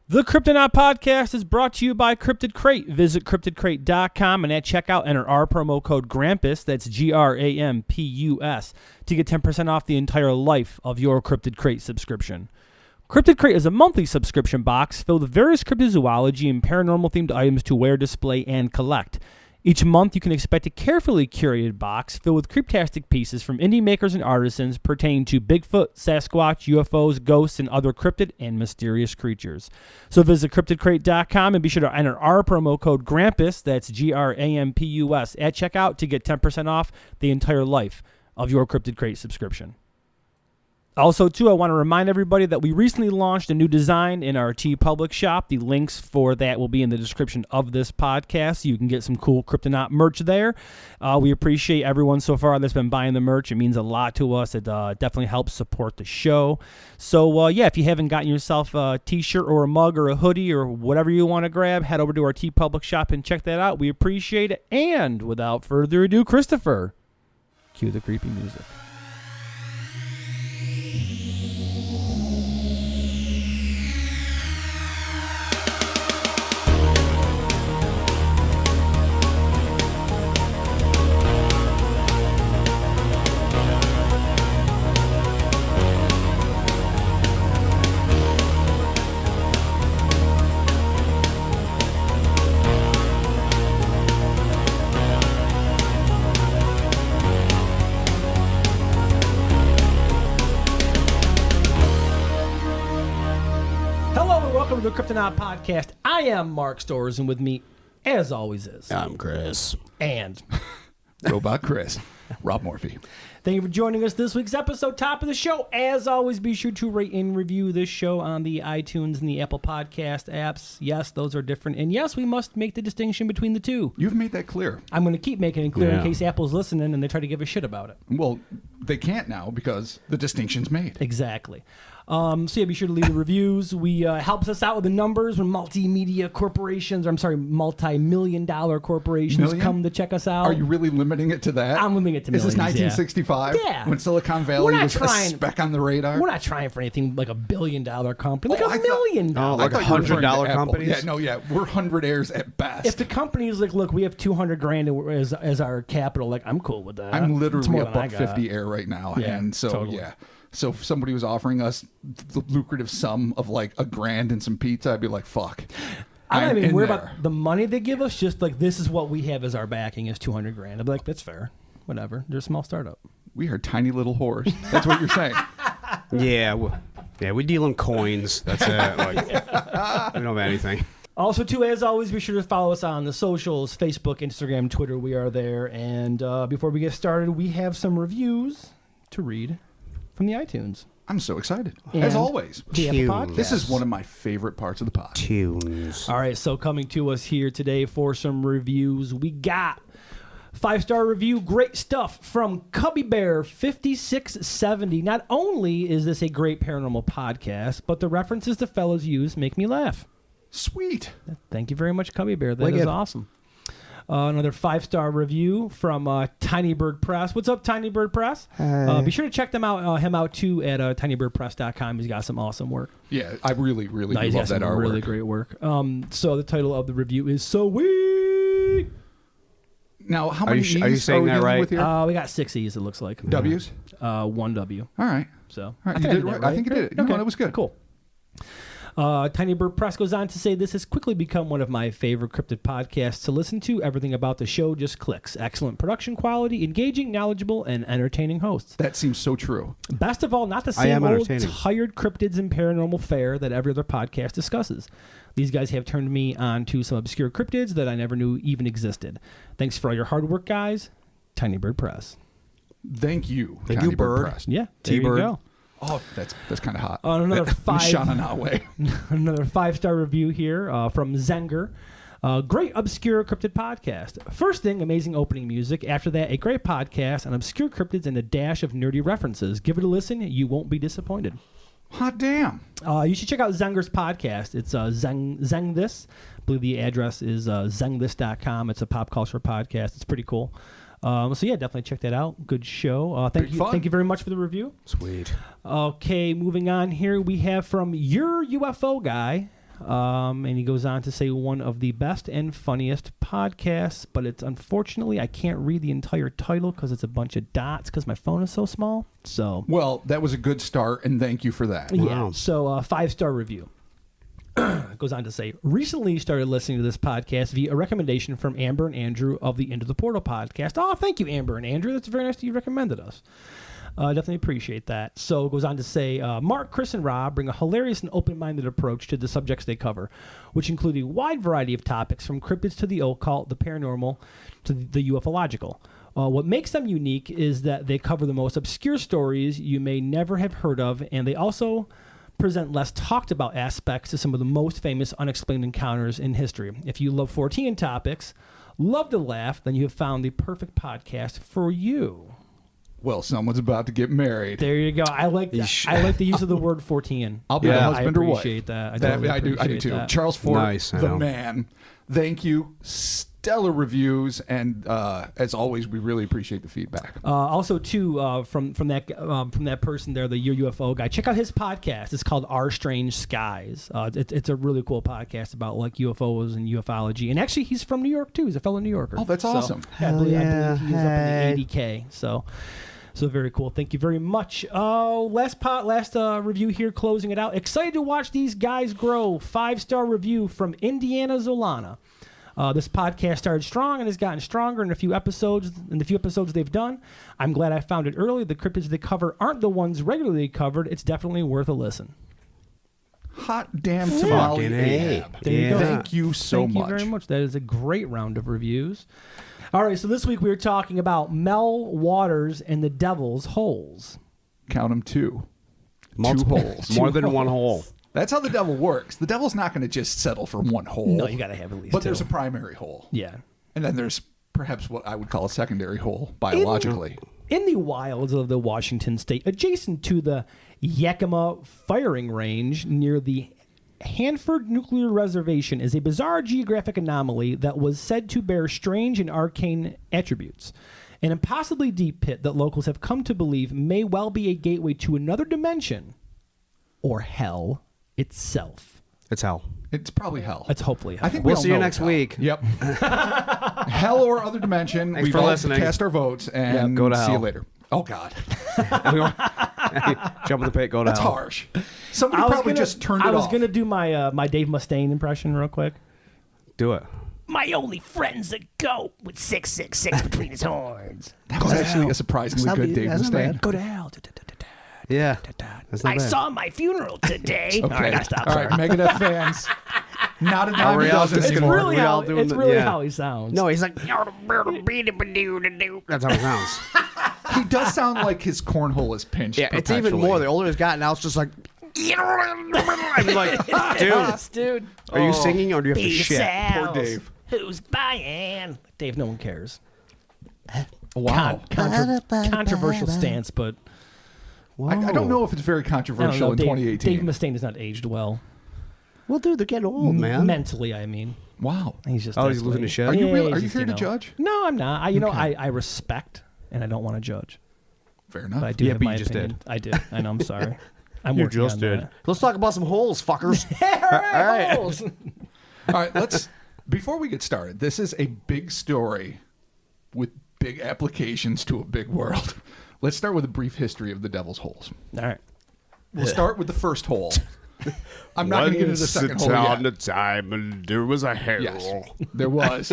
The Cryptonaut Podcast is brought to you by Cryptid Crate. Visit cryptidcrate.com and at checkout enter our promo code GRAMPUS, that's GRAMPUS, to get 10% off the entire life of your Cryptid Crate subscription. Cryptid Crate is a monthly subscription box filled with various cryptozoology and paranormal-themed items to wear, display, and collect. Each month, you can expect a carefully curated box filled with cryptastic pieces from indie makers and artisans pertaining to Bigfoot, Sasquatch, UFOs, ghosts, and other cryptid and mysterious creatures. So visit cryptidcrate.com and be sure to enter our promo code GRAMPUS, that's GRAMPUS, at checkout to get 10% off the entire life of your Cryptid Crate subscription. Also, too, I want to remind everybody that we recently launched a new design in our TeePublic shop. The links for that will be in the description of this podcast. You can get some cool Cryptonaut merch there. We appreciate everyone so far that's been buying the merch. It means a lot to us. It definitely helps support the show. So, if you haven't gotten yourself a t-shirt or a mug or a hoodie or whatever you want to grab, head over to our TeePublic shop and check that out. We appreciate it. And without further ado, Christopher, cue the creepy music. The Cryptonaut Podcast. I am Mark Storrs, and with me, as always, is I'm Chris. And Robot Chris. Rob Morphy. Thank you for joining us this week's episode. Top of the show. As always, be sure to rate and review this show on the iTunes and the Apple Podcast apps. Yes, those are different. And yes, we must make the distinction between the two. You've made that clear. I'm going to keep making it clear in case Apple's listening and they try to give a shit about it. Well, they can't now because the distinction's made. Exactly. Be sure to leave the reviews. We helps us out with the numbers when multi-million-dollar corporations come to check us out. Are you really limiting it to that? I'm limiting it to millions. Is this 1965? Yeah. When Silicon Valley was a speck on the radar? We're not trying for anything like $1 billion company. Like $1 million. Oh, like $100 companies? Yeah, we're 100 heirs at best. If the company is like, look, we have $200,000 as our capital, like, I'm cool with that. I'm literally a $150 heir right now. Yeah, and so, totally. So if somebody was offering us the lucrative sum of like $1,000 and some pizza, I'd be like, fuck. I'm not even worried about the money they give us. Just like, this is what we have as our backing is $200,000. I'd be like, that's fair. Whatever. They're a small startup. We are tiny little whores. That's what you're saying. We deal in coins. That's it. Like, we don't have anything. Also, too, as always, be sure to follow us on the socials, Facebook, Instagram, Twitter. We are there. And before we get started, we have some reviews to read from the iTunes. I'm so excited. And as always. The Apple Podcast. This is one of my favorite parts of the pod. Tunes. All right, so coming to us here today for some reviews, we got 5-star review, great stuff from Cubby Bear 5670. Not only is this a great paranormal podcast, but the references the fellows use make me laugh. Sweet. Thank you very much, Cubby Bear. That is awesome. Another 5-star review from Tiny Bird Press. What's up, Tiny Bird Press? Be sure to check him out too at tinybirdpress.com. He's got some awesome work. Yeah, I really love that artwork. Really great work. So the title of the review is So Weak. Now, how many E's are you saying that right? We got 6 E's, it looks like. W's? 1 W. All right. So you did it right. I think you did it. Okay. No, that was good. Cool. Tiny Bird Press goes on to say, this has quickly become one of my favorite cryptid podcasts to listen to. Everything about the show just clicks. Excellent production quality, engaging, knowledgeable, and entertaining hosts. That seems so true. Best of all, not the same old tired cryptids and paranormal fare that every other podcast discusses. These guys have turned me on to some obscure cryptids that I never knew even existed. Thanks for all your hard work, guys. Tiny Bird Press. Thank you, Thank Tiny you, Bird Bird. Press. Yeah, there you go. Oh, that's kind of hot. Another 5-star review here from Zenger. Great obscure cryptid podcast. First thing, amazing opening music. After that, a great podcast on obscure cryptids and a dash of nerdy references. Give it a listen. You won't be disappointed. Hot damn. You should check out Zenger's podcast. It's Zeng This. I believe the address is zengthis.com. It's a pop culture podcast. It's pretty cool. Definitely check that out. Good show. Thank you very much for the review. Sweet. Okay, moving on here. We have from Your UFO Guy. And he goes on to say one of the best and funniest podcasts, but it's unfortunately I can't read the entire title because it's a bunch of dots because my phone is so small. So Well, that was a good start, and thank you for that. yeah, so 5-star review. Goes on to say, recently started listening to this podcast via a recommendation from Amber and Andrew of the Into the Portal podcast. Oh, thank you, Amber and Andrew. That's very nice that you recommended us. Definitely appreciate that. So it goes on to say, Mark, Chris, and Rob bring a hilarious and open-minded approach to the subjects they cover, which include a wide variety of topics from cryptids to the occult, the paranormal, to the ufological. What makes them unique is that they cover the most obscure stories you may never have heard of, and they also present less talked about aspects to some of the most famous unexplained encounters in history. If you love 14 topics, love to laugh, then you have found the perfect podcast for you. Well, someone's about to get married. There you go. I like that. I like the use of the word 14. I'll be the husband or wife. I appreciate that. I do too. That. Charles Ford, Nice, I the know. man. Thank you. Stellar reviews, and as always, we really appreciate the feedback. Also, too, from that person there, the Your UFO guy. Check out his podcast. It's called Our Strange Skies. It's a really cool podcast about like UFOs and ufology. And actually, he's from New York too. He's a fellow New Yorker. Oh, that's awesome. I believe he's up in the 80K. So very cool. Thank you very much. Last review here, closing it out. Excited to watch these guys grow. 5-star review from Indiana Zolana. This podcast started strong and has gotten stronger in the few episodes they've done. I'm glad I found it early. The cryptids they cover aren't the ones regularly covered. It's definitely worth a listen. Hot damn tamale. Fucking A. There you go. Thank you so much. Thank you very much. That is a great round of reviews. All right, so this week we were talking about Mel Waters and the Devil's Holes. Count them two. Multiple. Two holes. More than one hole. That's how the devil works. The devil's not going to just settle for one hole. No, you got to have at least But two. there's a primary hole. Yeah. And then there's perhaps what I would call a secondary hole biologically. In the wilds of the Washington state, adjacent to the Yakima Firing Range near the Hanford Nuclear Reservation, is a bizarre geographic anomaly that was said to bear strange and arcane attributes. An impossibly deep pit that locals have come to believe may well be a gateway to another dimension, or hell itself. It's hell. It's probably hell. It's hopefully hell. I think We'll all see you know next it's hell. week. Yep. Hell or other dimension. Thanks We've for all listening. cast our votes and Yep, go to see you hell. later. Oh, God. Jump in the pit, go to That's hell. harsh. Somebody probably just turned it off. I was going to do my my Dave Mustaine impression real quick. Do it. My only friend's a goat with 666 between his horns. That was actually a surprisingly good Dave Mustaine. Go to hell. Yeah. That's not I bad. saw my funeral today. All Okay. right, I stop. All right, Megadeth fans. Not a dime we a all dozen just It's gonna- anymore. really we how all doing it's the- really yeah. how he sounds. No, he's like, that's how it sounds. He does sound like his cornhole is pinched. Yeah, it's even more. The older he's gotten, now it's just like, I'm like, dude. are you singing or do you have to Peace shit? out. Poor Dave. Who's buying? Dave, no one cares. Wow. Controversial stance, but I don't know if it's very I don't controversial know. in Dave 2018. Mustaine has not aged well. Well, dude, they're getting old, man. Mentally, I mean. Wow. He's just. Oh, he's that's losing what his he- shit? Are you Yeah, really, he's are you just, here to know. judge? No, I'm not. I respect and I don't want to judge. Fair enough. But I do Yeah, have but my you just opinion. I did. I know. I'm sorry. I'm You working just on did. that. Let's talk about some holes, fuckers. All right. All right, let's. Before we get started, this is a big story with big applications to a big world. Let's start with a brief history of the Devil's Holes. All right. We'll start with the first hole. I'm not going to get into the second hole yet. a time there was a hell. Yes, there was.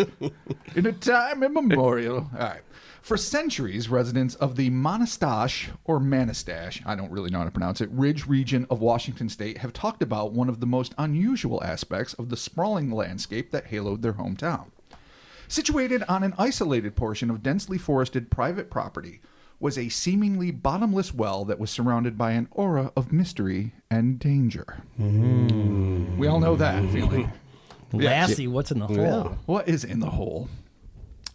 In a time immemorial. All right. For centuries, residents of the Monastash, or Manistash, I don't really know how to pronounce it, Ridge region of Washington state have talked about one of the most unusual aspects of the sprawling landscape that haloed their hometown. Situated on an isolated portion of densely forested private property was a seemingly bottomless well that was surrounded by an aura of mystery and danger. We all know that feeling. Lassie, what's in the hole? What is in the hole?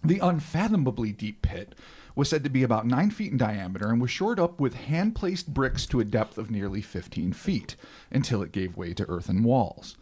The unfathomably deep pit was said to be about 9 feet in diameter and was shored up with hand-placed bricks to a depth of nearly 15 feet until it gave way to earthen walls.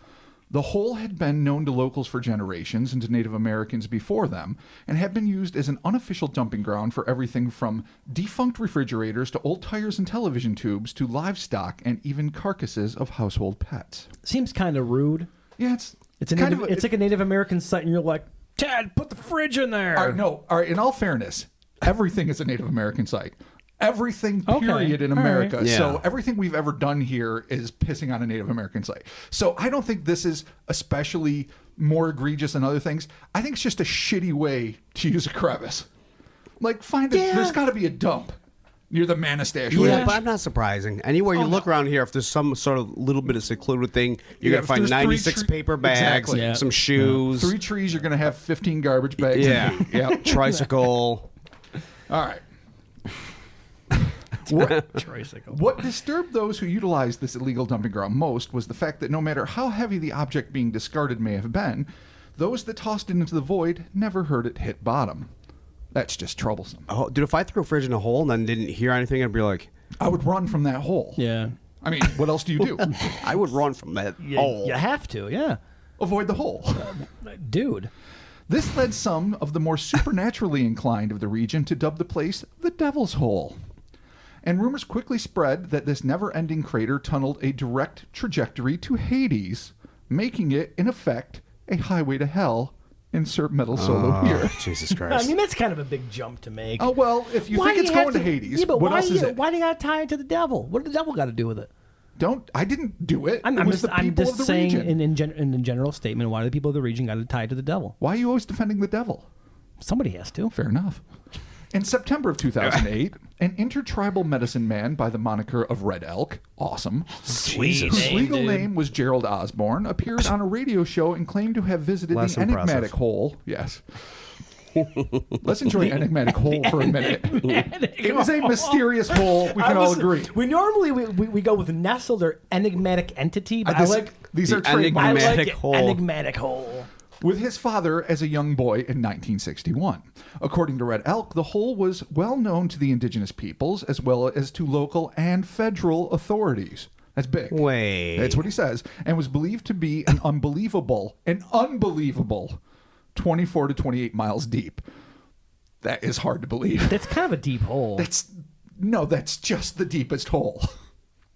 The hole had been known to locals for generations and to Native Americans before them, and had been used as an unofficial dumping ground for everything from defunct refrigerators to old tires and television tubes to livestock and even carcasses of household pets. Seems kind of rude Yeah, It's like a Native American site, and you're like, Ted, put the fridge in there. All right. In all fairness, everything is a Native American site. Everything, period, in America. Yeah. So everything we've ever done here is pissing on a Native American site. So I don't think this is especially more egregious than other things. I think it's just a shitty way to use a crevice. Like, there's got to be a dump near the Manistash Yeah, Ridge. but I'm not surprising. Anywhere you look around here, if there's some sort of little bit of secluded thing, you're going to find there's 96 three paper bags, Exactly. some shoes. 3 trees, you're going to have 15 garbage bags. Yeah. Yeah. Tricycle. All right. Tricycle. What disturbed those who utilized this illegal dumping ground most was the fact that no matter how heavy the object being discarded may have been, those that tossed it into the void never heard it hit bottom. That's just troublesome. Oh, dude, if I threw a fridge in a hole and then didn't hear anything, I'd be like, I would run from that hole. Yeah. I mean, what else do you do? I would run from that hole. You have to, yeah. Avoid the hole. Dude. This led some of the more supernaturally inclined of the region to dub the place the Devil's Hole. And rumors quickly spread that this never-ending crater tunneled a direct trajectory to Hades, making it, in effect, a highway to hell. Insert metal solo here. Jesus Christ. I mean, that's kind of a big jump to make. Oh, well, if you think it's going to Hades, yeah, but what why else is it? Why do you got to tie it to the devil? What did the devil got to do with it? I didn't do it. I'm It was just, the people of the saying region. in the general statement, why do the people of the region got to tie it to the devil? Why are you always defending the devil? Somebody has to. Fair enough. In September of 2008, an intertribal medicine man by the moniker of Red Elk, awesome, Sweet whose legal name was Gerald Osborne, appeared on a radio show and claimed to have visited Less the enigmatic impressive. hole. Yes. Let's enjoy enigmatic hole for a minute. It was a mysterious hole. We can all agree. We normally we go with nestled or enigmatic entity, but These the are trademarked. enigmatic hole. enigmatic hole. With his father as a young boy in 1961. According to Red Elk, the hole was well known to the indigenous peoples as well as to local and federal authorities. That's big. Wait. That's what he says. And was believed to be an unbelievable 24 to 28 miles deep. That is hard to believe. That's kind of a deep hole. That's just the deepest hole.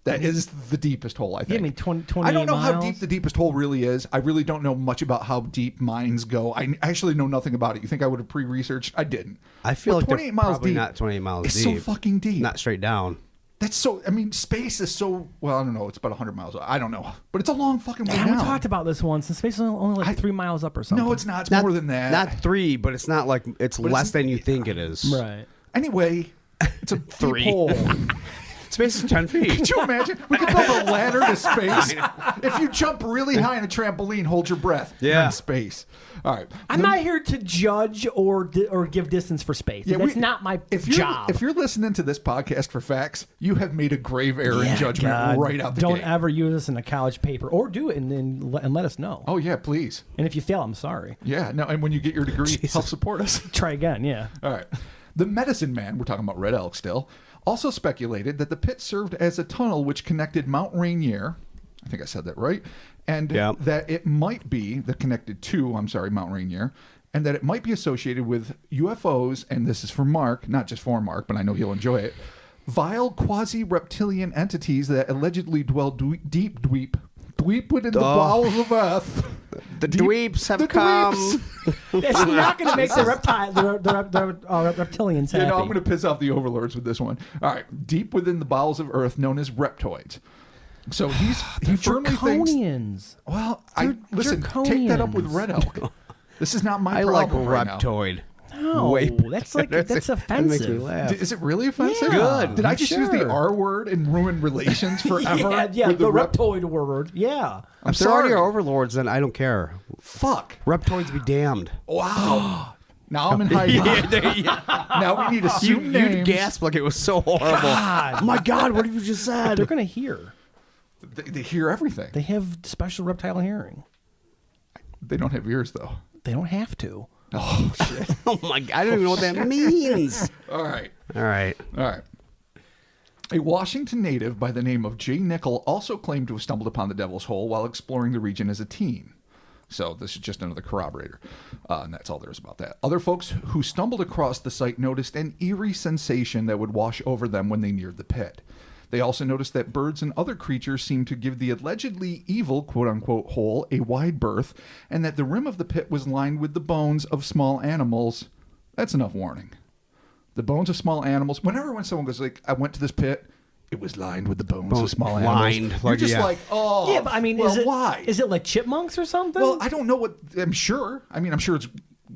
That is the deepest hole, I think. Yeah, I mean, 28 I don't know how miles? deep the deepest hole really is. I really don't know much about how deep mines go. I actually know nothing about it. You think I would have pre-researced? I didn't. I feel But like 28 they're miles probably deep not 28 miles is deep. so fucking deep. Not straight down. That's so, I mean, space is so, well, I don't know. It's about 100 miles. I don't know. But it's a long fucking way Yeah, down. we talked about this once, and space is only like 3 miles up or something. No, it's not. It's Not, more than that. Not 3, but it's not like it's less than you think it is. Right. Anyway, it's a 3. deep hole. Space is 10 feet. Could you imagine? We could build a ladder to space. If you jump really high in a trampoline, hold your breath. You're Yeah. in space. All right. I'm not here to judge or give distance for space. That's not my job. If you're listening to this podcast for facts, you have made a grave error in judgment God, right out the don't gate. ever use this in a college paper, or do it and let us know. Oh, yeah, please. And if you fail, I'm sorry. Yeah, no, and when you get your degree, help support us. Try again. Yeah. All right. The medicine man, we're talking about Red Elk still, also speculated that the pit served as a tunnel which connected Mount Rainier, I think I said that right, and that it might be Mount Rainier, and that it might be associated with UFOs, and this is for Mark, not just for Mark, but I know he'll enjoy it, vile quasi-reptilian entities that allegedly dwell deep within the bowels of Earth. The dweeps have come. It's not going to make the reptilians happy. Yeah, no, I'm going to piss off the overlords with this one. All right, deep within the bowels of Earth, known as reptoids. So he firmly thinks. Draconians. Well, They're take that up with draconians. Red Elk. This is not my I like problem right now. reptoid. No, Way that's better. that's That makes me offensive. laugh. Is it really offensive? Yeah. Did I just use the Sure. R word and ruin relations forever? Yeah, with the rep- reptoid word. Yeah. I'm If they're already sorry. our overlords, then I don't care. Fuck. Reptoids be damned. Wow. Now I'm in high. Now we need to assume You'd names. gasp like it was so horrible. God. My God, what have you just said? They're going to hear. They hear everything. They have special reptile hearing. They don't have ears, though. They don't have to. Oh, shit. Oh my God, I don't even know what that means. All right. All right. All right. A Washington native by the name of Jay Nickel also claimed to have stumbled upon the Devil's Hole while exploring the region as a teen. So this is just another corroborator. And that's all there is about that. Other folks who stumbled across the site noticed an eerie sensation that would wash over them when they neared the pit. They also noticed that birds and other creatures seemed to give the allegedly evil quote-unquote hole a wide berth, and that the rim of the pit was lined with the bones of small animals. That's enough warning. The bones of small animals. When someone goes like, I went to this pit, it was lined with the bones of small animals. Lined, You're like, just yeah. like, oh, Yeah, but I mean, well, why? Is it like chipmunks or something? Well, I don't know what. I'm sure. I mean, I'm sure it's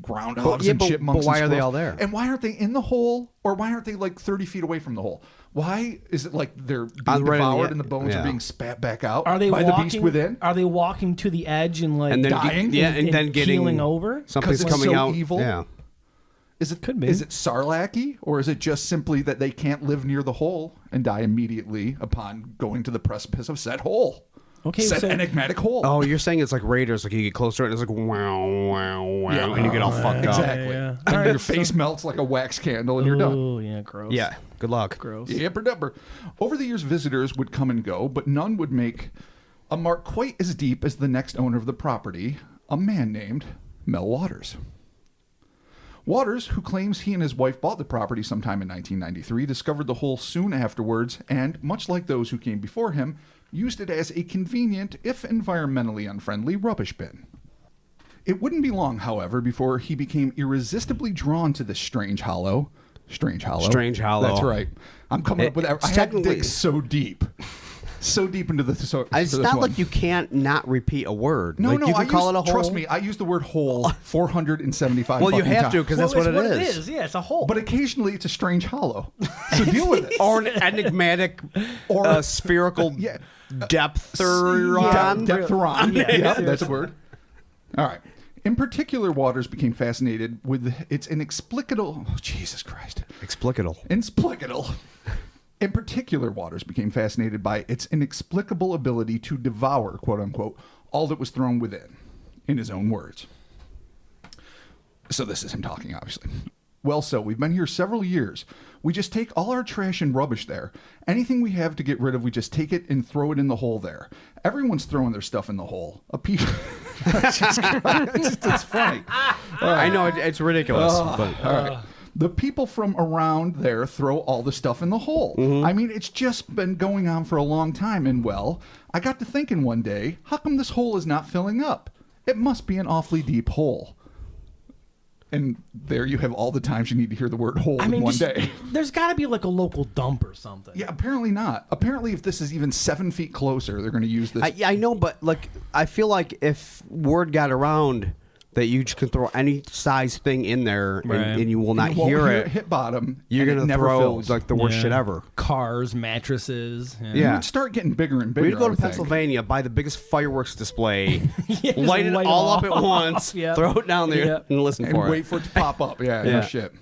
groundhogs yeah, and but chipmunks. why and are they squirrels. all there? And why aren't they in the hole? Or why aren't they like 30 feet away from the hole? Why is it like they're being right in the- devoured and the bones yeah. are being spat back out are they by walking, the beast within? Are they walking to the edge and like And then dying? and then getting keeling over? Something's 'Cause it's coming so out. evil? Yeah. Is it Could be. Is it Sarlacc-y, or is it just simply that they can't live near the hole and die immediately upon going to the precipice of said hole? Okay, said so enigmatic hole. Oh, you're saying it's like Raiders, like you get closer and it's like wow, wow, wow, and you get all fucked up. exactly. yeah. And All your right, face melts like a wax candle, and you're done. Oh yeah, gross. Yeah, good luck. gross. Yipper dipper. Over the years, visitors would come and go, but none would make a mark quite as deep as the next owner of the property, a man named Mel Waters. Waters, who claims he and his wife bought the property sometime in 1993, discovered the hole soon afterwards and, much like those who came before him, used it as a convenient, if environmentally unfriendly, rubbish bin. It wouldn't be long, however, before he became irresistibly drawn to this strange hollow. Strange hollow. Strange hollow. That's right. I'm coming up with that. I had to technically- dig so deep into the. It's not like you can't not repeat a word. No, like, no. you can call it a hole. Trust me, I use the word hole 475. Well, you fucking have to times. because that's Well, what it's it is. Yeah, it's a hole. But occasionally, it's a strange hollow. So deal with it. Or an enigmatic or spherical Yeah. deptheron. Deptheron. Yeah, Yeah, that's a seriously. word. All right. In particular, Waters became fascinated with its inexplicable. Oh, Jesus Christ. Explicable. Inexplicable. In particular, Waters became fascinated by its inexplicable ability to devour, quote unquote, all that was thrown within, in his own words. So this is him talking, obviously. Well, so we've been here several years. We just take all our trash and rubbish there. Anything we have to get rid of, we just take it and throw it in the hole there. Everyone's throwing their stuff in the hole. It's funny. I know it's ridiculous, but All right. The people from around there throw all the stuff in the hole. I mean, it's just been going on for a long time. And, well, I got to thinking one day, how come this hole is not filling up? It must be an awfully deep hole. And there you have all the times you need to hear the word hole in one day. There's got to be like a local dump or something. Yeah, apparently not. Apparently, if this is even 7 feet closer, they're going to use this. I know, but like I feel like if word got around that you can throw any size thing in there Right. and you will not You won't hear it, hit bottom. you're and it gonna never throw fills. like the worst Yeah. shit ever. Cars, mattresses. Yeah. It would start getting bigger and bigger. We need to go I to would think. Pennsylvania, buy the biggest fireworks display, Yeah, just light it light 'em all up at off. once, Yeah. throw it down there, Yeah. and listen And for wait it. for it to pop up. Yeah, no Yeah. shit.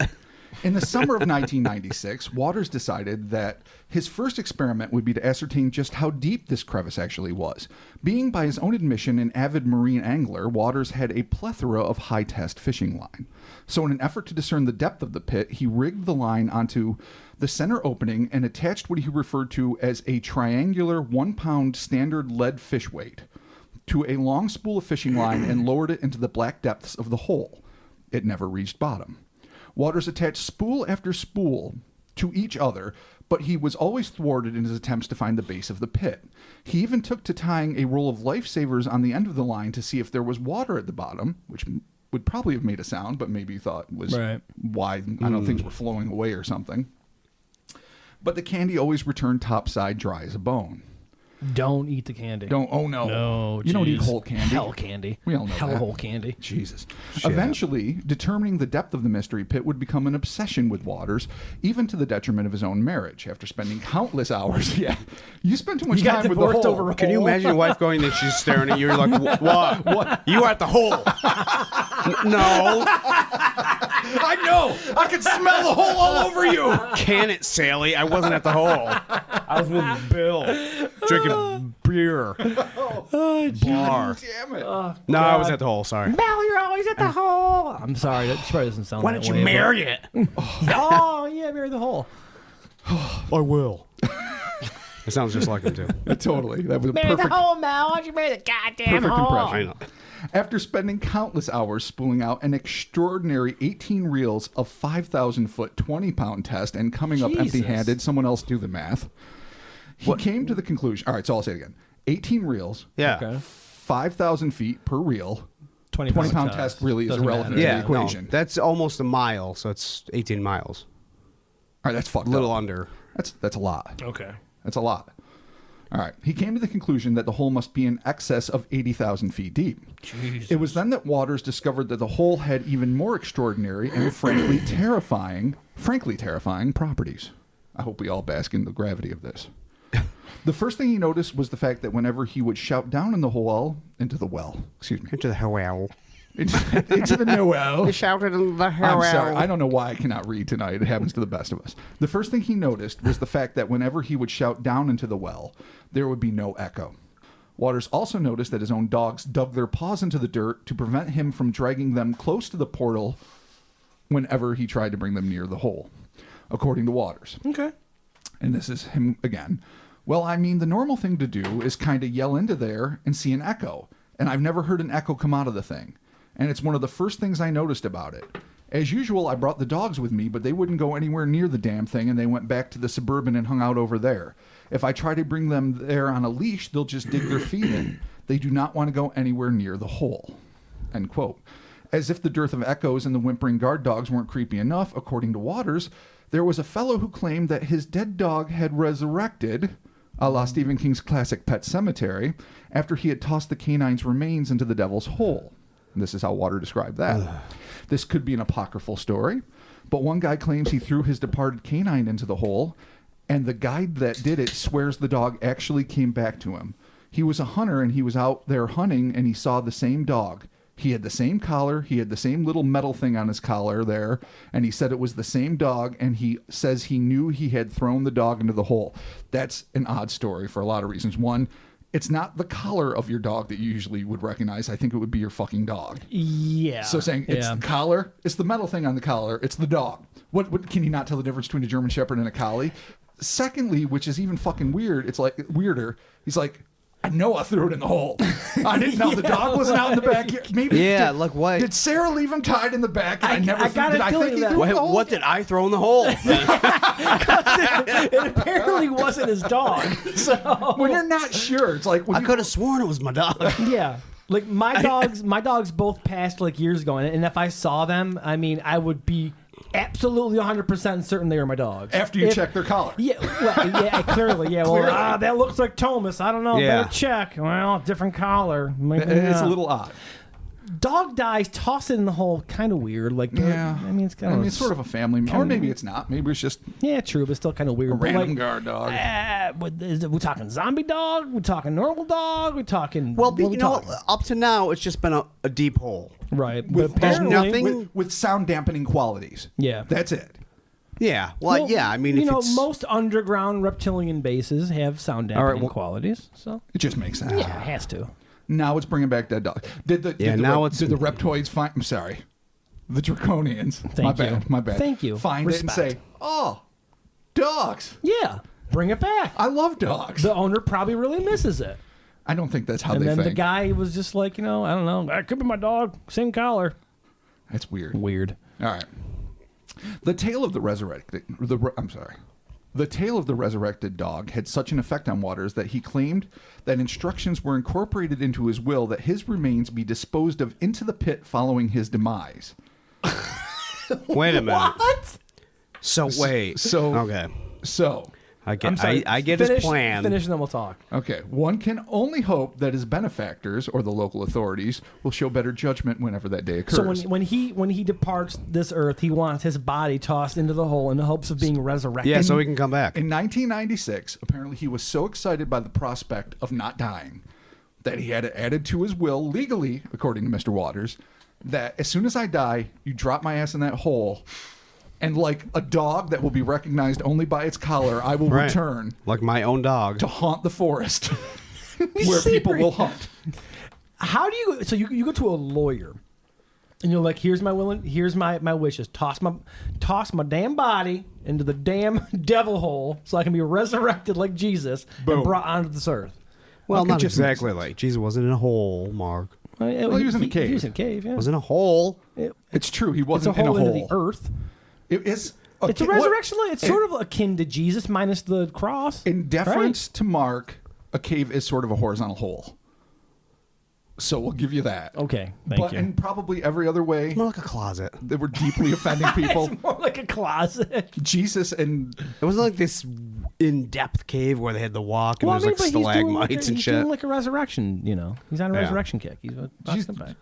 In the summer of 1996, Waters decided that his first experiment would be to ascertain just how deep this crevice actually was. Being, by his own admission, an avid marine angler, Waters had a plethora of high-test fishing line. So in an effort to discern the depth of the pit, he rigged the line onto the center opening and attached what he referred to as a triangular 1-pound standard lead fish weight to a long spool of fishing line and lowered it into the black depths of the hole. It never reached bottom. Waters attached spool after spool to each other, but he was always thwarted in his attempts to find the base of the pit. He even took to tying a roll of lifesavers on the end of the line to see if there was water at the bottom, which would probably have made a sound, but maybe he thought was Right. why, I don't know, things were flowing away or something. But the candy always returned topside dry as a bone. Don't eat the candy. Don't. Oh no. No, You don't eat jeez. whole candy. Hell candy. We all know Hell that. whole candy. Jesus. Eventually, determining the depth of the mystery pit would become an obsession with Waters, even to the detriment of his own marriage. After spending countless hours, yeah, you spend too much You got time with the divorced hole. over a Can you hole? imagine your wife going and she's staring at you? You're like, what? What? You were at the hole. No. I know. I can smell the hole all over you. Can it, Sally? I wasn't at the hole. I was with Bill drinking beer. Bar. Damn it. No, I was at the hole. Sorry. Mel, you're always at the hole. I'm sorry. That probably doesn't sound Why that don't you way, marry it? but- Oh, yeah, marry the hole. I will. It sounds just like him too. Totally. That was a Marry the perfect, hole, Mel. Why'd you marry the goddamn perfect hole? impression. I know. After spending countless hours spooling out an extraordinary 18 reels of 5,000-foot, 20-pound test and coming up Jesus. empty-handed, someone else do the math, He came to the conclusion. All right, so I'll say it again. 18 reels, Yeah. Okay. 5,000 feet per reel. 20 pound test really is Doesn't irrelevant matter. to the Yeah, equation. no, that's almost a mile, so it's 18 miles. All right, that's fucked A little up. under. That's a lot. Okay. That's a lot. All right. He came to the conclusion that the hole must be in excess of 80,000 feet deep. Jesus. It was then that Waters discovered that the hole had even more extraordinary and frankly terrifying properties. I hope we all bask in the gravity of this. The first thing he noticed was the fact that whenever he would shout down in the hole, into the well, Into the well. into the no well. He shouted in the I'm sorry. I don't know why I cannot read tonight. It happens to the best of us. The first thing he noticed was the fact that whenever he would shout down into the well, there would be no echo. Waters also noticed that his own dogs dug their paws into the dirt to prevent him from dragging them close to the portal whenever he tried to bring them near the hole, according to Waters. Okay. And this is him again. Well, I mean, the normal thing to do is kind of yell into there and see an echo. And I've never heard an echo come out of the thing. And it's one of the first things I noticed about it. As usual, I brought the dogs with me, but they wouldn't go anywhere near the damn thing, and they went back to the Suburban and hung out over there. If I try to bring them there on a leash, they'll just dig their feet in. They do not want to go anywhere near the hole. End quote. As if the dearth of echoes and the whimpering guard dogs weren't creepy enough, according to Waters, there was a fellow who claimed that his dead dog had resurrected, a la Stephen King's classic Pet Sematary, after he had tossed the canine's remains into the devil's hole. And this is how Water described that. This could be an apocryphal story, but one guy claims he threw his departed canine into the hole, and the guide that did it swears the dog actually came back to him. He was a hunter, and he was out there hunting, and he saw the same dog. He had the same collar, he had the same little metal thing on his collar there, and he said it was the same dog, and he says he knew he had thrown the dog into the hole. That's an odd story for a lot of reasons. One, it's not the collar of your dog that you usually would recognize. I think it would be your fucking dog. Yeah. So saying it's the collar, it's the metal thing on the collar, it's the dog. What can you not tell the difference between a German Shepherd and a Collie? Secondly, which is even fucking weird, it's like weirder. He's like, I know I threw it in the hole. I didn't know the dog wasn't out in the backyard. Maybe like what? Did Sarah leave him tied in the back? And I never got a did I feeling think he that- threw it in the hole? What did I throw in the hole? It apparently wasn't his dog. So When you're not sure, it's like when I you- could have sworn it was my dog. yeah. Like my dogs both passed like years ago, and if I saw them, I mean, I would be absolutely 100% certain they were my dogs. after you check their collar. Yeah, well, yeah, clearly, yeah. Well, Clearly. that looks like Thomas. I don't know. Yeah. Better check. Well, different collar. It's a little odd. Dog dies, toss it in the hole. Kind of weird. Like, Yeah. I mean, it's kind of. it's sort of a family, or maybe it's not. Maybe it's just Yeah, true, but still kind of weird. a But, random like, guard dog. we're talking zombie dog. We're talking normal dog. We're talking. Well, what are we you know, talking? up to now, it's just been a deep hole. Right. With, But apparently, nothing- with sound dampening qualities. Yeah. That's it. Yeah. Well, yeah. I mean, if it's most underground reptilian bases have sound All right, dampening well- qualities. So It just makes sense. yeah, it has to. Now it's bringing back dead dogs. Did the reptoids find? I'm sorry, the draconians. Thank you. My bad. Thank you. Find it and Respect. say, "Oh, dogs! Yeah, bring it back. I love dogs." The owner probably really misses it. I don't think that's how And they then think. the guy was just like, I don't know. That could be my dog. Same collar. That's weird. Weird. All right. The tale of the resurrected dog had such an effect on Waters that he claimed that instructions were incorporated into his will that his remains be disposed of into the pit following his demise. wait a minute. What? So wait. So Okay. So I get. I'm sorry. I get Finish- his plan. Finish and then we'll talk. okay, one can only hope that his benefactors or the local authorities will show better judgment whenever that day occurs. So when he departs this earth, he wants his body tossed into the hole in the hopes of being resurrected. Yeah, so he can come back. In 1996, apparently he was so excited by the prospect of not dying that he had it added to his will legally, according to Mr. Waters, that as soon as I die, you drop my ass in that hole, and like a dog that will be recognized only by its collar, I will Right. return Like my own dog. to haunt the forest where people will hunt. How do you? So you go to a lawyer, and you're like, "Here's my will. Here's my wishes. Toss my damn body into the damn devil hole, so I can be resurrected like Jesus Boom. and brought onto this earth." Well, Okay, not just exactly like Jesus wasn't in a hole, Mark. Well, he was in a cave. He was in a cave. Yeah. Was in a hole. It's true. He It's a wasn't in a hole hole. into the earth. It is. It's a resurrection. It's sort of akin to Jesus minus the cross. In deference to Mark, a cave is sort of a horizontal hole. So we'll give you that. Okay, thank you. And probably every other way, More like a closet. they were deeply offending people. It's more like a closet. Jesus and It wasn't like this in-depth cave where they had the walk and there's like but stalagmites and he's shit. doing like a resurrection, He's on a Yeah. resurrection kick. He's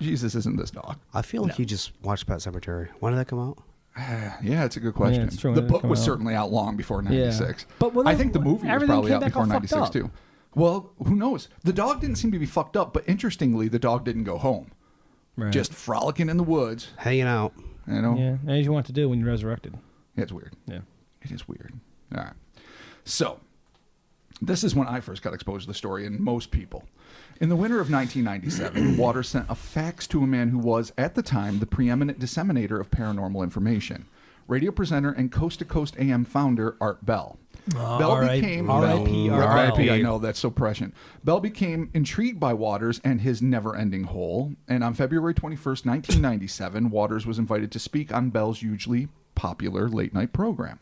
Jesus isn't this dog. I feel like you just watched Pet Sematary. When did that come out? Yeah, it's a good question. it's true. The It book come was out. certainly out long before 96. But when I think the movie was everything probably came out back before all fucked 96 up. too. Well, who knows? The dog didn't seem to be fucked up, but interestingly, the dog didn't go home. Right. Just frolicking in the woods, Hanging out. Yeah, as you want to do when you're resurrected. Yeah, it's weird. Yeah. It is weird. All right. So, this is when I first got exposed to the story, and most people. In the winter of 1997, Waters sent a fax to a man who was, at the time, the preeminent disseminator of paranormal information. Radio presenter and Coast to Coast AM founder Art Bell. Bell became R.I.P. Art R.I.P. Bell. I know, that's so prescient. Bell became intrigued by Waters and his never-ending hole, and on February 21st, 1997, Waters was invited to speak on Bell's hugely popular late-night program.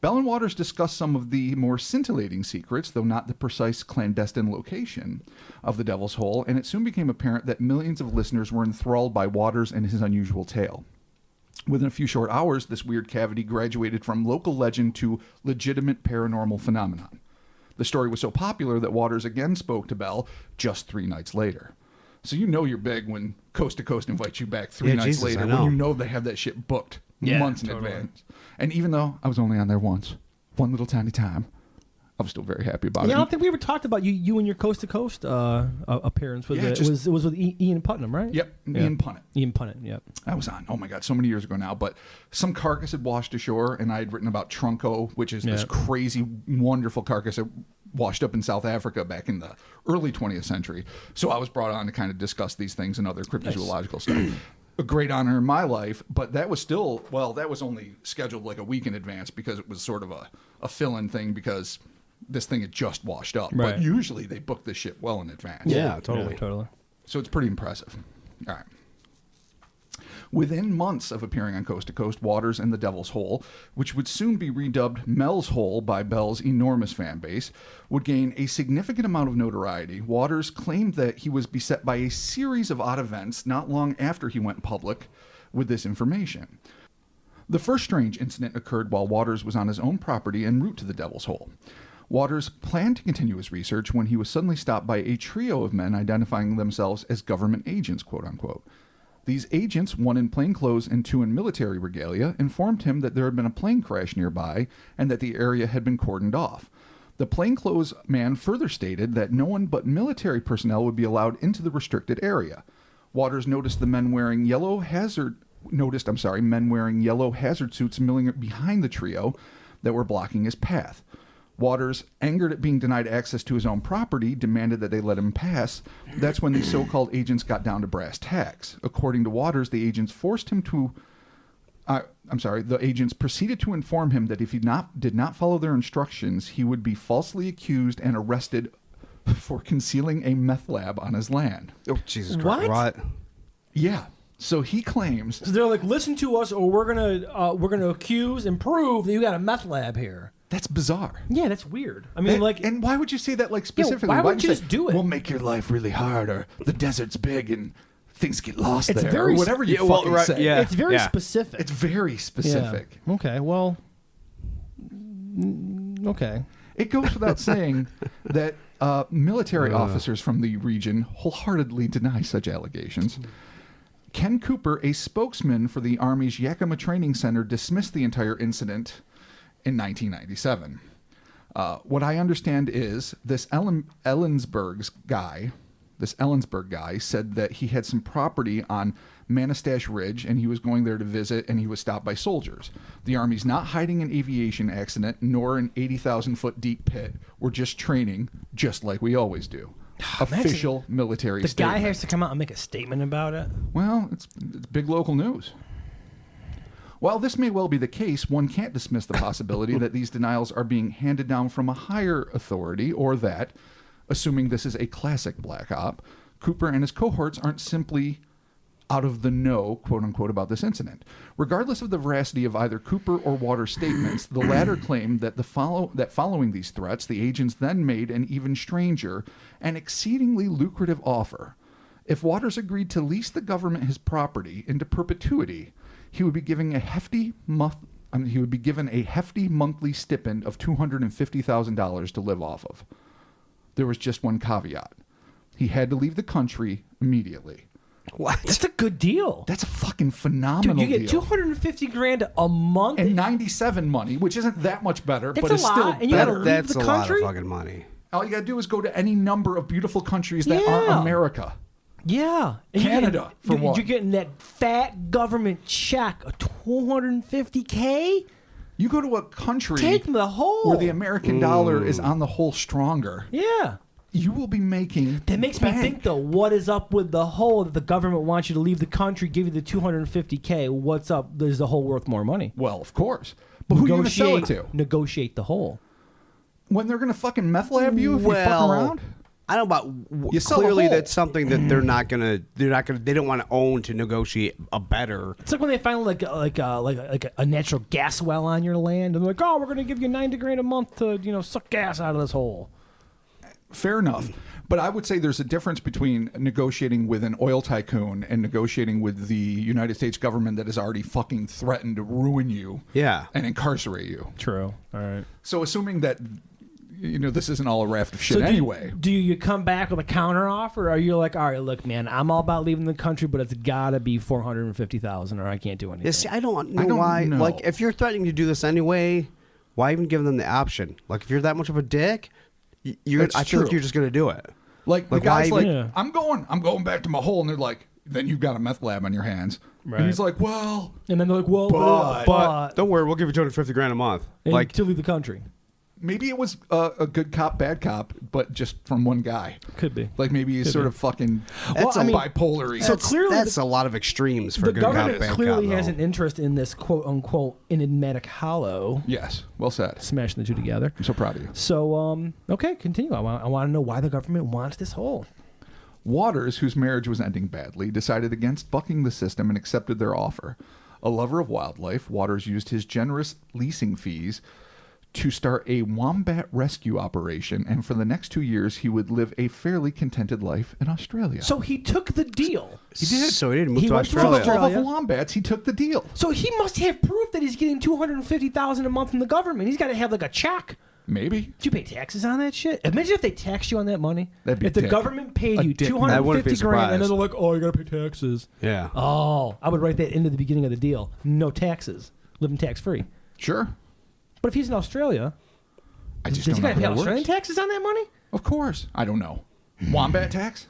Bell and Waters discussed some of the more scintillating secrets, though not the precise clandestine location of the Devil's Hole, and it soon became apparent that millions of listeners were enthralled by Waters and his unusual tale. Within a few short hours, this weird cavity graduated from local legend to legitimate paranormal phenomenon. The story was so popular that Waters again spoke to Bell just 3 nights later. So you're big when Coast to Coast invites you back 3 nights Jesus, later, I know. when you know they have that shit booked months in advance. And even though I was only on there once, one little tiny time, I was still very happy about Yeah, it. I don't think we ever talked about you and your Coast to Coast appearance with it. It was with Ian Putnam, right? Yep, Yeah. Ian Punnett. Ian Punnett, yep. I was on, oh my God, so many years ago now, but some carcass had washed ashore, and I had written about Trunco, which is this Yeah. crazy, wonderful carcass that washed up in South Africa back in the early 20th century. So I was brought on to kind of discuss these things and other cryptozoological stuff. A great honor in my life, but that was still, that was only scheduled like a week in advance because it was sort of a fill-in thing because this thing had just washed up. Right. But usually they book this shit well in advance. Yeah, totally. Yeah, totally. So it's pretty impressive. All right. Within months of appearing on Coast to Coast, Waters and the Devil's Hole, which would soon be redubbed Mel's Hole by Bell's enormous fan base, would gain a significant amount of notoriety. Waters claimed that he was beset by a series of odd events not long after he went public with this information. The first strange incident occurred while Waters was on his own property en route to the Devil's Hole. Waters planned to continue his research when he was suddenly stopped by a trio of men identifying themselves as government agents, quote unquote. These agents, one in plain clothes and two in military regalia, informed him that there had been a plane crash nearby and that the area had been cordoned off. The plainclothes man further stated that no one but military personnel would be allowed into the restricted area. Waters noticed the men wearing yellow hazard suits milling behind the trio that were blocking his path. Waters, angered at being denied access to his own property, demanded that they let him pass. That's when the so-called agents got down to brass tacks. According to Waters, the agents the agents proceeded to inform him that if he did not follow their instructions, he would be falsely accused and arrested for concealing a meth lab on his land. Oh, Jesus Christ. What? Yeah. So he claims. So they're like, listen to us, or we're gonna accuse and prove that you got a meth lab here. That's bizarre. Yeah, that's weird. I mean, And why would you say that, like, specifically? why Why'd wouldn't you say, just do it? We'll make your life really hard, or the desert's big and things get lost It's there, very or whatever you yeah, well, fucking right, say. yeah. it's very specific. It's very specific. Yeah. Okay, well, okay. It goes without saying that military officers from the region wholeheartedly deny such allegations. Ken Cooper, a spokesman for the Army's Yakima Training Center, dismissed the entire incident in 1997. What I understand is this Ellensburg guy said that he had some property on Manistash Ridge and he was going there to visit and he was stopped by soldiers. The Army's not hiding an aviation accident nor an 80,000-foot deep pit. We're just training just like we always do. Official military The statement. guy has to come out and make a statement about it. Well, it's big local news. While this may well be the case, one can't dismiss the possibility that these denials are being handed down from a higher authority, or that, assuming this is a classic black op, Cooper and his cohorts aren't simply out of the know, quote unquote, about this incident. Regardless of the veracity of either Cooper or Waters' statements, the latter claimed that following these threats, the agents then made an even stranger and exceedingly lucrative offer. If Waters agreed to lease the government his property into perpetuity, he would be given a hefty monthly stipend of $250,000 to live off of. There was just one caveat. He had to leave the country immediately. What? That's a good deal. That's a fucking phenomenal Dude, you get deal. $250,000 a month. And 97 money, which isn't that much better, That's but a it's lot, still and you gotta better. leave That's the a lot of country? fucking money. All you gotta do is go to any number of beautiful countries that Yeah. aren't America. Yeah. And Canada, for one. You're getting that fat government check of $250K? You go to a country Take the whole. where the American dollar is on the whole stronger. Yeah. You will be making That makes me bank. think, though, what is up with the whole that the government wants you to leave the country, give you the $250K? What's up? Is the whole worth more money? Well, of course. But who are you going to sell it to? Negotiate the whole. When they're going to fucking meth lab you if you fuck around? I don't know about You sell the clearly whole. that's something that they don't want to own to negotiate a better. It's like when they find like a natural gas well on your land, and they're like, oh, we're going to give you $90,000 a month to suck gas out of this hole. Fair enough. But I would say there's a difference between negotiating with an oil tycoon and negotiating with the United States government that has already fucking threatened to ruin you Yeah. and incarcerate you. True. All right. So assuming that this isn't all a raft of shit anyway. Do you come back with a counter offer, or are you like, all right, look, man, I'm all about leaving the country, but it's got to be $450,000, or I can't do anything. Yeah, see, I don't know I don't why. know. Like, if you're threatening to do this anyway, why even give them the option? Like, if you're that much of a dick, I feel like true. you're just gonna do it. Like the Like, guy's why like, even- I'm going back to my hole, and they're like, then you've got a meth lab on your hands. Right. And he's like, well, And then they're like, well, But don't worry, we'll give you $250,000 a month. and Like, to leave the country. maybe it was a good cop, bad cop, but just from one guy. Could be. Like maybe he's sort of fucking Well, I mean, bipolar. so clearly that's a lot of extremes for The a good cop, government bad clearly cop, has though. an interest in this quote unquote enigmatic hollow. Yes, well said. Smashing the two together. I'm so proud of you. So, okay, continue. I want to know why the government wants this hole. Waters, whose marriage was ending badly, decided against bucking the system and accepted their offer. A lover of wildlife, Waters used his generous leasing fees to start a wombat rescue operation, and for the next 2 years, he would live a fairly contented life in Australia. So he took the deal. he did. So he didn't move He to went to For the Australia. love of wombats, he took the deal. So he must have proof that he's getting $250,000 a month from the government. He's got to have like a check. Maybe. Did you pay taxes on that shit? Imagine if they taxed you on that money. That'd be if the dick. government paid A you dick. I wouldn't be $250,000 and then surprised. they're like, oh, you got to pay taxes. Yeah. Oh, I would write that into the beginning of the deal. No taxes. Living tax free. Sure. But if he's in Australia, I just does he don't know got to pay how that Australian works. taxes on that money? Of course. I don't know. Wombat tax?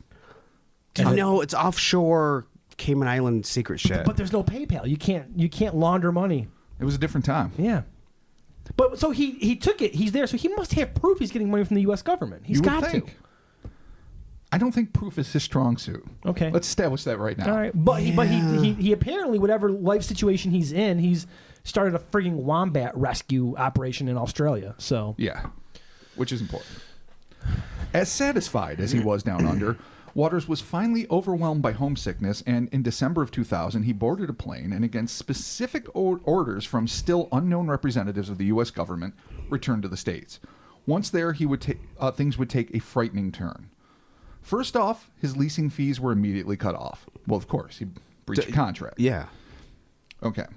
No, it's offshore Cayman Island secret shit. But there's no PayPal. You can't launder money. It was a different time. Yeah. But so he took it. He's there, so he must have proof he's getting money from the U.S. government. He's You would got think. to. I don't think proof is his strong suit. Okay. Let's establish that right now. All right, but he apparently, whatever life situation he's in, he's started a frigging wombat rescue operation in Australia. So Yeah, which is important. As satisfied as he was down under, Waters was finally overwhelmed by homesickness, and in December of 2000, he boarded a plane and, against specific orders from still unknown representatives of the U.S. government, returned to the States. Once there, things would take a frightening turn. First off, his leasing fees were immediately cut off. Well, of course, he breached a contract. yeah. Okay.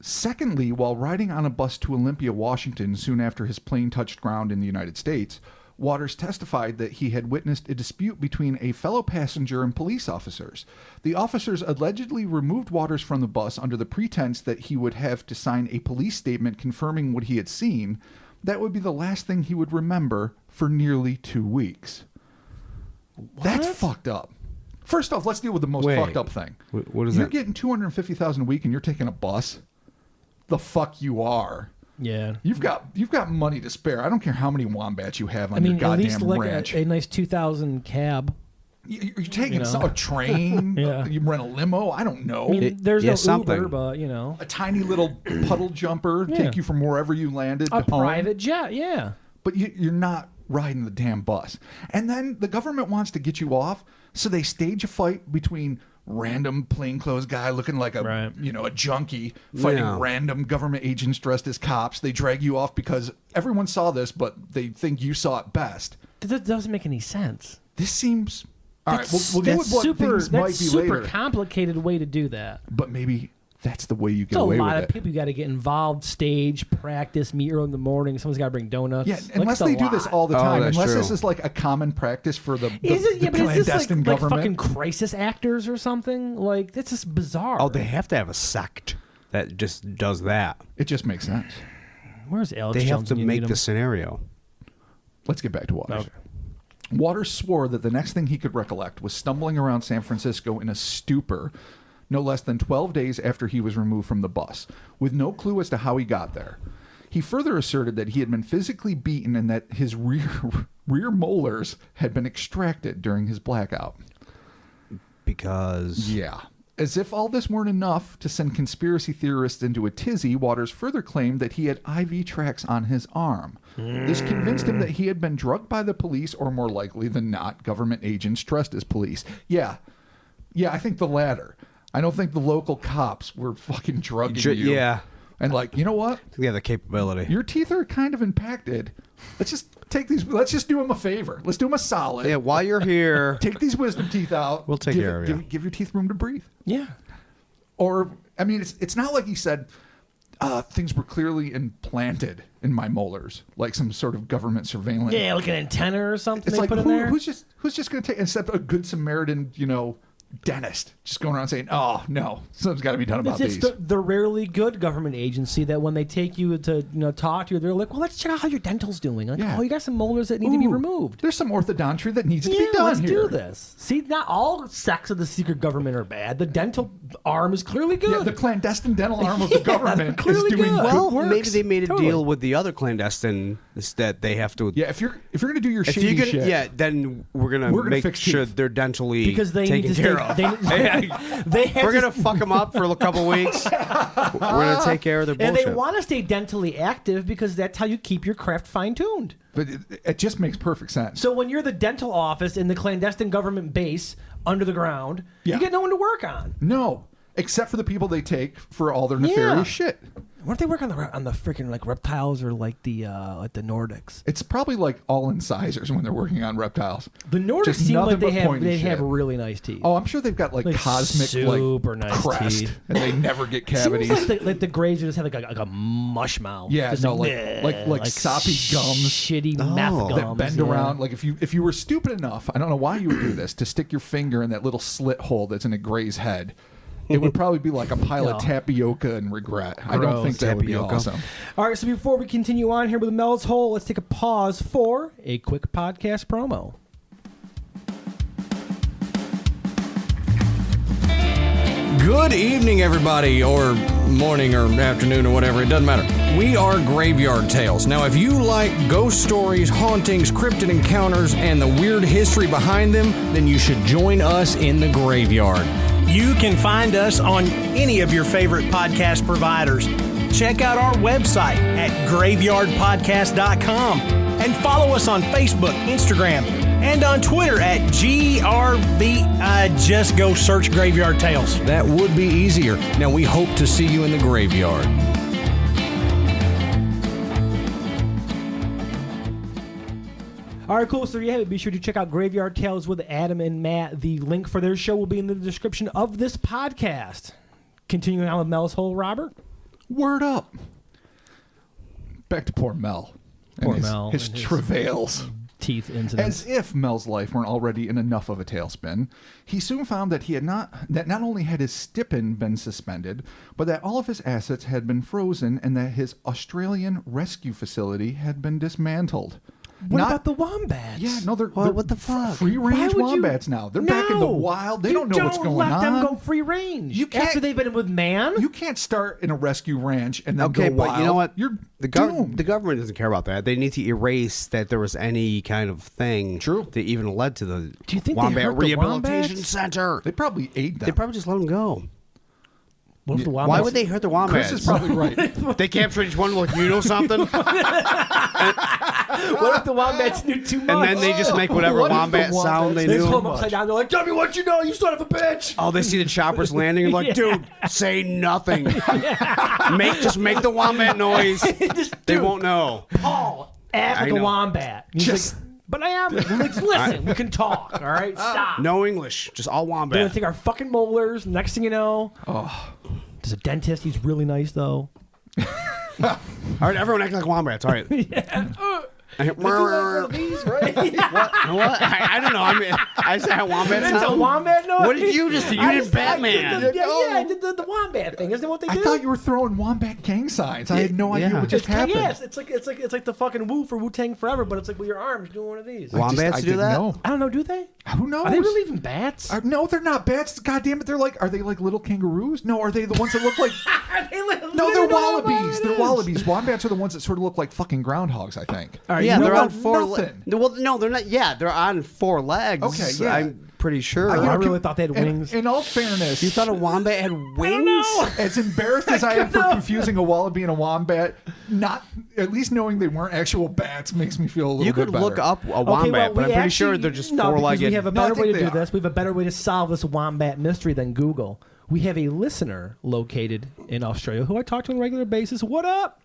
Secondly, while riding on a bus to Olympia, Washington, soon after his plane touched ground in the United States, Waters testified that he had witnessed a dispute between a fellow passenger and police officers. The officers allegedly removed Waters from the bus under the pretense that he would have to sign a police statement confirming what he had seen. That would be the last thing he would remember for nearly 2 weeks. That's fucked up. First off, let's deal with the most Wait. fucked up thing. What is You're that? getting $250,000 a week and you're taking a bus. The fuck you are. yeah, You've got money to spare. I don't care how many wombats you have on I mean, your at least goddamn like ranch. a nice 2,000 cab. You're taking know. a train. Yeah. You rent a limo. I don't know. I mean, there's yeah, no something. Uber, but a tiny little puddle jumper Yeah. take you from wherever you landed a to home. private jet. Yeah. But you're not riding the damn bus. And then the government wants to get you off, so they stage a fight between random plainclothes guy looking like a a junkie fighting random government agents dressed as cops. They drag you off because everyone saw this, but they think you saw it best. That doesn't make any sense. This seems all right. We'll deal with what things might be super later. Complicated way to do that. But maybe that's the way you get It's away a with lot it. of people. You got to get involved, stage, practice, meet early in the morning. Someone's got to bring donuts. Yeah, Like, unless it's a they do this lot. all the time. that's Unless true. this is like a common practice for the But is this clandestine like government. fucking crisis actors or something? Like, that's just bizarre. Oh, they have to have a sect that just does that. It just makes sense. Where's Alex They Jones have to when you make need the him? scenario. Let's get back to Waters. Okay. Waters swore that the next thing he could recollect was stumbling around San Francisco in a stupor no less than 12 days after he was removed from the bus, with no clue as to how he got there. He further asserted that he had been physically beaten and that his rear molars had been extracted during his blackout. Because Yeah. As if all this weren't enough to send conspiracy theorists into a tizzy, Waters further claimed that he had IV tracks on his arm. This convinced him that he had been drugged by the police, or more likely than not, government agents dressed as police. Yeah, I think the latter. I don't think the local cops were fucking drugging you. Yeah. And like, you know what? They have the capability. Your teeth are kind of impacted. Let's just take these. Let's just do them a favor. Let's do them a solid. Yeah, while you're here, Take these wisdom teeth out. We'll take care of you. Give your teeth room to breathe. Yeah. Or, I mean, it's not like he said things were clearly implanted in my molars, like some sort of government surveillance. Yeah, like an antenna or something It's they like, put in there. who's just going to take, except a good Samaritan, dentist, just going around saying, oh, no, something's got to be done about It's these. the rarely good government agency that when they take you to talk to you, they're like, well, let's check out how your dental's doing. Like, Yeah. oh, you got some molars that need to be Ooh, removed. There's some orthodontry that needs to Yeah, be done let's here. do this. See, not all sects of the secret government are bad. The dental arm is clearly good. Yeah, the clandestine dental arm of the Yeah, government is clearly doing good. good well, works. maybe they made a Totally. deal with the other clandestine that they have to. Yeah, if you're going to do your If shady you can, shit, yeah, then we're gonna We're gonna make fix sure teeth. they're dentally because they need taken to care stay, of. they have We're to gonna fuck them up for a couple weeks. We're gonna take care of their and bullshit. they want to stay dentally active because that's how you keep your craft fine-tuned. but it just makes perfect sense. So when you're the dental office in the clandestine government base under the ground, Yeah. you get no one to work on. No, except for the people they take for all their nefarious Yeah. shit. What if they work on the freaking like reptiles or like the Nordics? It's probably like all incisors when they're working on reptiles. The Nordics Just seem nothing like they but pointy have shit. really nice teeth. Oh, I'm sure they've got like Like cosmic super nice crest, teeth. and they never get Seems cavities. like the Grays just have like a mush mouth. Yeah, Just no, like bleh, soppy gums shitty meth Oh. gums that bend yeah. around. Like if you were stupid enough, I don't know why you would do this, to stick your finger in that little slit hole that's in a Gray's head. It would probably be like a pile of No. tapioca and regret. I don't Gross. think that would be Tapioca. awesome. All right, so before we continue on here with Mel's Hole, let's take a pause for a quick podcast promo. Good evening, everybody, or morning, or afternoon, or whatever. It doesn't matter. We are Graveyard Tales. Now, if you like ghost stories, hauntings, cryptid encounters, and the weird history behind them, then you should join us in the graveyard. You can find us on any of your favorite podcast providers. Check out our website at graveyardpodcast.com and follow us on Facebook, Instagram, and on Twitter at GRV. Just go search Graveyard Tales. That would be easier. Now, we hope to see you in the graveyard. All right, cool. So there you have it. Be sure to check out Graveyard Tales with Adam and Matt. The link for their show will be in the description of this podcast. Continuing on with Mel's Hole, Robert. Word up. Back to poor Mel. Poor and Mel his and his- travails. Teeth incidents. As if Mel's life weren't already in enough of a tailspin, he soon found that not only had his stipend been suspended, but that all of his assets had been frozen and that his Australian rescue facility had been dismantled. What about the wombats? Yeah, no, they're what the fuck? free Why range would you- wombats now. They're back in the wild. They You don't know what's going let on. them go free range. You can't- After they've been with man. You can't start in a rescue ranch and then Okay, go but wild. you know what? You're the doomed. government doesn't care about that. They need to erase that there was any kind of thing True. that even led to the Do you think they Wombat hurt the Rehabilitation wombats? Center. They probably ate them. They probably just let them go. What if the wombats? Why would they hurt the wombats? Chris is probably right. They capture each one like, you know something? What if the wombats knew too much? And then they just make whatever What if the wombat sound they They knew. pull them upside down. They're like, "Tell me what you know, you son of a bitch!" Oh, they see the choppers landing and like, dude, say nothing. Just make the wombat noise. They won't know. Paul, act like a wombat. He's Just- like, but I am. Listen, we can talk. All right, stop. No English, just all They're gonna wombat. take our fucking molars. Next thing you know, there's a dentist. He's really nice though. All right, everyone act like wombats. All right. These, right? What? I don't know. I said how wombat That's a sound. wombat noise. What did you just do? You I did just- Batman. I did the wombat thing. Isn't that what they I do? thought you were throwing wombat gang signs. I had no idea Yeah. what just happened. Yes, it's like the fucking Woo for Wu-Tang Forever, but it's like with your arms doing one of these. Wombats I do didn't that? know. I don't know. Do they? Who knows? Are they really even bats? No, they're not bats. God damn it! Are they like little kangaroos? No, are they the ones that look like? No, they're wallabies. They're wallabies. Wombats are the ones that sort of look like fucking groundhogs, I think. All right, Yeah, you know they're what? on four legs. Nothing. Well, no, they're not. Yeah, they're on four legs. Okay, yeah. I'm pretty sure. I really thought they had wings. In all fairness, You thought a wombat had wings? as embarrassed as I am for confusing a wallaby and a wombat, not at least knowing they weren't actual bats makes me feel a little You bit could better. look up a Okay, wombat, well, but I'm we pretty sure actually- they're just no, because four-legged. we have a No, I better think way to they do are. this. We have a better way to solve this wombat mystery than Google. We have a listener located in Australia who I talk to on a regular basis. What up?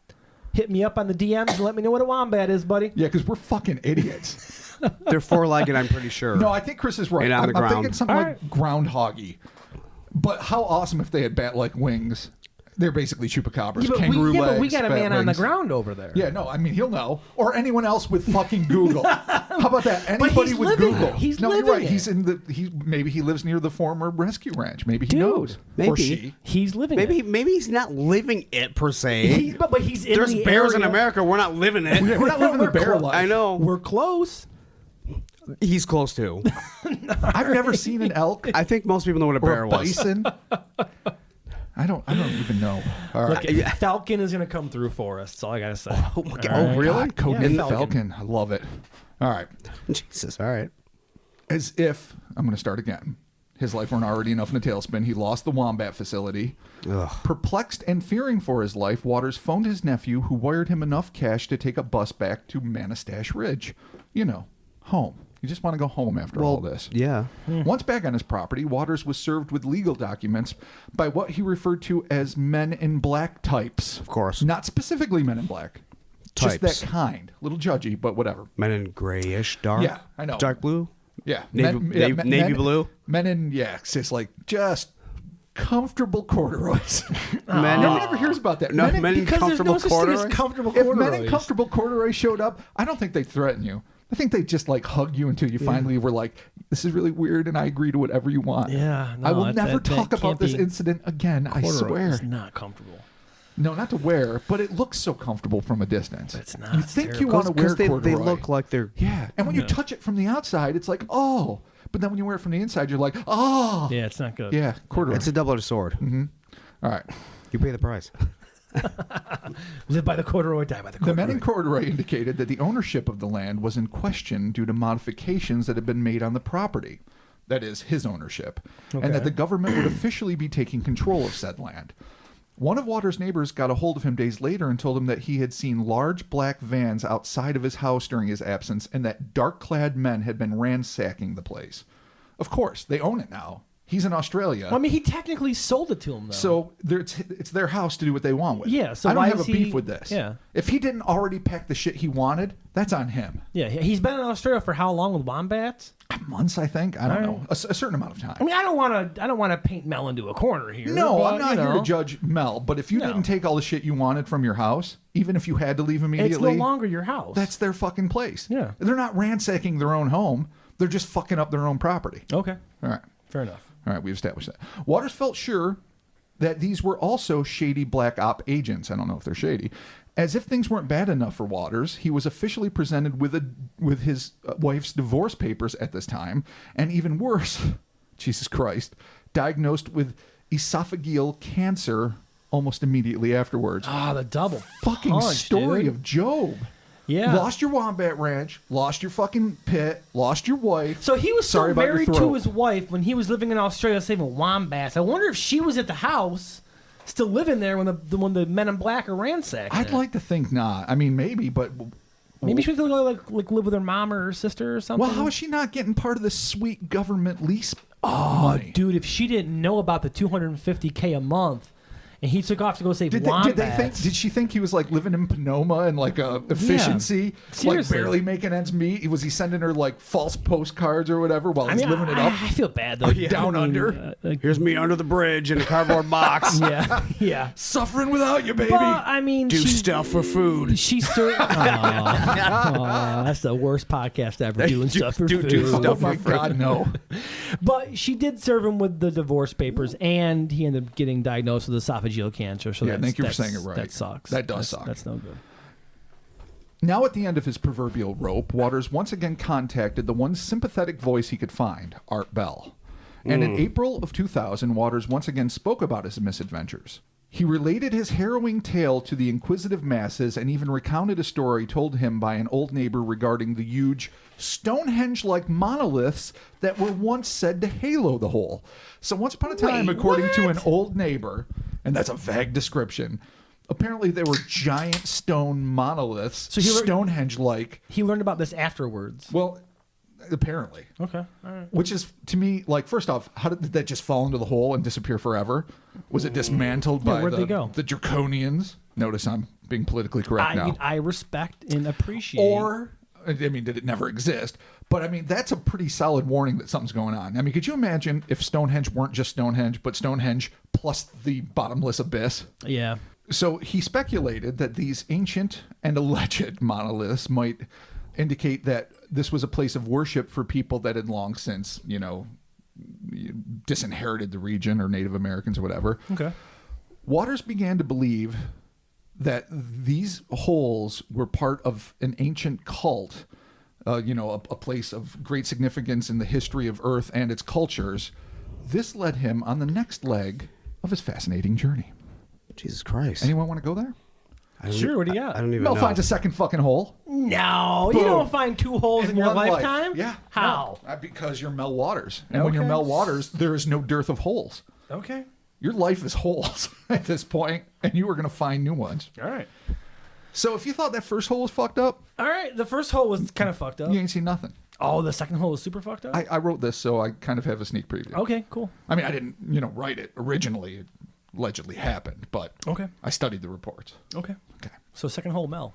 Hit me up on the DMs and let me know what a wombat is, buddy. Yeah, because we're fucking idiots. They're four-legged, I'm pretty sure. No, I think Chris is right. And on I'm the ground. thinking something All like groundhoggy. But how awesome if they had bat-like wings. They're basically chupacabras, kangaroo legs. but we got a bat man on the wings. ground over there. Yeah, no, I mean, he'll know. Or anyone else with fucking Google. How about that? But Anybody he's with living Google. it. He's no, living you're right. it. He's in the maybe he lives near the former rescue ranch. Maybe he Dude, knows. Or maybe. she. He's living Maybe it. maybe he's not living it per se. But he's in There's the bears in area. America. We're not living it. We're not living the bear life. I know. We're close. He's close to. I've never seen an elk I think most people know what a or bear a was. bison. I don't even know. All right. Look, Falcon is going to come through for us. That's all I got to say. Oh, really? God, Codename Yeah, Falcon. I love it. All right. Jesus. All right. As if, I'm going to start again. His life weren't already enough in a tailspin. He lost the wombat facility. Ugh. Perplexed and fearing for his life, Waters phoned his nephew, who wired him enough cash to take a bus back to Manistash Ridge. You know, home. You just want to go home after all this. Yeah. Once back on his property, Waters was served with legal documents by what he referred to as men in black types. Of course. Not specifically men in black. Just Types. that kind. A little judgy, but whatever. Men in grayish, dark. Yeah, I know. Dark blue. Yeah. Navy blue? Men in, it's just like, just comfortable corduroys. Men No in- one ever hears about that. No, Men in- men in Because there's comfortable no such thing corduroys. as comfortable if corduroys. men in comfortable corduroys showed up, I don't think they threaten you. I think they just like hug you until you finally were like, this is really weird and I agree to whatever you want. Yeah, no, I will that- never that talk can't about this be incident again, I Corduroy swear. is not comfortable. No, not to wear, but it looks so comfortable from a distance. It's not. You It's think you terrible. want to wear they corduroy. look like they're. Yeah, and when you touch it from the outside, it's like, oh. But then when you wear it from the inside, you're like, oh. Yeah, it's not good. Yeah, corduroy. It's a double-edged sword. All right. You pay the price. Live by the corduroy, die by the The corduroy. men in corduroy indicated that the ownership of the land was in question due to modifications that had been made on the property. That is, his ownership. And that the government would officially be taking control of said land. One of Waters' neighbors got a hold of him days later and told him that he had seen large black vans outside of his house during his absence and that dark-clad men had been ransacking the place. Of course, they own it now. He's in Australia. Well, I mean, he technically sold it to him, though. So it's their house to do what they want with. Yeah, so I don't why have a is he- beef with this. Yeah. If he didn't already pack the shit he wanted, that's on him. yeah, he's been in Australia for how long with wombats? Months, I think. I don't know. A certain amount of time. I mean, I don't want to paint Mel into a corner here. No, but, I'm not you here know, to judge Mel. But if you No. didn't take all the shit you wanted from your house, even if you had to leave It's immediately, no longer your house. that's their fucking place. Yeah. They're not ransacking their own home. They're just fucking up their own property. okay. All right. Fair enough. All right, we've established that. Waters felt sure that these were also shady black op agents. I don't know if they're shady. As if things weren't bad enough for Waters, he was officially presented with his wife's divorce papers at this time, and even worse, Jesus Christ, diagnosed with esophageal cancer almost immediately afterwards. Ah, the double Fucking punch, story dude. of Job. Yeah. Lost your wombat ranch, lost your fucking pit, lost your wife. So he was Sorry still about your married to throat. his wife when he was living in Australia saving wombats. I wonder if she was at the house still living there when the men in black are ransacked. I'd like to think not. I mean, maybe, but maybe she was going to like live with her mom or her sister or something. well, how is she not getting part of this sweet government lease Oh, money? dude, if she didn't know about the $250K a month, and he took off to go save Did wombats. did she think he was like living in Panoma and like efficiency, like Seriously. barely making ends meet? Was he sending her like false postcards or whatever while he's living it up? I feel bad though. Down under? Here's me under the bridge in a cardboard box. yeah. Suffering without you, baby. But I mean, Do stuff for food. She that's the worst podcast ever. Doing stuff for food. Do Oh stuff my for God, no. But she did serve him with the divorce papers, and he ended up getting diagnosed with esophageal cancer. So Yeah, thank you for saying it right. That sucks. That does suck. That's no good. Now at the end of his proverbial rope, Waters once again contacted the one sympathetic voice he could find, Art Bell. And in April of 2000, Waters once again spoke about his misadventures. He related his harrowing tale to the inquisitive masses and even recounted a story told him by an old neighbor regarding the huge Stonehenge-like monoliths that were once said to halo the hole. So once upon a time, according to an old neighbor, and that's a vague description, apparently they were giant stone monoliths, So Stonehenge-like. He learned about this afterwards. Well, apparently. Okay. All right. Which is, to me, like, first off, how did that just fall into the hole and disappear forever? Was it dismantled by where'd they go? the draconians? Notice I'm being politically correct now. I respect and appreciate. Or, I mean, did it never exist? But, I mean, that's a pretty solid warning that something's going on. I mean, could you imagine if Stonehenge weren't just Stonehenge, but Stonehenge plus the bottomless abyss? yeah. So he speculated that these ancient and alleged monoliths might indicate that this was a place of worship for people that had long since, disinherited the region, or Native Americans or whatever. Okay. Waters began to believe that these holes were part of an ancient cult, a place of great significance in the history of Earth and its cultures. This led him on the next leg of his fascinating journey. Jesus Christ. Anyone want to go there? Sure. What do you got? I don't even Mel know. finds a second fucking hole. No, Boom. you don't find two holes in your one life. lifetime. Yeah. How? No, because you're Mel Waters. And when you're Okay. Mel Waters, there is no dearth of holes. Okay. Your life is holes at this point, and you are going to find new ones. All right. So if you thought that first hole was fucked up, All right. The first hole was kind of fucked up. you ain't seen nothing. Oh, the second hole was super fucked up. I wrote this, so I kind of have a sneak preview. Okay. Cool. I mean, I didn't, write it originally. It allegedly happened, but Okay. I studied the reports. Okay. Okay. So second hole, Mel.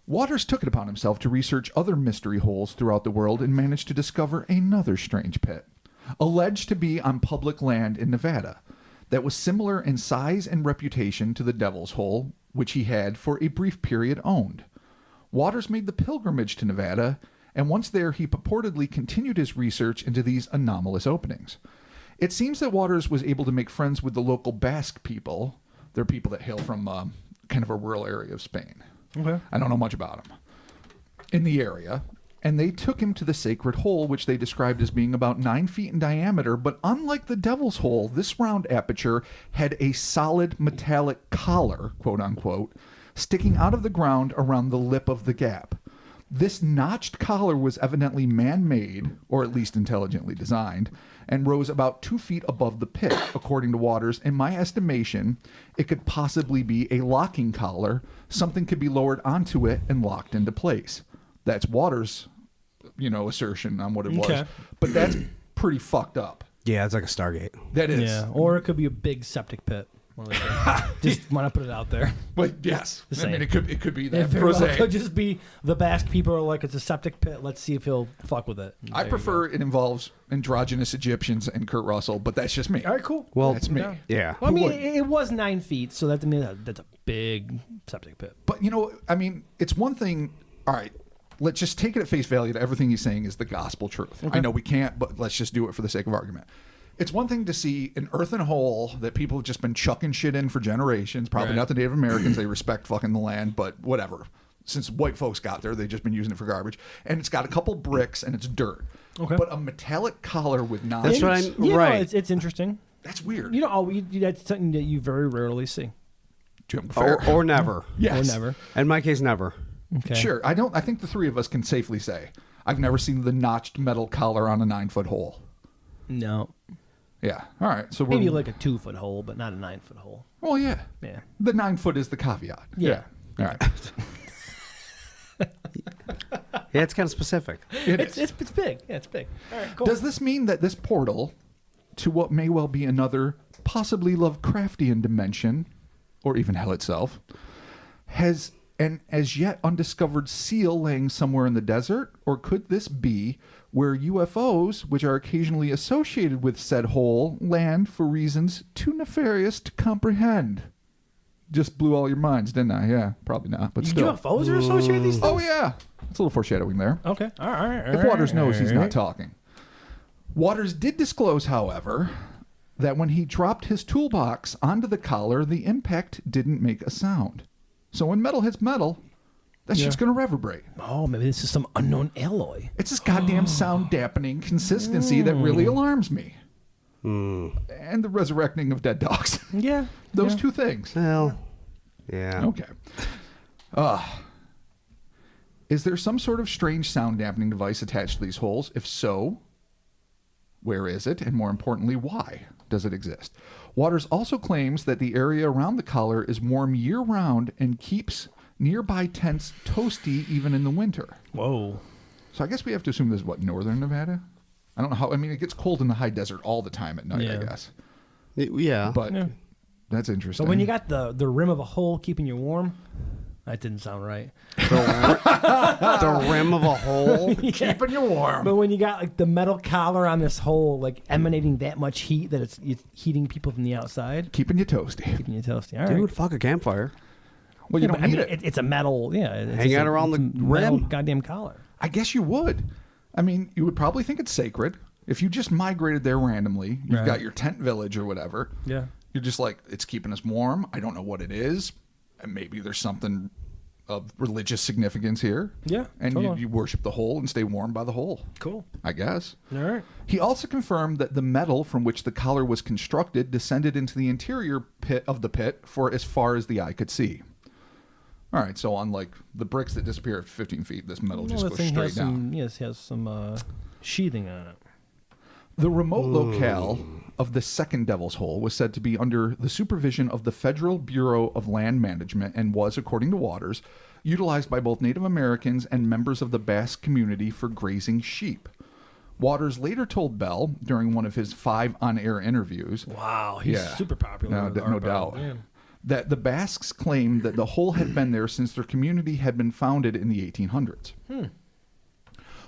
Waters took it upon himself to research other mystery holes throughout the world and managed to discover another strange pit, alleged to be on public land in Nevada, that was similar in size and reputation to the Devil's Hole, which he had for a brief period owned. Waters made the pilgrimage to Nevada, and once there he purportedly continued his research into these anomalous openings. It seems that Waters was able to make friends with the local Basque people. They're people that hail from kind of a rural area of Spain. Okay. I don't know much about them. In the area, and they took him to the sacred hole, which they described as being about 9 feet in diameter, but unlike the Devil's Hole, this round aperture had a solid metallic collar, quote unquote, sticking out of the ground around the lip of the gap. This notched collar was evidently man-made, or at least intelligently designed, and rose about 2 feet above the pit. According to Waters, in my estimation, it could possibly be a locking collar. Something could be lowered onto it and locked into place. That's Waters', assertion on what it was. Okay. But that's pretty fucked up. Yeah, it's like a Stargate. That is. Yeah. Or it could be a big septic pit. One of the two. Just want to put it out there. But yes, Just I mean, saying. it could be It that. very well prosaic. could just be the Basque people are like, it's a septic pit. Let's see if he'll fuck with it. I There you prefer it involves androgynous Egyptians and Kurt Russell, but that's just me. go. All right, cool. Well, That's me. yeah. Well, I mean, wouldn't? it was 9 feet, so that's a big septic pit. But it's one thing. All right, let's just take it at face value that everything he's saying is the gospel truth. I know we can't, but let's just do it for the sake of argument. It's one thing to see an earthen hole that people have just been chucking shit in for generations. Probably Right. not the Native Americans. They respect fucking the land, but whatever. Since white folks got there, they've just been using it for garbage. And it's got a couple bricks and it's dirt. Okay. But a metallic collar with notches. That's what I'm- Yeah, no, Right. it's interesting. That's weird. That's something that you very rarely see. Jim, fair. Or never. Yes. Or never. In my case, never. Okay. Sure. I think the three of us can safely say I've never seen the notched metal collar on a 9-foot hole. No. Yeah. All right. So Maybe we're like a 2-foot hole, but not a 9-foot hole. well, yeah. Yeah. The 9 foot is the caveat. Yeah. All right. Yeah, it's kind of specific. It's big. Yeah, it's big. All right, cool. Does this mean that this portal to what may well be another possibly Lovecraftian dimension, or even hell itself, has an as yet undiscovered seal laying somewhere in the desert? Or could this be where UFOs, which are occasionally associated with said hole, land for reasons too nefarious to comprehend? Just blew all your minds, didn't I? Yeah, probably not, but still. UFOs are associated with these things? Oh, yeah. It's a little foreshadowing there. Okay. All right. If Waters knows, he's not talking. Waters did disclose, however, that when he dropped his toolbox onto the collar, the impact didn't make a sound. So when metal hits metal, that shit's going to reverberate. Oh, maybe this is some unknown alloy. It's this goddamn sound dampening consistency that really alarms me. And the resurrecting of dead dogs. Yeah. Those two things. Well, yeah. Okay. Is there some sort of strange sound dampening device attached to these holes? If so, where is it? And more importantly, why does it exist? Waters also claims that the area around the collar is warm year-round and keeps nearby tents toasty even in the winter. Whoa. So I guess we have to assume this is, what, northern Nevada? I don't know how. I mean, it gets cold in the high desert all the time at night, I guess. Yeah. But that's interesting. But when you got the rim of a hole keeping you warm, that didn't sound right. The rim of a hole. keeping you warm. But when you got like the metal collar on this hole, like emanating that much heat that it's heating people from the outside, Keeping you toasty. keeping you toasty. All right. Dude, fuck a campfire. Well, you don't I need mean, it. it's a metal. Yeah. Hang out around the metal rim. goddamn collar. I guess you would. I mean, you would probably think it's sacred. If you just migrated there randomly, you've Right. got your tent village or whatever. Yeah. You're just like, it's keeping us warm. I don't know what it is. And maybe there's something of religious significance here. Yeah, And totally. you worship the hole and stay warm by the hole. Cool. I guess. All right. He also confirmed that the metal from which the collar was constructed descended into the interior pit of the pit for as far as the eye could see. All right, so unlike the bricks that disappear at 15 feet, this metal just goes straight down. Has some sheathing on it. The remote locale of the second Devil's Hole was said to be under the supervision of the Federal Bureau of Land Management and was, according to Waters, utilized by both Native Americans and members of the Basque community for grazing sheep. Waters later told Bell during one of his 5 on-air interviews, Wow, he's super popular. no doubt, that the Basques claimed that the hole had been there since their community had been founded in the 1800s.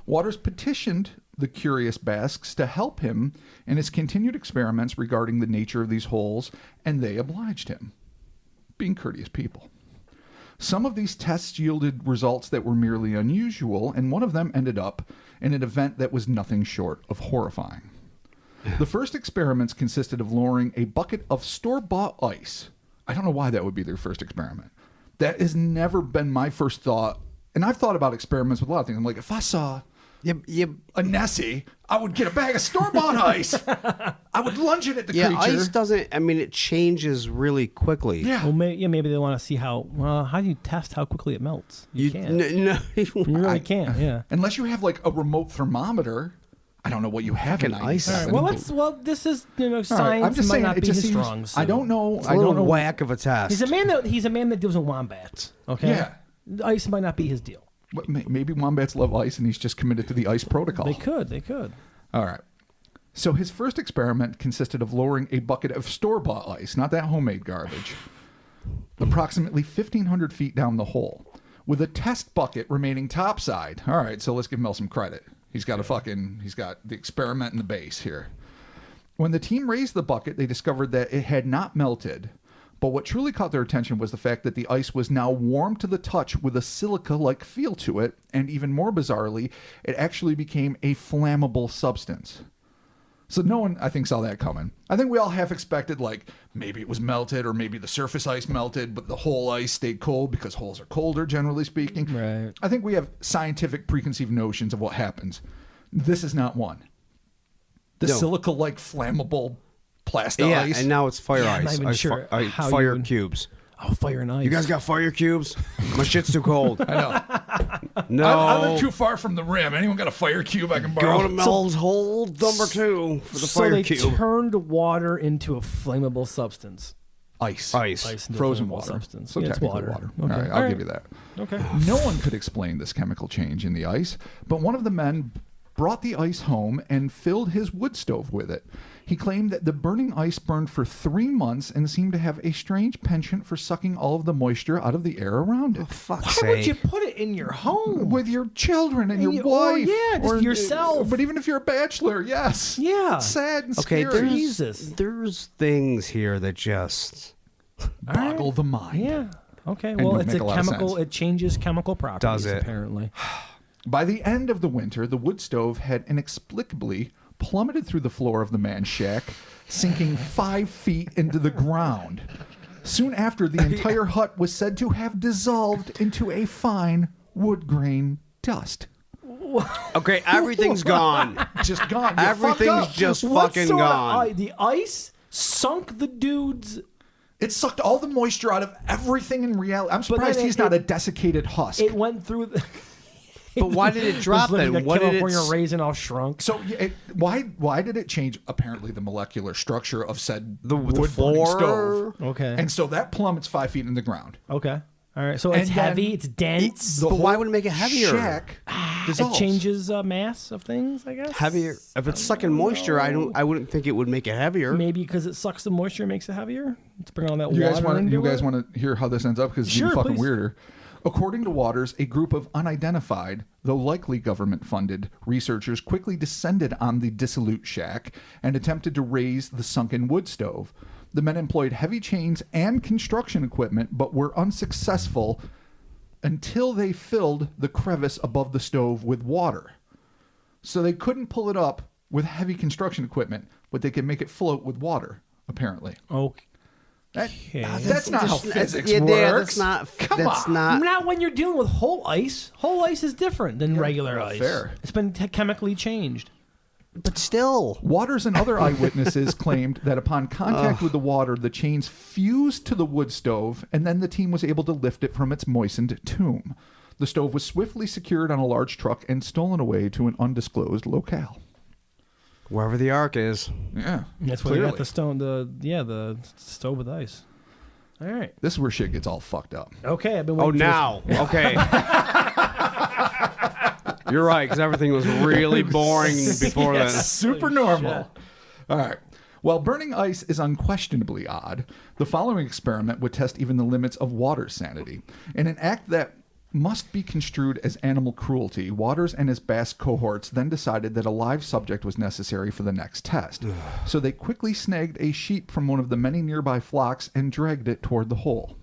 Waters petitioned the curious Basques to help him in his continued experiments regarding the nature of these holes, and they obliged him, being courteous people. Some of these tests yielded results that were merely unusual, and one of them ended up in an event that was nothing short of horrifying. The first experiments consisted of lowering a bucket of store-bought ice. I don't know why that would be their first experiment. That has never been my first thought, and I've thought about experiments with a lot of things. I'm like, if I saw a Nessie, I would get a bag of store-bought ice. I would lunge it at the creature. Ice doesn't, I mean, it changes really quickly. Yeah. Well, maybe they want to see how do you test how quickly it melts? You can't. No, You really can't, yeah. Unless you have like a remote thermometer. I don't know what you have in ice. All right, well, this is science. I'm just might saying, not it be just his seems. strong suit. I don't know. It's I a don't little know. whack of a test. He's a man that deals with wombats. Okay. Yeah. Ice might not be his deal. But maybe wombats love ice, and he's just committed to the ice protocol. They could. All right. So his first experiment consisted of lowering a bucket of store-bought ice, not that homemade garbage, approximately 1,500 feet down the hole, with a test bucket remaining topside. All right, so let's give Mel some credit. He's got the experiment in the base here. When the team raised the bucket, they discovered that it had not melted. But what truly caught their attention was the fact that the ice was now warm to the touch with a silica-like feel to it, and even more bizarrely, it actually became a flammable substance. So no one, I think, saw that coming. I think we all half expected, like, maybe it was melted, or maybe the surface ice melted, but the whole ice stayed cold because holes are colder, generally speaking. Right. I think we have scientific preconceived notions of what happens. This is not one. The No. silica-like flammable plastic Yeah, ice. and now it's fire Yeah, I'm ice. not even sure how Fire you would- cubes. Oh, fire and ice. You guys got fire cubes? My shit's too cold. I know. No. I live too far from the rim. Anyone got a fire cube I can borrow? Go to Mel's hole number 2 for the so fire they cube. turned water into a flammable substance. Ice. Ice into Frozen flammable water. substance. So Yeah, it's technically water. water. Okay. All right, I'll give you that. Okay. No one could explain this chemical change in the ice, but one of the men brought the ice home and filled his wood stove with it. He claimed that the burning ice burned for 3 months and seemed to have a strange penchant for sucking all of the moisture out of the air around it. Fuck's Why would you sake. put it in your home? With your children and your or, wife. yeah, just yourself. But even if you're a bachelor, yes. Yeah. It's sad and Okay, scary. there's things here that just Boggle the mind. Yeah. Okay. And Well, would it's make a a lot of chemical. sense. It changes chemical properties. Does it? Apparently. By the end of the winter, the wood stove had inexplicably plummeted through the floor of the man's shack, sinking 5 feet into the ground. Soon after, the entire hut was said to have dissolved into a fine wood grain dust. Okay, everything's gone. Just gone. You fucked Everything's up. just What fucking sort of gone. the ice sunk the dude's. It sucked all the moisture out of everything in reality. I'm then surprised he's not it- a desiccated husk. It went through the. But why did it drop then? What What did it? California raisin all shrunk. So why did it change? Apparently, the molecular structure of said The wood burning floor? stove. Okay. And so that plummets 5 feet in the ground. Okay. All right. So it's And then heavy. It's dense. The But why whole would it make it heavier? Shack It dissolves. changes mass of things, I guess. Heavier. If it's sucking moisture, I wouldn't think it would make it heavier. Maybe because it sucks the moisture, makes it heavier. Let's bring on that You water. guys want into it. to hear how this ends up because it's Sure, even fucking please. weirder. According to Waters, a group of unidentified, though likely government-funded, researchers quickly descended on the dissolute shack and attempted to raise the sunken wood stove. The men employed heavy chains and construction equipment, but were unsuccessful until they filled the crevice above the stove with water. So they couldn't pull it up with heavy construction equipment, but they could make it float with water, apparently. Okay. That's not how physics works. Yeah, that's not. Come that's on. not. Not when you're dealing with whole ice. Whole ice is different than regular ice. fair. It's been chemically changed. But still. Waters and other eyewitnesses claimed that upon contact with the water, the chains fused to the wood stove, and then the team was able to lift it from its moistened tomb. The stove was swiftly secured on a large truck and stolen away to an undisclosed locale. Wherever the ark is. Yeah, That's where they got the stone. The stove with ice. All right. This is where shit gets all fucked up. Okay. I've been Oh, waiting for now. Okay. You're right, because everything was really boring before then. Super normal. All right. While burning ice is unquestionably odd, the following experiment would test even the limits of Waters' sanity. In an act that must be construed as animal cruelty, Waters and his Basque cohorts then decided that a live subject was necessary for the next test. So they quickly snagged a sheep from one of the many nearby flocks and dragged it toward the hole.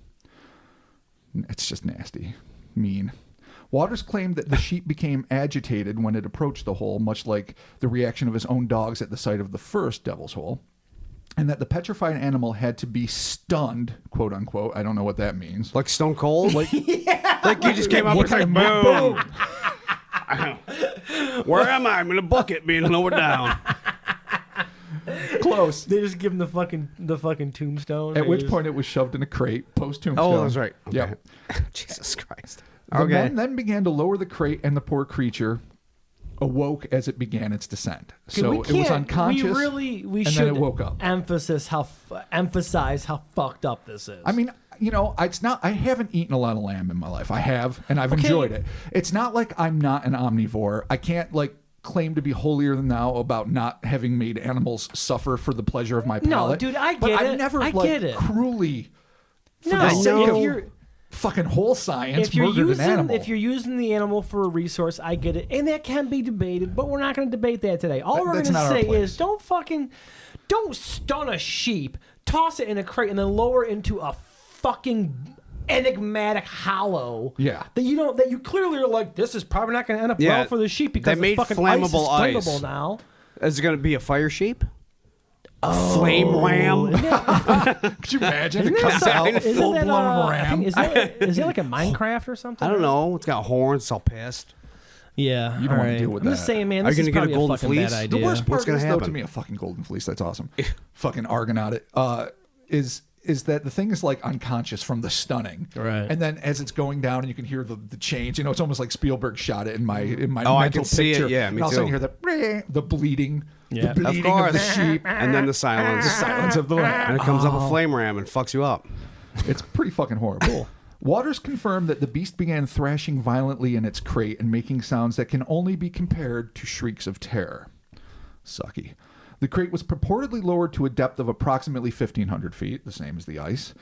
It's just nasty. Mean. Waters claimed that the sheep became agitated when it approached the hole, much like the reaction of his own dogs at the sight of the first devil's hole, and that the petrified animal had to be stunned, quote unquote. I don't know what that means. Like Stone Cold? Like, like you just came up and like, boom. Where am I? I'm in a bucket being lowered down. Close. They just give him the fucking tombstone. At They which just- point it was shoved in a crate, post-tombstone. Oh, that's right. Okay. Yeah. Jesus Christ. The Okay. men then began to lower the crate, and the poor creature awoke as it began its descent. So it was unconscious, We and should then it woke up. emphasize how fucked up this is. I mean, you know, it's not. I haven't eaten a lot of lamb in my life. I have, and I've Okay. enjoyed it. It's not like I'm not an omnivore. I can't claim to be holier than thou about not having made animals suffer for the pleasure of my No, palate. dude, I but get I've it. never I get it. cruelly for no, the sake if of you're fucking whole science if you're murdered an animal. using the animal for a resource, I get it, and that can be debated. But we're not going to debate that today. All we're going That's to not our say place. is don't stun a sheep, toss it in a crate, and then lower it into a fucking enigmatic hollow. Yeah. That you clearly are like, this is probably not going to end up Yeah, well for the sheep because they made the fucking flammable ice is ice. flammable now. Is it going to be a fire sheep? Flame ram? Could you imagine? It comes out Isn't that, full-blown I ram. think, is that like a Minecraft or something? I don't know. It's got horns. It's all pissed. Yeah, You don't all wanna right. deal with I'm just that. saying, man. Are This you is gonna get a probably golden fucking bad fleece? idea. The worst part What's gonna is, though, to happen? me, a fucking golden fleece. That's awesome. Fucking Argonaut it. Is is that the thing is like unconscious from the stunning, Right. and then as it's going down, and you can hear the change. You know, it's almost like Spielberg shot it in my mental I can see it. picture. Yeah, me and all of a sudden too. you hear the bleeding, Yeah. the bleeding of the sheep, And then the silence. the silence of the lamb. And it comes up a flame ram and fucks you up. It's pretty fucking horrible. Waters confirmed that the beast began thrashing violently in its crate and making sounds that can only be compared to shrieks of terror. Sucky. The crate was purportedly lowered to a depth of approximately 1,500 feet, the same as the ice,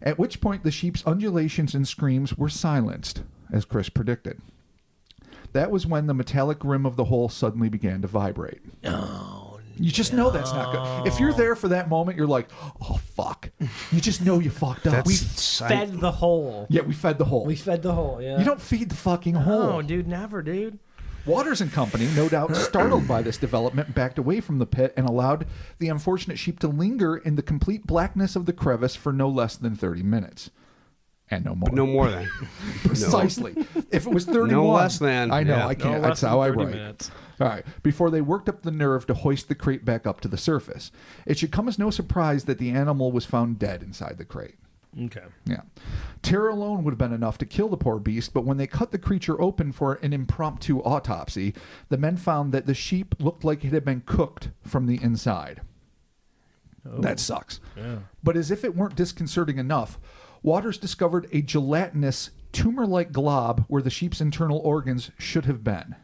at which point the sheep's undulations and screams were silenced, as Chris predicted. That was when the metallic rim of the hole suddenly began to vibrate. You just know that's not good. If you're there for that moment, you're like, oh, fuck. You just know you fucked up. We fed the hole. Yeah, we fed the hole. We fed the hole, yeah. You don't feed the fucking hole. No, dude, never, dude. Waters and Company, no doubt startled by this development, backed away from the pit and allowed the unfortunate sheep to linger in the complete blackness of the crevice for no less than 30 minutes. And no more. But no more than. Precisely. If it was 31. No less than. I know, Yeah. I can't. No That's less how I than 30 write. minutes. All right. Before they worked up the nerve to hoist the crate back up to the surface. It should come as no surprise that the animal was found dead inside the crate. Okay. Yeah. Terror alone would have been enough to kill the poor beast, but when they cut the creature open for an impromptu autopsy, the men found that the sheep looked like it had been cooked from the inside. That sucks. Yeah. But as if it weren't disconcerting enough, Waters discovered a gelatinous, tumor-like glob where the sheep's internal organs should have been.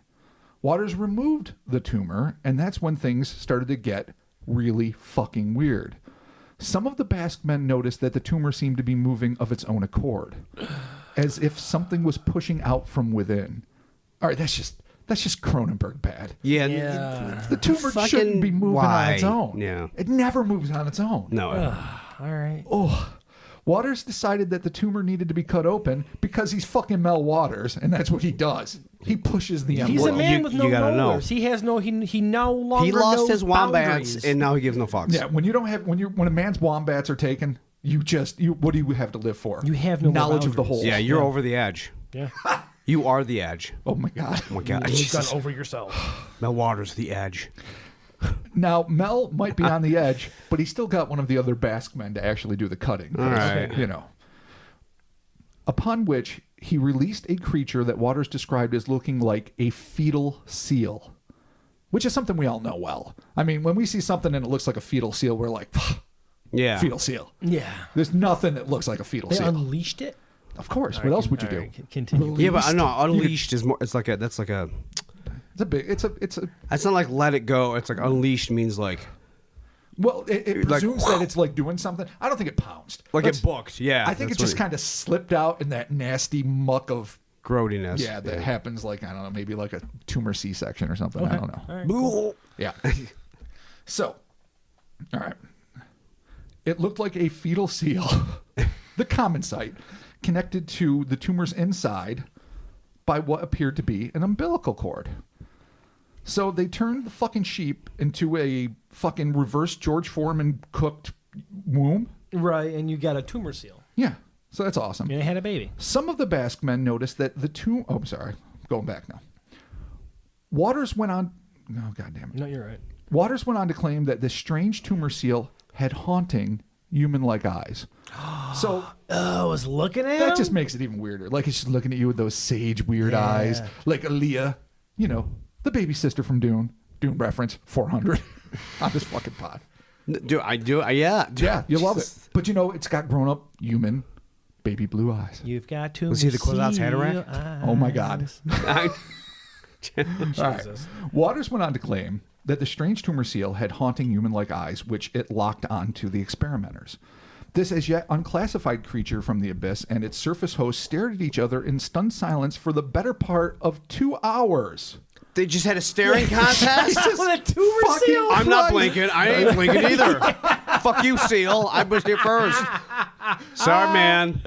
Waters removed the tumor, and that's when things started to get really fucking weird. Some of the Basque men noticed that the tumor seemed to be moving of its own accord, as if something was pushing out from within. All right, that's just Cronenberg bad. Yeah. Yeah. The tumor Fucking shouldn't be moving on its why? own. Yeah. It never moves on its own. No. All right. Waters decided that the tumor needed to be cut open because he's fucking Mel Waters, and that's what he does. He pushes the He's a envelope. man with no you gotta know. molars. He has no. He no longer. He lost knows his wombats, boundaries. and now he gives no fucks. Yeah, when you don't have when a man's wombats are taken, you what do you have to live for? You have no more knowledge of the boundaries. whole. Yeah, you're over the edge. Yeah. You are the edge. Oh my god. Oh my God. You've Jesus. gone over yourself. Mel Waters, the edge. Now Mel might be on the edge, but he's still got one of the other Basque men to actually do the cutting. All right. You know. Upon which he released a creature that Waters described as looking like a fetal seal, which is something we all know well. I mean, when we see something and it looks like a fetal seal, we're like, Yeah. fetal seal. Yeah. There's nothing that looks like a fetal They seal. unleashed it. Of course. What else would you do? Continue. Yeah, but I know unleashed is more. It's like a. That's like a. It's a big. It's a. That's not like let it go. It's like unleashed means like. Well, it Like, presumes that it's like doing something. I don't think it pounced. Like That's- it booked. Yeah. I think it that's just what kind of slipped out in that nasty muck of Grody-ness. that happens. Like I don't know, maybe like a tumor C-section or something. I don't know. Cool. Yeah. So, all right. It looked like a fetal seal, the common site, connected to the tumor's inside by what appeared to be an umbilical cord. So they turned the fucking sheep into a fucking reverse George Foreman cooked womb. Right, and you got a tumor seal. Yeah. So that's awesome. And it had a baby. Some of the Basque men noticed that the tomb. Oh, I'm sorry. Going back now. Waters went on. No, goddamn it. No, you're right. Waters went on to claim that this strange tumor seal had haunting human-like eyes. So I was looking at that him? just makes it even weirder. Like it's just looking at you with those sage weird eyes, like Aaliyah, you know, the baby sister from Dune. Dune reference 400 on this fucking pod. Do I do? Yeah. Yeah, you love it. But you know, it's got grown-up human baby blue eyes. You've got tumor Was he the Quizzots seal Hatterack? eyes. Oh my God. I- All right. Waters went on to claim that the strange tumor seal had haunting human-like eyes, which it locked onto the experimenters. This as yet unclassified creature from the abyss and its surface host stared at each other in stunned silence for the better part of 2 hours. They just had a staring contest. With a tumor seal? I'm not blinking. I ain't blinking either. Fuck you, seal. I was here first. Sorry, man.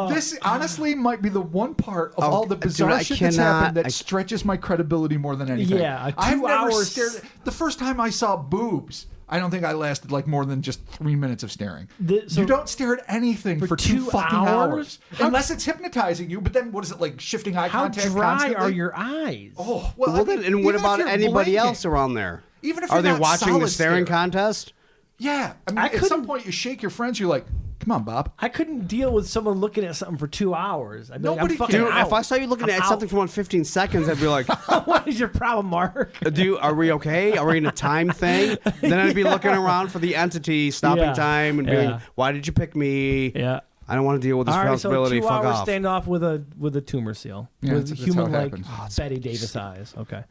This honestly might be the one part of Oh, all the bizarre dude, I shit that's cannot- happened that I- stretches my credibility more than anything. Yeah, I've 2 never hours. stared. The first time I saw boobs, I don't think I lasted like more than just 3 minutes of staring. So- you don't stare at anything for 2 2 fucking hours? hours. How- Unless it's hypnotizing you, but then what is it, like shifting eye How contact dry constantly? are your eyes? Oh, well, Well, I mean, then, and what even if about you're anybody blinking, else around there? Even if Are you're they not watching the solid staring staring. contest? Yeah. I mean, I at some couldn't- point you shake your friends, you're like, come on, Bob. I couldn't deal with someone looking at something for 2 hours. I'd be like, Nobody I'm fucking can. Dude, out. if I saw you looking I'm at out. something for 15 seconds, I'd be like, What is your problem, Mark? are we okay? Are we in a time thing? Then I'd be looking around for the entity, stopping Yeah. time, and being, why did you pick me? Yeah. I don't want to deal with this All right, so responsibility. 2 Fuck hours off. standoff with a tumor seal. Yeah, with that's how it human like happens. Betty Davis eyes. Okay.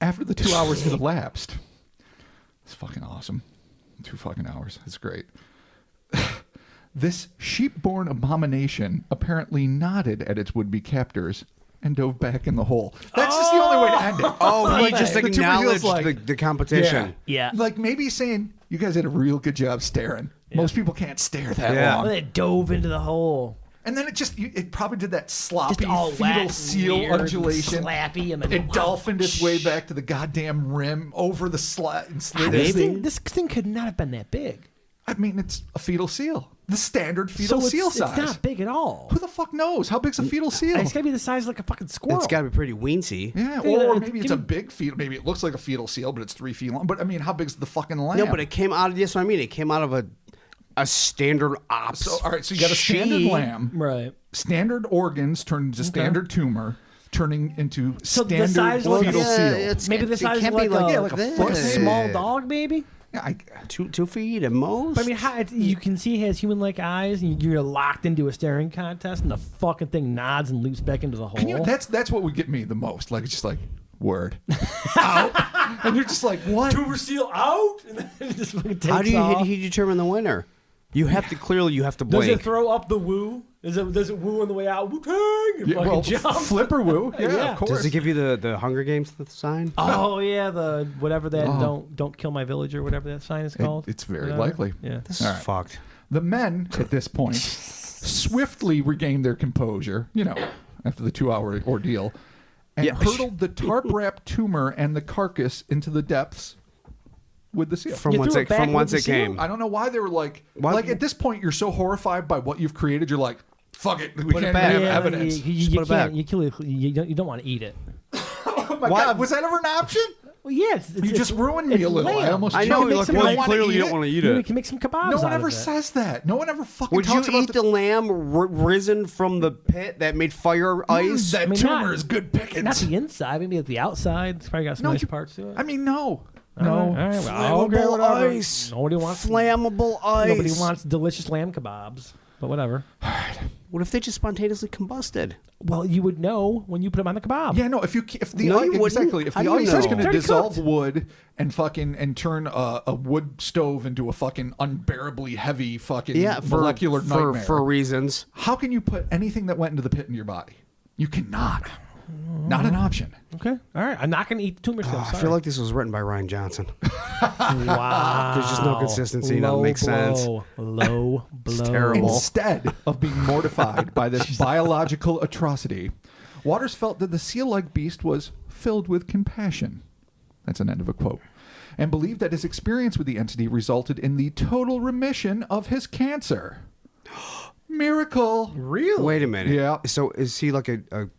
After the 2 hours had elapsed, it's fucking awesome. 2 fucking hours. It's great. This sheep-born abomination apparently nodded at its would-be captors and dove back in the hole. That's just the only way to end it. Oh, he Like, just the tumor acknowledged feels like- the competition. Yeah. Like maybe he's saying, you guys did a real good job staring. Most people can't stare that Yeah. long. Well, it dove into the hole. And then it probably did that sloppy Just all fetal wet, seal weird, undulation. slappy, and then It dolphined its way back to the goddamn rim over the slat and slid. This thing could not have been that big. I mean, it's a fetal seal. The standard fetal So seal it's size. not big at all. Who the fuck knows? How big's a fetal seal? It's got to be the size of like a fucking squirrel. It's got to be pretty weensy. Yeah, Yeah, or it's- maybe it's a big fetal. Maybe it looks like a fetal seal, but it's 3 feet long. But I mean, how big's the fucking lamb? No, but it came out of this. What I mean, it came out of a standard ops. So, all right, so you got a standard sheep. lamb. Right. Standard organs turned into standard tumor, turning into So the standard size fetal of- seal. Maybe the it size can't of be like, like, a, like a this. foot. like a small dog, maybe. Yeah, 2 feet at most. But I mean, you can see he has human-like eyes, and you're locked into a staring contest, and the fucking thing nods and leaps back into the hole. that's what would get me the most. Like it's just like word out, and you're just like, what? Tumor seal out, and then it just fucking takes How do off. you determine the winner? You have to Does blink. it throw up the woo? Does it woo on the way out? Wu Tang! And Yeah, fucking well, jump. flipper woo. Yeah, Yeah. of course. Does it give you the Hunger Games sign? Oh yeah, the whatever that don't kill my village or whatever that sign is called. It's very Whatever. likely. Yeah. This is fucked. The men at this point swiftly regained their composure, after the 2-hour ordeal, and Yeah. hurtled the tarp-wrapped tumor and the carcass into the depths with the seal. From You whence threw it it back from with whence the it seal? came. I don't know why they were like Why- at this point you're so horrified by what you've created, you're like, fuck it, we Put it can't back. even have Yeah, evidence. You put it back. can't. You don't want to eat it. Oh my Why- god, was that ever an option? Well, yeah. You just ruined me a little. I almost I choked. know. make You're like, some well, like- clearly you eat don't it? want to eat Maybe we it. can make some kebabs. No one out ever of it. says that. No one ever fucking Would you talks about eat the lamb risen from the pit that made fire ice? That I mean, tumor not- is good pickings. Not the inside, maybe at the outside. It's probably got some No, nice you- parts to it. I mean, no. All right, well, Flammable okay, whatever. ice. Nobody wants Flammable ice. Nobody wants delicious lamb kebabs, but whatever. What if they just spontaneously combusted? Well, you would know when you put them on the kebab. Yeah, no. If the No, you wouldn't. exactly, if How the do you ice know? is going It's to already dissolve cooked. wood and turn a wood stove into a fucking unbearably heavy fucking molecular nightmare. for reasons. How can you put anything that went into the pit in your body? You cannot. Not an option. Okay. All right. I'm not going to eat the tumor seal. I feel like this was written by Ryan Johnson. wow. There's just no consistency. Doesn't make sense. Low blow. terrible. Instead of being mortified by this biological atrocity, Waters felt that the seal-like beast was filled with compassion. That's an end of a quote. And believed that his experience with the entity resulted in the total remission of his cancer. Miracle. Really? Wait a minute. Yeah. So is he like a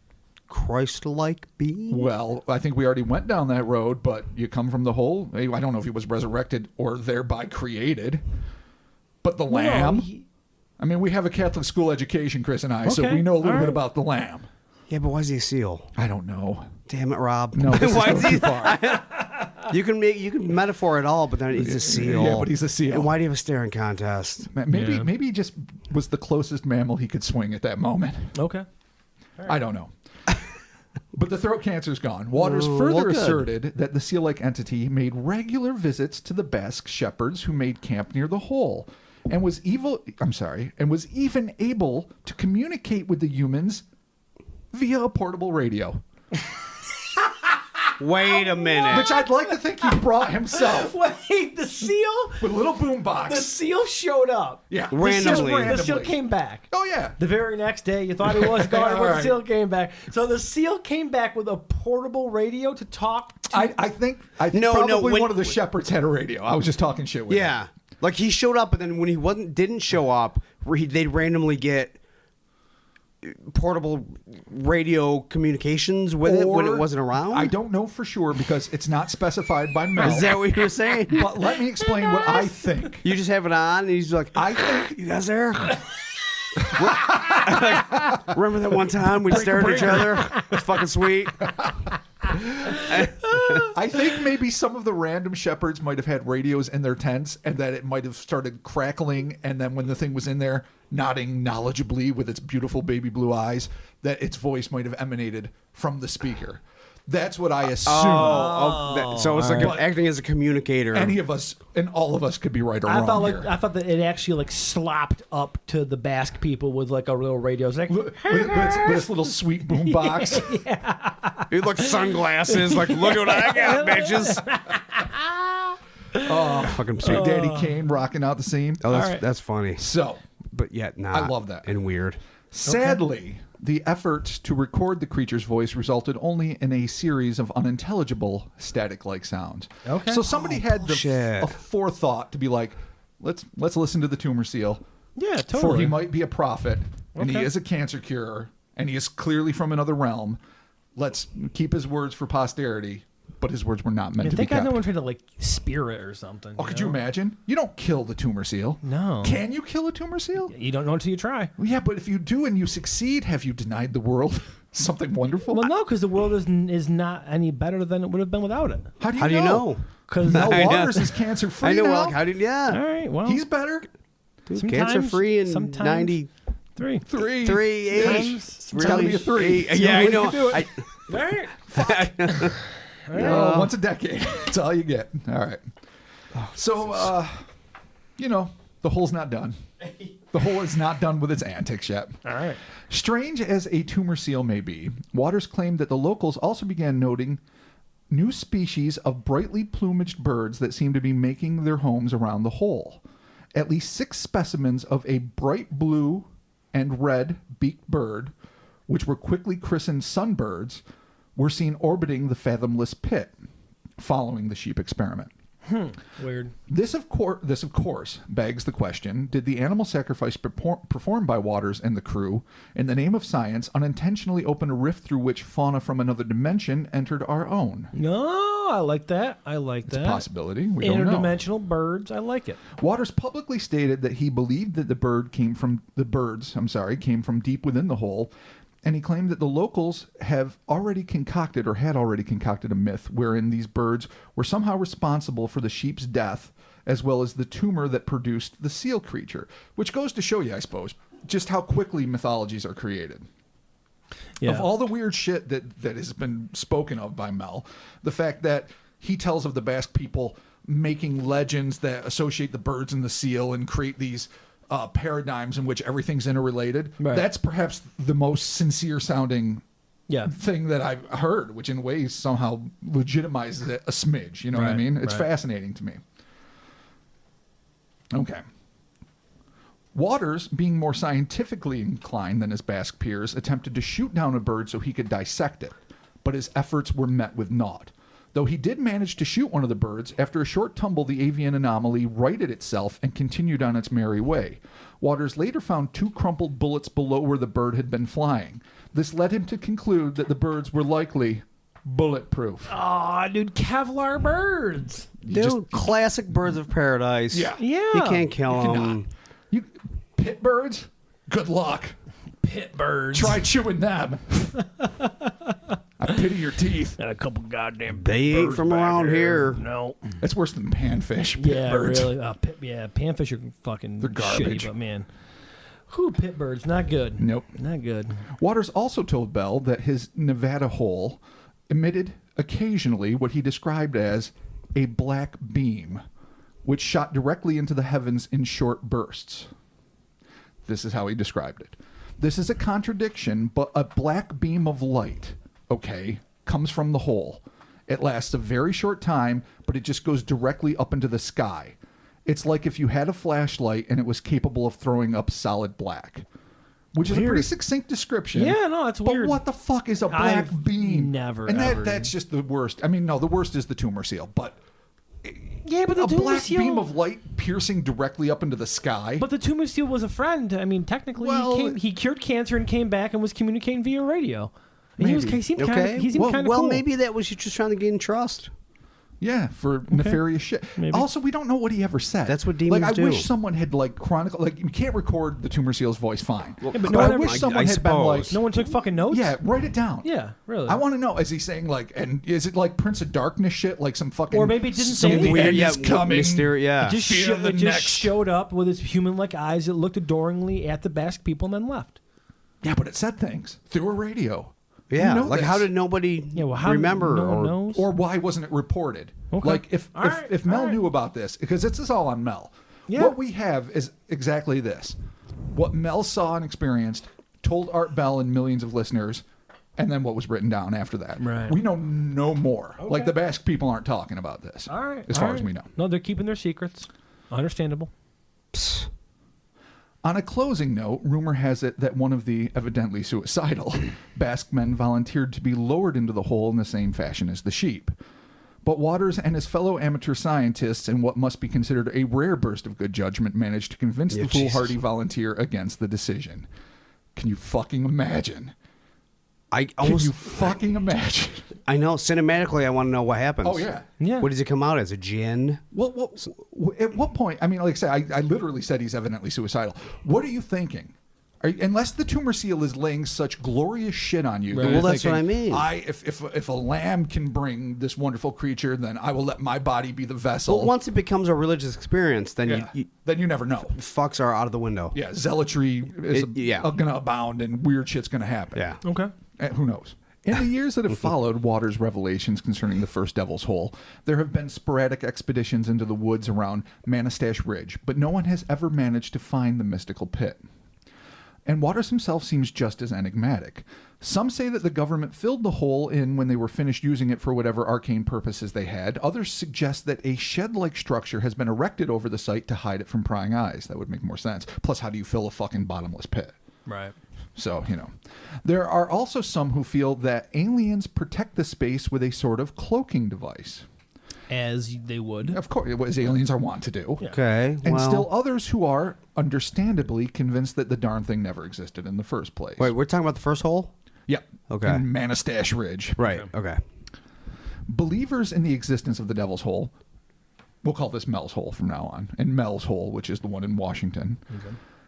Christ-like being? Well, I think we already went down that road, but you come from the whole. I don't know if he was resurrected or thereby created. But the lamb. I mean, we have a Catholic school education, Chris and I, so Okay, we know a little all bit right. about the lamb. Yeah, but why is he a seal? I don't know. Damn it, Rob. No, this Why is is going he? too far. You can metaphor it all, but then he's a seal. Yeah, but he's a seal. And why do you have a staring contest? Maybe he just was the closest mammal he could swing at that moment. Okay. I don't know. But the throat cancer's gone. Waters further well, good. asserted that the seal-like entity made regular visits to the Basque shepherds who made camp near the hole, and was even able to communicate with the humans via a portable radio. Wait a minute. Which I'd like to think he brought himself Wait, the seal? with a little boom The box. seal showed up. Yeah. Randomly. The seal came back. Oh, yeah. The very next day, you thought he was gone, All but the right. seal came back. So the seal came back with a portable radio to talk to. I think No, probably when- one of the shepherds had a radio. I was just talking shit with him. Yeah, like he showed up, and then when he didn't show up, dey'd randomly get portable radio communications with it when it wasn't around? I don't know for sure because it's not specified by Mel. Is that what you were saying? But let me explain what I think. You just have it on, and he's like, I think "You guys there? Remember that one time we stared at each other? It's fucking sweet." I think maybe some of the random shepherds might have had radios in their tents and that it might have started crackling, and then when the thing was in there, nodding knowledgeably with its beautiful baby blue eyes, that its voice might have emanated from the speaker. That's what I assume. So it's like acting as a communicator. Any of us and all of us could be right or wrong here. I thought that it actually like slopped up to the Basque people with like a real radio. It's like, with this little sweet boom box. He looked sunglasses, like, look at what I got, bitches. Fucking Sweet Daddy Kane rocking out the scene. Oh, that's funny. So, But yet not. I love that. And weird. Sadly, the effort to record the creature's voice resulted only in a series of unintelligible static-like sounds. Okay. So somebody had bullshit. a forethought to be like, let's listen to the tumor seal. yeah, totally. For he might be a prophet, and he Okay. is a cancer curer, and he is clearly from another realm. Let's keep his words for posterity, but his words were not meant I to be think I kept. know one tried to like spear it or something. Oh, could you imagine? You don't kill the tumor seal. No. Can you kill a tumor seal? You don't know until you try. Well, yeah, but if you do and you succeed, have you denied the world something wonderful? Well, no, because the world is not any better than it would have been without it. How do you How do you know? know? Because Mel I know. Waters is cancer free I know. now. Well, how did? Yeah. all right, well, He's better. sometimes- Cancer free in sometimes 93 three. It's It's gotta be a 3. It's the Yeah, I only way know. you can do it. Right. Once a decade. That's all you get. All right. So, the hole's not done. The hole is not done with its antics yet. All right. Strange as a tumor seal may be, Waters claimed that the locals also began noting new species of brightly plumaged birds that seem to be making their homes around the hole. At least 6 specimens of a bright blue and red beaked bird, which were quickly christened sunbirds, were seen orbiting the fathomless pit following the sheep experiment. Weird. This, of course, begs the question, did the animal sacrifice performed by Waters and the crew, in the name of science, unintentionally open a rift through which fauna from another dimension entered our own? No, I like that. I like It's a that. possibility. We don't know. Interdimensional birds. I like it. Waters publicly stated that he believed that the birds came from deep within the hole, and he claimed that the locals had already concocted a myth wherein these birds were somehow responsible for the sheep's death, as well as the tumor that produced the seal creature, which goes to show you, I suppose, just how quickly mythologies are created. Yeah. Of all the weird shit that has been spoken of by Mel, the fact that he tells of the Basque people making legends that associate the birds and the seal and create these paradigms in which everything's interrelated. Right. That's perhaps the most sincere sounding Yeah. thing that I've heard, which in ways somehow legitimizes it a smidge. You know what I Right, mean? It's right. fascinating to me. Okay. Waters, being more scientifically inclined than his Basque peers, attempted to shoot down a bird so he could dissect it, but his efforts were met with naught. Though he did manage to shoot one of the birds, after a short tumble, the avian anomaly righted itself and continued on its merry way. Waters later found 2 crumpled bullets below where the bird had been flying. This led him to conclude that the birds were likely bulletproof. Aw, dude, Kevlar birds. Dude, classic birds of paradise. Yeah. Yeah. You can't kill them. You pit birds? Good luck. Pit birds. Try chewing them. I pity your teeth. And a couple goddamn They ain't birds from back around there. here. No. It's worse than panfish. Pit Yeah, birds. really. Panfish are fucking They're garbage. shitty, but man. Whew, pit birds, not good. Nope. Not good. Waters also told Bell that his Nevada hole emitted occasionally what he described as a black beam, which shot directly into the heavens in short bursts. This is how he described it. This is a contradiction, but a black beam of light, okay, comes from the hole. It lasts a very short time, but it just goes directly up into the sky. It's like if you had a flashlight and it was capable of throwing up solid black. Which is a Weird. pretty succinct description. Yeah, no, that's but weird. what the fuck is a black I've beam? never, And ever- that's just the worst. I mean, no, the worst is the tumor seal. But Yeah, but the a tumor black seal. beam of light piercing directly up into the sky. But the tumor seal was a friend. I mean, technically, Well- he cured cancer and came back and was communicating via radio. And he seemed kind Okay. of he seemed well, kind of well, cool. maybe that was you just trying to gain trust. Yeah, for nefarious shit. Maybe. Also, we don't know what he ever said. That's what demons like, I do. wish someone had chronicled. Like, you can't record the tumor seal's voice, fine. but but no one I ever- wish someone I had been like, suppose. No one took fucking notes. yeah, write it down. Yeah, really. I want to know. Is he saying like, and is it like Prince of Darkness shit, like some fucking, Or maybe it didn't say something anything. weird yeah, is coming? mysterious. Yeah. It just, Fear the it just next. showed up with his human-like eyes. It looked adoringly at the Basque people and then left. Yeah, but it said things through a radio. Yeah, You know like this. how did nobody Yeah, well, how remember? no one or knows? Or why wasn't it reported? Okay. Like if All right, if Mel all right. knew about this, because this is all on Mel. Yeah. What we have is exactly this: what Mel saw and experienced, told Art Bell and millions of listeners, and then what was written down after that. Right. We know no more. Like the Basque people aren't talking about this. All right. As all far as right. we know. No, they're keeping their secrets. Understandable. On a closing note, rumor has it that one of the evidently suicidal Basque men volunteered to be lowered into the hole in the same fashion as the sheep. But Waters and his fellow amateur scientists, in what must be considered a rare burst of good judgment, managed to convince Yeah, the foolhardy volunteer against the decision. Can you fucking imagine? I Can almost. you fucking imagine? I know. Cinematically, I want to know what happens. Oh, yeah. Yeah. What does it come out as? A gin? Well, at what point? I mean, like I said, I literally said he's evidently suicidal. What are you thinking? Unless the tumor seal is laying such glorious shit on you, that Right. you're Well, that's what thinking, I mean. If a lamb can bring this wonderful creature, then I will let my body be the vessel. But once it becomes a religious experience, then yeah, you then you never know. fucks are out of the window. Yeah, zealotry is Yeah. going to abound, and weird shit's going to happen. Yeah. Okay. Who knows? In the years that have followed Waters' revelations concerning the first Devil's Hole, there have been sporadic expeditions into the woods around Manistash Ridge, but no one has ever managed to find the mystical pit. And Waters himself seems just as enigmatic. Some say that the government filled the hole in when they were finished using it for whatever arcane purposes they had. Others suggest that a shed-like structure has been erected over the site to hide it from prying eyes. That would make more sense. Plus, how do you fill a fucking bottomless pit? Right. So, There are also some who feel that aliens protect the space with a sort of cloaking device. As they would. Of course, as aliens are wont to do. Okay. And well, still others who are, understandably, convinced that the darn thing never existed in the first place. wait, we're talking about the first hole? Yep. Okay. In Manistash Ridge. Right. Okay. Believers in the existence of the Devil's Hole, we'll call this Mel's Hole from now on, and Mel's Hole, which is the one in Washington,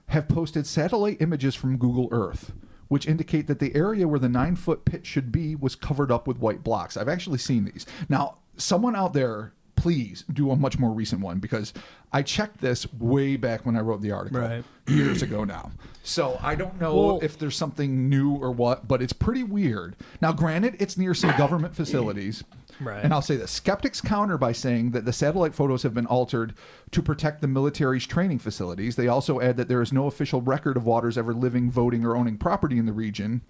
have posted satellite images from Google Earth, which indicate that the area where the 9-foot pit should be was covered up with white blocks. I've actually seen these. Now, someone out there, please do a much more recent one, because I checked this way back when I wrote the article, Right. years ago now. So I don't know Well- if there's something new or what, but it's pretty weird. Now, granted, it's near some government facilities. Right. And I'll say this. Skeptics counter by saying that the satellite photos have been altered to protect the military's training facilities. They also add that there is no official record of Waters ever living, voting, or owning property in the region.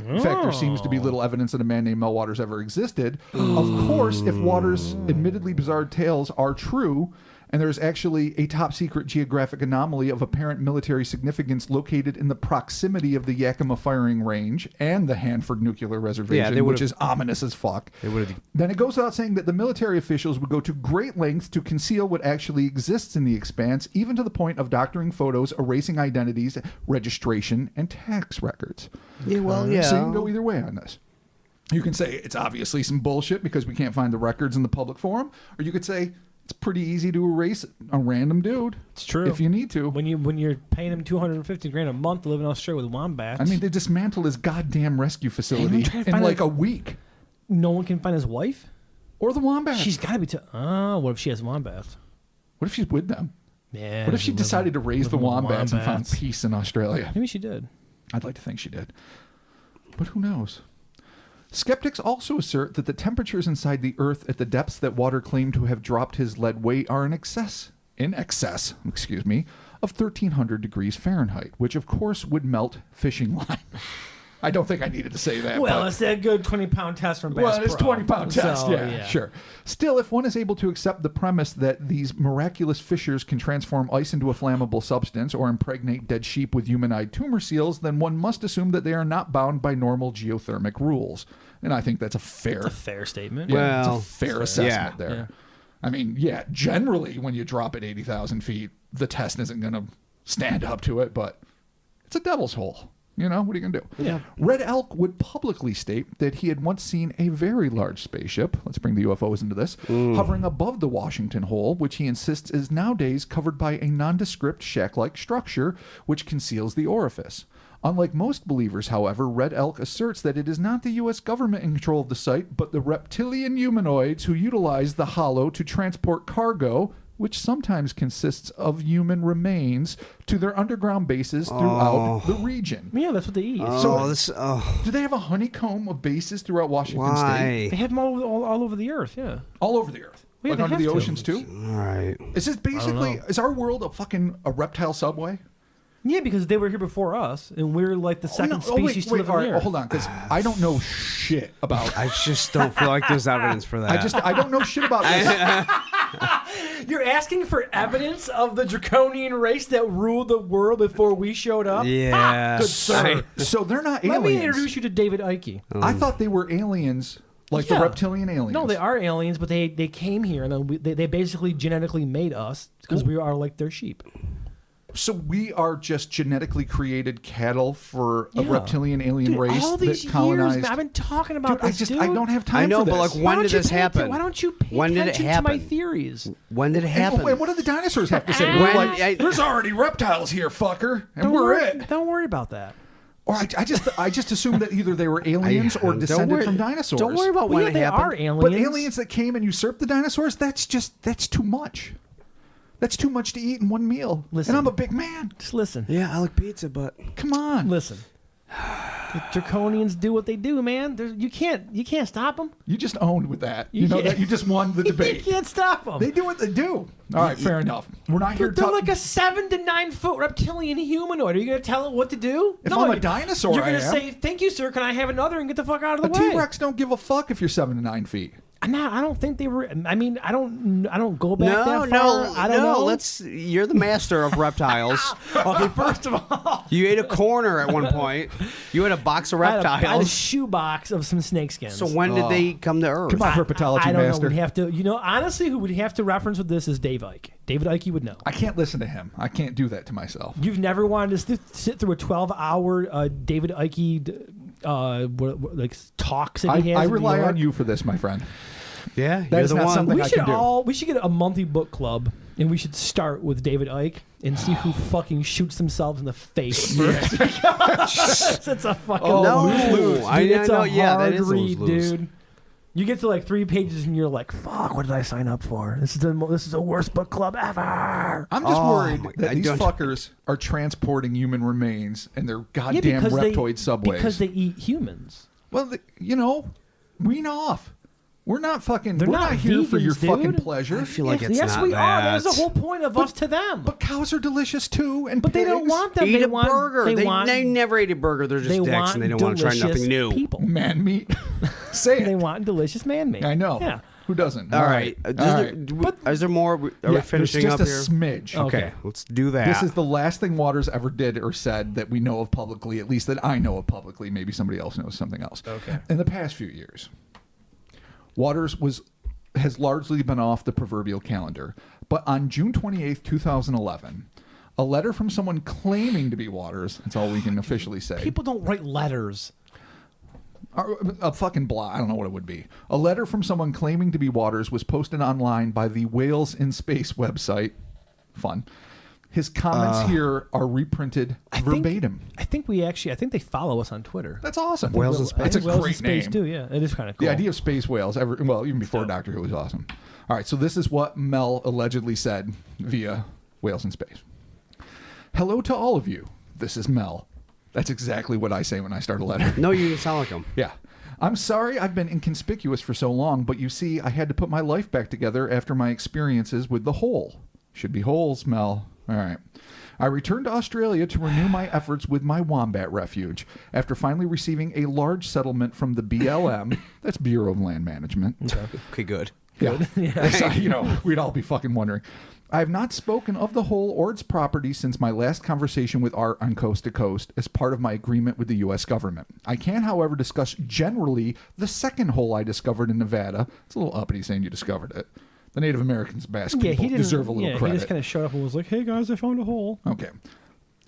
In fact, there seems to be little evidence that a man named Mel Waters ever existed. Of course, if Waters' admittedly bizarre tales are true, and there's actually a top-secret geographic anomaly of apparent military significance located in the proximity of the Yakima Firing Range and the Hanford Nuclear Reservation, they which would've- is ominous as fuck. They would've- Then it goes without saying that the military officials would go to great lengths to conceal what actually exists in the expanse, even to the point of doctoring photos, erasing identities, registration, and tax records. Yeah, well, yeah. So you can go either way on this. You can say it's obviously some bullshit because we can't find the records in the public forum, or you could say it's pretty easy to erase a random dude. It's true. If you need to. When you're paying him $250,000 a month to live in Australia with wombats. I mean, they dismantled his goddamn rescue facility trying to in find like a- a week. no one can find his wife. Or the wombats. She's got to be. What if she has wombats? What if she's with them? Yeah. What if she decided to raise the living with wombats and found wombats. peace in Australia? Maybe she did. I'd like to think she did. But who knows? Skeptics also assert that the temperatures inside the Earth at the depths that Water claimed to have dropped his lead weight are in excess, of 1,300 degrees Fahrenheit, which of course would melt fishing line. I don't think I needed to say that. Well, but- it's that good 20-pound test from Bass well, it's Pro. 20-pound test, So, yeah, sure. Still, if one is able to accept the premise that these miraculous fissures can transform ice into a flammable substance or impregnate dead sheep with human-eyed tumor seals, then one must assume that they are not bound by normal geothermic rules. And I think that's a fair, It's a fair statement. yeah, Well, it's a fair assessment yeah. there. Yeah. I mean, yeah, generally when you drop it 80,000 feet, the test isn't going to stand up to it, but it's a devil's hole. You know, what are you going to do? Yeah. Red Elk would publicly state that he had once seen a very large spaceship, let's bring the UFOs into this, hovering above the Washington Hole, which he insists is nowadays covered by a nondescript shack-like structure which conceals the orifice. Unlike most believers, however, Red Elk asserts that it is not the U.S. government in control of the site, but the reptilian humanoids who utilize the hollow to transport cargo, which sometimes consists of human remains, to their underground bases throughout the region. Yeah, that's what they eat. Do they have a honeycomb of bases throughout Washington State? Why? They have them all over the earth, yeah. All over the earth. Yeah, Like they under have the to. oceans, too? All right. Is this basically, is our world a reptile subway? Yeah, because they were here before us, and we're like the second species to live all on right, the earth. hold on, because I don't know shit about. I just don't feel like there's evidence for that. I don't know shit about this. You're asking for evidence of the draconian race that ruled the world before we showed up? Yeah. Good sir. So they're not Let aliens. me introduce you to David Icke. I thought they were aliens, like the Yeah. reptilian aliens. No, they are aliens, but they came here, and then they basically genetically made us because we are like their sheep. So we are just genetically created cattle for a Yeah. reptilian alien Dude, race all these that colonized. years, man, I've been talking about Dude, this, I don't have time I know, for this. but like, Why when don't did you this pay atten- happen? Why don't you pay When did it attention to my happen? theories? When did it happen? And what do the dinosaurs have to say? When- We're like, I- there's already reptiles here, fucker, and Don't we're worry, it. Don't worry about that. Or I just assumed that either they were aliens or Don't descended worry- from dinosaurs. Don't worry about Well, when yeah, it they happened. are aliens. But aliens that came and usurped the dinosaurs, that's too much. That's too much to eat in one meal. Listen. And I'm a big man. Just listen. Yeah, I like pizza, but Come on. Listen. The draconians do what they do, man. You can't stop them. You just owned with that. You know Yeah. that you just won the You debate. can't stop them. They do what they do. All right, fair enough. We're not here to They're talk. like a 7 to 9 foot reptilian humanoid. Are you going to tell it what to do? If I'm a dinosaur, you're I going to am. say, "Thank you, sir. Can I have another?" and get the fuck out of the A way. T-Rex don't give a fuck if you're 7 to 9 feet. I don't think they were. I mean, I don't go back that far. no, I don't know. You're the master of reptiles. Okay, first of all, You ate a corner at one point. You had a box of I had a reptiles. shoebox of some snakeskins. So when did they come to Earth? Come on, herpetology I don't master. know. We'd have to. Honestly, who would have to reference with this is Dave Icke. David Icke would know. I can't listen to him. I can't do that to myself. You've never wanted to sit through a 12-hour David Icke like talks that he has. I in rely New York. on you for this, my friend. Yeah, That you're is the not one. something I can do. We should get a monthly book club, and we should start with David Icke and see who fucking shoots themselves in the face first. It's a fucking No, lose-lose. I Dude, it's know, a yeah, that hard is a read, lose-lose. dude. You get to like 3 pages and you're like, "Fuck! What did I sign up for? This is the worst book club ever." I'm just worried my- that I these don't- fuckers are transporting human remains in their Yeah, goddamn because reptoid subways. because they eat humans. Well, wean off. We're not fucking. They're we're not not here for your vegans, fucking dude. pleasure. I feel like it's yes, not we that. are. That is the whole point of us to them. But cows are delicious too, and But they don't pigs. want them. Eat they a want, burger. They never ate a burger. They're just they dicks, want and they don't want to try delicious nothing new. people. man meat. Say They it. want delicious man meat. I know. Yeah. Who doesn't? All right. All right. Is there more? Are we Yeah, finishing there's up just here? a smidge. Okay, let's do that. This is the last thing Waters ever did or said that we know of publicly, at least that I know of publicly. Maybe somebody else knows something else. Okay. In the past few years, Waters has largely been off the proverbial calendar. But on June 28th, 2011, a letter from someone claiming to be Waters, that's all we can officially say. People don't write letters. A fucking blah. I don't know what it would be. A letter from someone claiming to be Waters was posted online by the Whales in Space website. Fun. His comments here are reprinted verbatim. I think they follow us on Twitter. That's awesome. Whales in I Space. That's a think Whales in great Space name. too. Yeah, it is kind of cool. The idea of space whales, even before Doctor Who, was awesome. All right, so this is what Mel allegedly said via Whales in Space. Hello to all of you. This is Mel. That's exactly what I say when I start a letter. No, you sound like him. Yeah. I'm sorry I've been inconspicuous for so long, but you see, I had to put my life back together after my experiences with the hole. Should be holes, Mel. All right. I returned to Australia to renew my efforts with my wombat refuge after finally receiving a large settlement from the BLM. That's Bureau of Land Management. Okay, good. Yeah. So, we'd all be fucking wondering. I have not spoken of the hole or its property since my last conversation with Art on Coast to Coast as part of my agreement with the U.S. government. I can, however, discuss generally the second hole I discovered in Nevada. It's a little uppity saying you discovered it. The Native Americans, Basque Yeah, he people, didn't deserve a little He credit. just kind of showed up and was like, "Hey guys, I found a hole." Okay.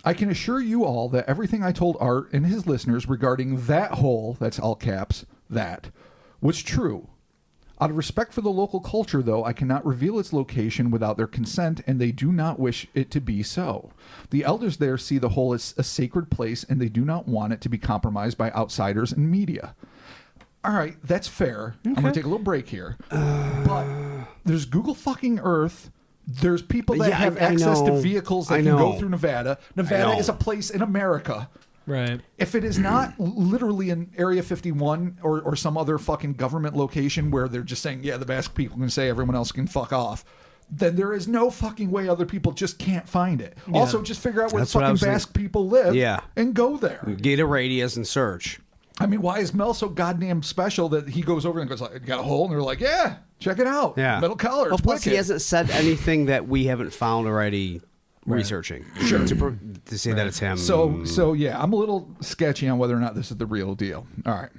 I can assure you all that everything I told Art and his listeners regarding that hole, that's all caps, that, was true. Out of respect for the local culture, though, I cannot reveal its location without their consent, and they do not wish it to be so. The elders there see the hole as a sacred place, and they do not want it to be compromised by outsiders and media. All right, that's fair. I'm going to take a little break here. But there's Google fucking Earth. There's people that Yeah, have I access to know. vehicles that I can go know. through Nevada. Nevada is a place in America. Right. If it is not literally in Area 51 or some other fucking government location where they're just saying, yeah, the Basque people can say everyone else can fuck off, then there is no fucking way other people just can't find it. Also, just figure out where That's the what I fucking was saying. Basque people live Yeah. and go there. Get a radius and search. I mean, why is Mel so goddamn special that he goes over and goes like, "You got a hole?" And they're like, "Yeah, check it out. Yeah. Metal collar. Well, It's plus, he wicked." hasn't said anything that we haven't found already researching. Sure. To say that it's him. So yeah, I'm a little sketchy on whether or not this is the real deal. All right.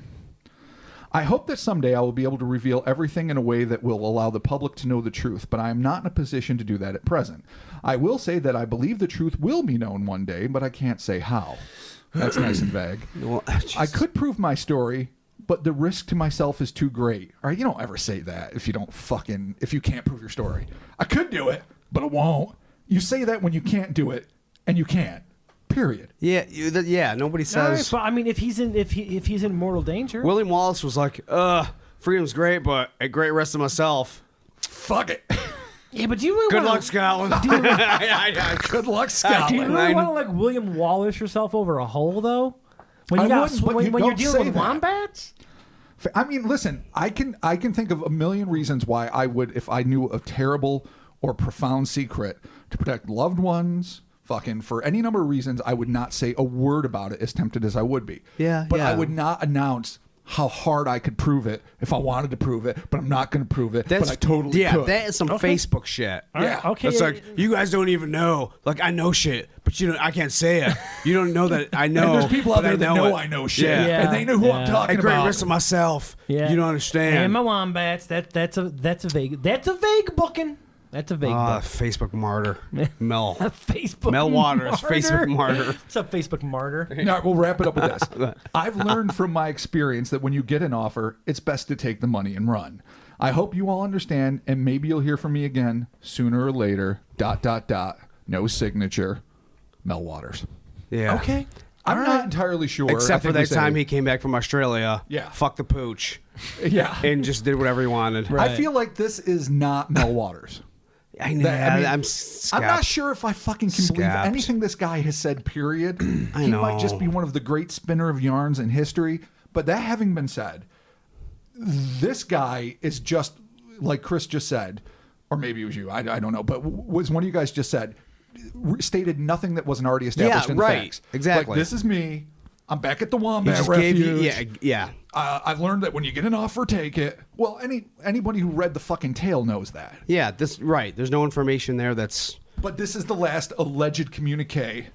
I hope that someday I will be able to reveal everything in a way that will allow the public to know the truth, but I am not in a position to do that at present. I will say that I believe the truth will be known one day, but I can't say how. That's nice and vague. Well, I could prove my story, but the risk to myself is too great. All right, you don't ever say that if you can't prove your story. I could do it, but I won't. You say that when you can't do it, and you can't. Period. Yeah, nobody All right, says. but I mean, if he's in mortal danger, William Wallace was like, freedom's great, but at great risk to myself. Fuck it. yeah. But do you really Good wanna, luck, Scotland. Good luck, Do you Scotland. really want to like William Wallace yourself over a hole though? When I you got wouldn't, but when, you when you're don't dealing say with that. wombats. I mean, listen, I can think of a million reasons why I would, if I knew a terrible or profound secret to protect loved ones, fucking for any number of reasons, I would not say a word about it, as tempted as I would be. Yeah, But I yeah. would not announce how hard I could prove it if I wanted to prove it, but I'm not going to prove it. But I totally could. that is some Facebook shit. Yeah. Okay. It's like, you guys don't even know. Like, I know shit, but I can't say it. You don't know that I know. And there's people out but there that know it. I know shit, Yeah. and they know who I'm Yeah. talking At great about. risk to myself. Yeah. You don't understand. And my wombats. That's a vague booking. That's a vague book. Facebook martyr. Mel. Facebook. Mel Waters, martyr. Facebook martyr. What's up, Facebook martyr? All right, we'll wrap it up with this. I've learned from my experience that when you get an offer, it's best to take the money and run. I hope you all understand, and maybe you'll hear from me again sooner or later. ... No signature. Mel Waters. Yeah. Okay. I'm not entirely sure. Except I for think we that time say- he came back from Australia. Yeah. Fuck the pooch. Yeah. And just did whatever he wanted. I feel like this is not Mel Waters. I know. I mean, I'm not sure if I fucking can believe Scapped. anything this guy has said, period. I He might know. just be one of the great spinner of yarns in history. But that having been said, this guy is just, like Chris just said, or maybe it was you, I don't know, but was one of you guys just said, stated nothing that wasn't already established Yeah, in the right. facts. Exactly. Like, this is me. I'm back at the He Wombat just Refuge. gave you, yeah. I've learned that when you get an offer, take it. Well, anybody who read the fucking tale knows that. Yeah, right. There's no information there that's... But this is the last alleged communique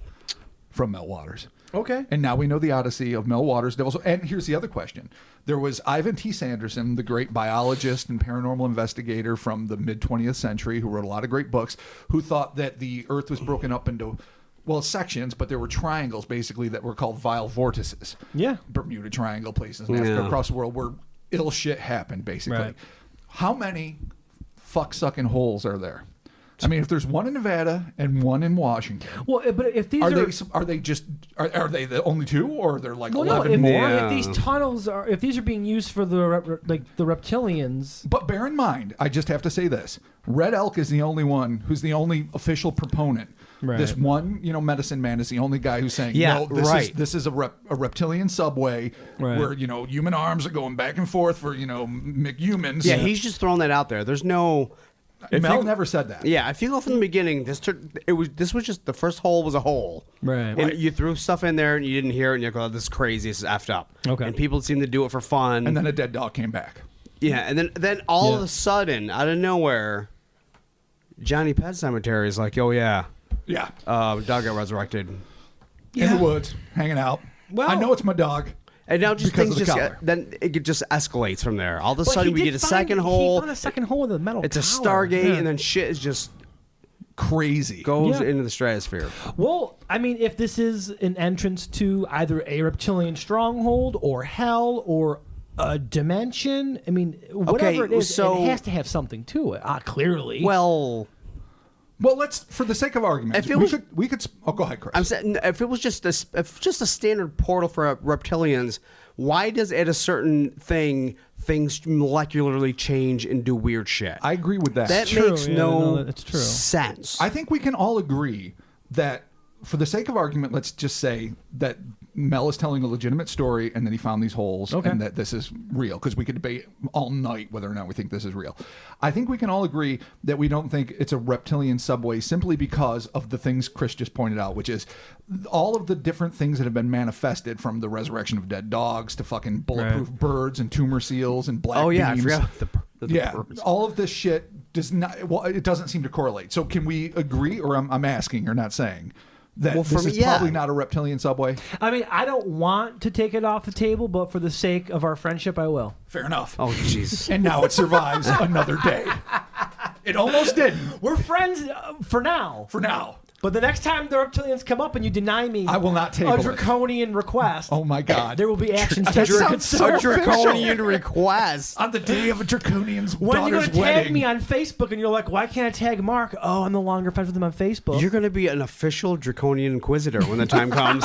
from Mel Waters. Okay. And now we know the odyssey of Mel Waters. And here's the other question. There was Ivan T. Sanderson, the great biologist and paranormal investigator from the mid-20th century, who wrote a lot of great books, who thought that the Earth was broken up into, well, sections, but there were triangles, basically, that were called vile vortices. Yeah. Bermuda Triangle, places in Africa, Yeah. across the world, where ill shit happened, basically. Right. How many fuck-sucking holes are there? I mean, if there's one in Nevada and one in Washington, Well, but if these are they the only two, or are there like well, no, 11 if, more? Yeah. if these tunnels are, if these are being used for the the reptilians, But bear in mind, I just have to say this: Red Elk is the only one who's the only official proponent. Right. This one, medicine man is the only guy who's saying, Yeah, no, right. this is a reptilian subway Right. where human arms are going back and forth for McHumans. Yeah, he's just throwing that out there. There's no... Mel never said that. Yeah, if you go from the beginning, this was just the first hole was a hole. Right. And you threw stuff in there and you didn't hear it and you're like, oh, this is crazy, this is effed up. Okay. And people seem to do it for fun. And then a dead dog came back. yeah, and then all of a sudden, out of nowhere, Johnny Pet Cemetery is like, oh yeah, Yeah. dog got resurrected. In the woods, hanging out. Well- I know it's my dog. And now just Because things of the just collar. then it just escalates from there. All of a But sudden he we did get a find- second He hole. found a second hole with a metal. It's a collar. Stargate, Yeah. and then shit is just Crazy. goes Yeah. into the stratosphere. Well, I mean, if this is an entrance to either a reptilian stronghold or hell or a dimension, I mean, whatever it is, so- it has to have something to it. Clearly. Well, Well, let's, for the sake of argument, If it we was- could. Oh, go ahead, Chris. I'm saying if it was just a standard portal for reptilians, why does at a certain thing things molecularly change and do weird shit? I agree with that. That true, makes yeah, no no, that's true. sense. I think we can all agree that, for the sake of argument, let's just say that Mel is telling a legitimate story and then he found these holes and that this is real, because we could debate all night whether or not we think this is real. I think we can all agree that we don't think it's a reptilian subway simply because of the things Chris just pointed out, which is all of the different things that have been manifested, from the resurrection of dead dogs to fucking bulletproof birds and tumor seals and black oh yeah, I beams. forgot the Yeah, birds. all of this shit does not. Well, it doesn't seem to correlate. So can we agree, or I'm asking, you're not saying that Well, for this me, is yeah. probably not a reptilian subway? I mean, I don't want to take it off the table, but for the sake of our friendship, I will. Fair enough. Oh jeez. And now it survives another day. It almost didn't. We're friends for now. For now. But the next time the reptilians come up and you deny me I will not a table it. draconian request, Oh my God. there will be actions That taken. sounds so A draconian request. On the day of a draconian's When you're daughter's going to tag wedding. me on Facebook and you're like, why can't I tag Mark? Oh, I'm no longer friends with him on Facebook. You're going to be an official draconian inquisitor when the time comes.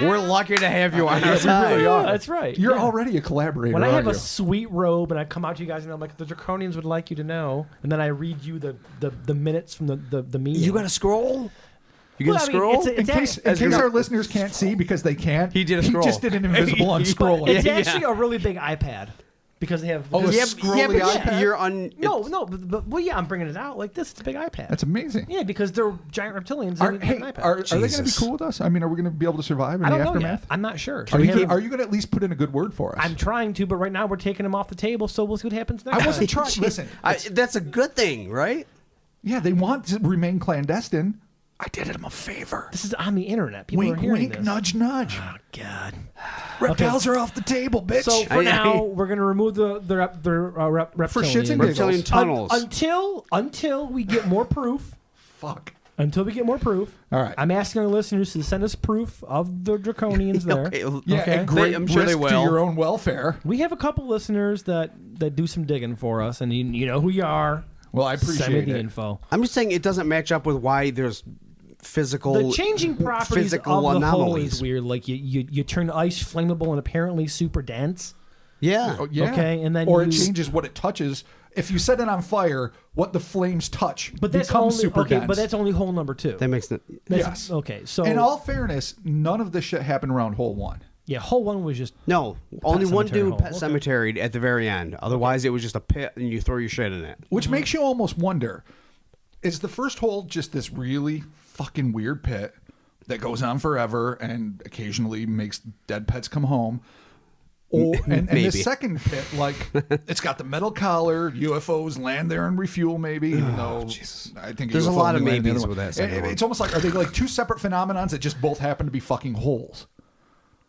We're lucky to have you on our side. really are. That's right. You're yeah. already a collaborator. When I have aren't a you? sweet robe and I come out to you guys and I'm like, the draconians would like you to know, and then I read you the minutes from the meeting. You got to scroll? You Well, got to I mean, scroll? it's In case, As you're our not- listeners can't see because they can't, He did a scroll. He just did an invisible unscrolling. It's Yeah. actually a really big iPad because they have. Oh, this- a yeah, scrolly but iPad? you're on. no, but well, yeah, I'm bringing it out like this. It's a big iPad. That's amazing. Yeah, because they're giant reptilians. Are, and hey, an iPad. are they going to be Jesus. cool with us? I mean, are we going to be able to survive in I the don't know aftermath? yet. I'm not sure. Are We you have- going to at least put in a good word for us? I'm trying to, but right now we're taking them off the table, so we'll see what happens next. I wasn't time. trying. Listen, That's a good thing, right? yeah, they want to remain clandestine. I did them a favor. This is on the internet. People are Wink, hearing wink, this. nudge, nudge. Oh God. Reptiles are off the table, bitch. So for now, we're gonna remove the reptilians. For shits and Reptilian giggles. tunnels. Until we get more proof. Fuck. Until we get more proof. All right. I'm asking our listeners to send us proof of the draconians there. Okay, Yeah, Okay. at great I'm sure they risk to will. your own welfare. We have a couple listeners that do some digging for us, and you know who you are. Well, I Send me appreciate the it. info. I'm just saying it doesn't match up with why there's physical. The changing properties physical of the hull anomalies. is weird. Like you turn ice flammable and apparently super dense. Yeah. Oh, yeah. Okay, and then or it you- changes what it touches. If you set it on fire, what the flames touch But that's becomes only super okay. dense. But that's only hole number 2. That makes it. That's- yes. Okay. So In all fairness, none of this shit happened around hole 1. yeah, hole 1 was just No, only one cemetery dude hole. pet Okay. cemeteried at the very end. Otherwise, it was just a pit and you throw your shit in it. Which makes you almost wonder, is the first hole just this really fucking weird pit that goes on forever and occasionally makes dead pets come home? Or, and the Maybe. second pit, like, it's got the metal collar, UFOs land there and refuel maybe, even though I think There's a UFO lot of only landed the maybes other with one. that second one. It's almost like, are they like two separate phenomenons that just both happen to be fucking holes?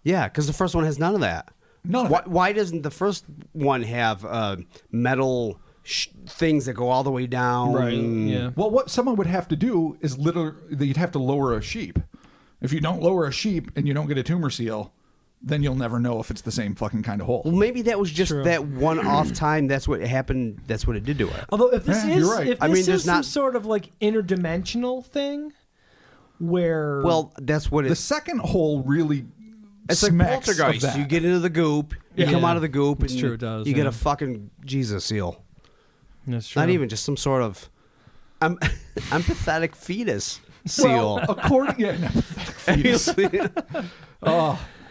Yeah, because the first one has none of that. None of why, it. why doesn't the first one have metal things that go all the way down? yeah. Well, what someone would have to do is literally, you'd have to lower a sheep. If you don't lower a sheep and you don't get a tumor seal, then you'll never know if it's the same fucking kind of hole. Well, maybe that was just that one off time. That's what happened. That's what it did to it. Although if this Yeah, is you're right. if I this mean, there's is some not- sort of like interdimensional where Well, that's what The it. second hole really It's like smacks of poltergeist. that. You get into the goop. You come Yeah. out of the goop. It's and true, it does, You get yeah. a fucking Jesus seal. that's true. Not even just some sort of empathetic fetus seal. Well, according, yeah, no, fetus.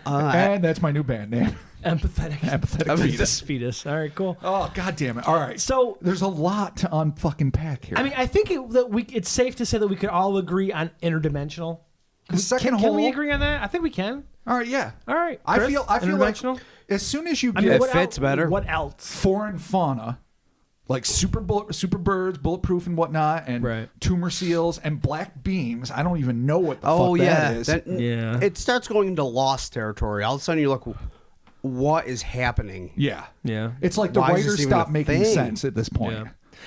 And that's my new band name. empathetic Empathetic fetus. fetus. All right, cool. Oh, God damn it. All right. So There's a lot to unfucking pack here. I mean, I think it's safe to say that we could all agree on interdimensional. the second Can hole. we agree on that? I think we can. All right, yeah. All right. I Chris, feel like interdimensional. as soon as you I get mean, It what fits better. What else? foreign fauna like super birds, bulletproof and whatnot, and tumor seals and black beams. I don't even know what the fuck that is. It starts going into lost territory. All of a sudden, you're like, what is happening? Yeah. Yeah. It's like the Why is writers this even stop a making thing? sense at this point. Yeah.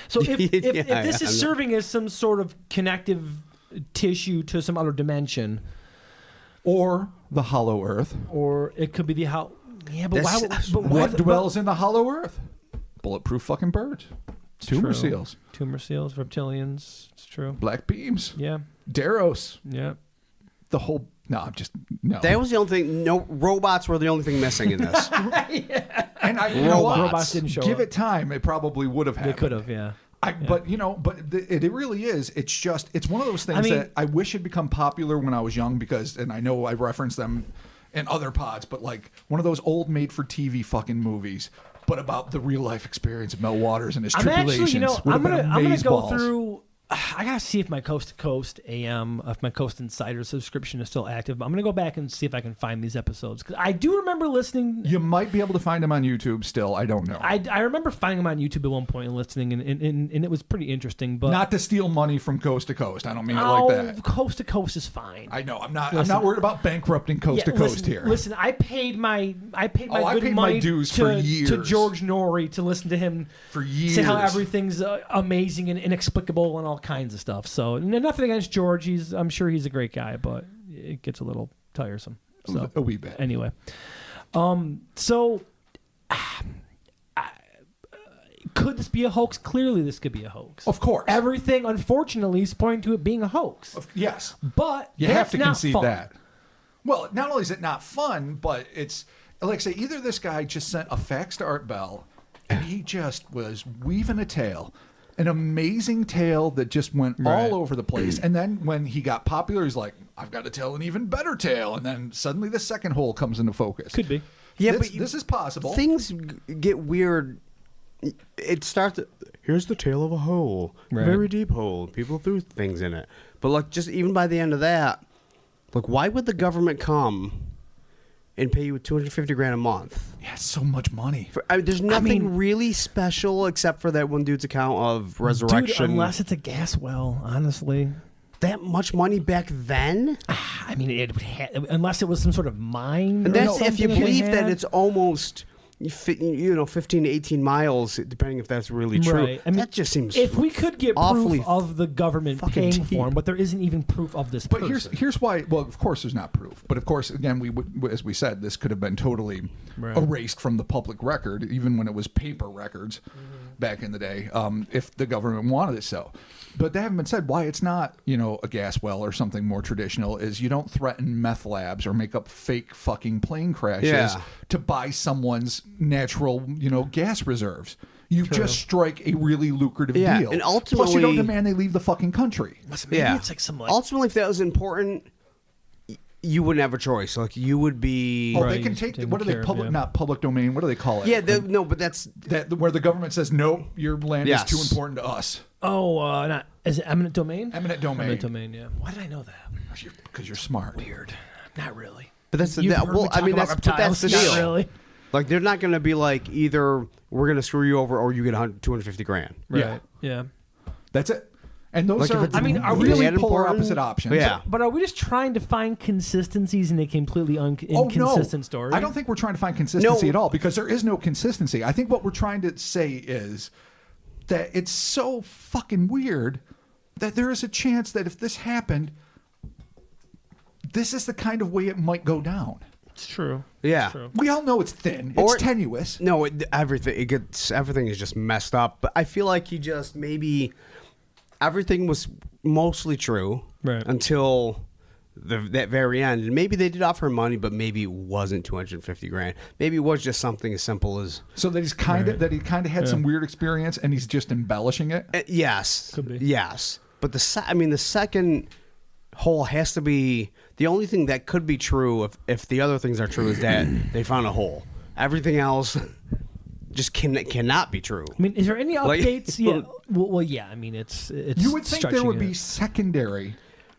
So if this is serving as some sort of connective tissue to some other dimension, Or the hollow earth. or it could be the how. Yeah, but why? That's- But why What dwells in the hollow earth? Bulletproof fucking birds. Tumor True. seals. Tumor seals, reptilians. It's true. Black beams. Yeah. Daros. Yeah. The whole... No, I'm just... No. That was the only thing. No, robots were the only thing missing in this. And I, you know what? Robots didn't show Give up. it time. It probably would have happened. They could have. Yeah. But it really is. It's just, it's one of those things I mean- that I wish had become popular when I was young because, and I know I referenced them in other pods, but like one of those old made for TV fucking movies, but about the real life experience of Mel Waters and his I'm tribulations. actually, would have I'm been gonna go amazeballs. through. I gotta see if my Coast to Coast AM, if my Coast Insider subscription is still active. But I'm gonna go back and see if I can find these episodes because I do remember listening. You might be able to find them on YouTube still. I don't know. I remember finding them on YouTube at one point and listening, and it was pretty interesting. But Not to steal money from Coast to Coast. I don't mean it like that. Coast to Coast is fine. I know. I'm not Listen. worried about bankrupting Coast to Coast here. Listen, I paid my I good paid my money dues to, for to years. George Norrie to listen to him For years. say how everything's amazing and inexplicable and all kinds of stuff. So nothing against George. I'm sure he's a great guy, but it gets a little tiresome. So A wee bit. anyway, could this be a hoax? Clearly, this could be a hoax. Of course. Everything, unfortunately, is pointing to it being a hoax. Yes. But You that's have to not concede fun. that. Well, not only is it not fun, but it's like I say, either this guy just sent a fax to Art Bell and he just was weaving a tale, an amazing tale that just went all over the place. And then when he got popular, he's like, I've got to tell an even better tale. And then suddenly the second hole comes into focus. Could be. Yeah, this, but this is possible. Things get weird. It starts. Here's the tale of a hole, a very deep hole. People threw things in it, but like just even by the end of that, like why would the government come and pay you $250,000 a month? Yeah, it's so much money. There's nothing really special except for that one dude's account of resurrection. Dude, unless it's a gas well, honestly. That much money back then? I mean, it would unless it was some sort of mine. And or that's if you something believe they that had. it's almost 15 to 18 miles, depending if that's really true. Right. I mean, that just seems if we could get awfully proof of the government fucking paying deep. for him, but there isn't even proof of this But person. here's why. Well, of course, there's not proof. But of course, again, we would, as we said, this could have been totally erased from the public record, even when it was paper records back in the day, if the government wanted it so. But that haven't been said. Why it's not, a gas well or something more traditional is you don't threaten meth labs or make up fake fucking plane crashes to buy someone's natural, gas reserves. You just strike a really lucrative deal. And Plus, you don't ultimately- demand they leave the fucking country. Maybe it's like some ultimately, if that was important, you wouldn't have a choice. Like you would be. Oh, they can take what are they public? Not public domain. What do they call it? Yeah, no, but that's that where the government says no, your land Yes. is too important to us. not is it eminent domain? Eminent domain. Eminent domain. Yeah. Why did I know that? Because you're smart. Weird. Not really. But that's You've heard me well. I talk mean, about that's the reptiles. deal. Not really. Like they're not going to be like either we're going to screw you over or you get $250,000. Right. Yeah. That's it. And those Like if are it's are we really that polar important? opposite options. Yeah. But are we just trying to find consistencies in a completely Oh, inconsistent no. story? I don't think we're trying to find consistency No. at all because there is no consistency. I think what we're trying to say is that it's so fucking weird that there is a chance that if this happened, this is the kind of way it might go down. It's true. Yeah. It's true. We all know it's thin. It's Or- tenuous. No, everything is just messed up. But I feel like he just maybe everything was mostly true until that very end. And maybe they did offer him money, but maybe it wasn't $250,000. Maybe it was just something as simple as So that he's kind of he had some weird experience and he's just embellishing it. yes, Could be. yes. But the second hole has to be the only thing that could be true if the other things are true is that they found a hole. Everything else just cannot be true. I mean, is there any Like- updates? Yeah. Well, yeah. I mean, it's. You would think there stretching would be it. secondary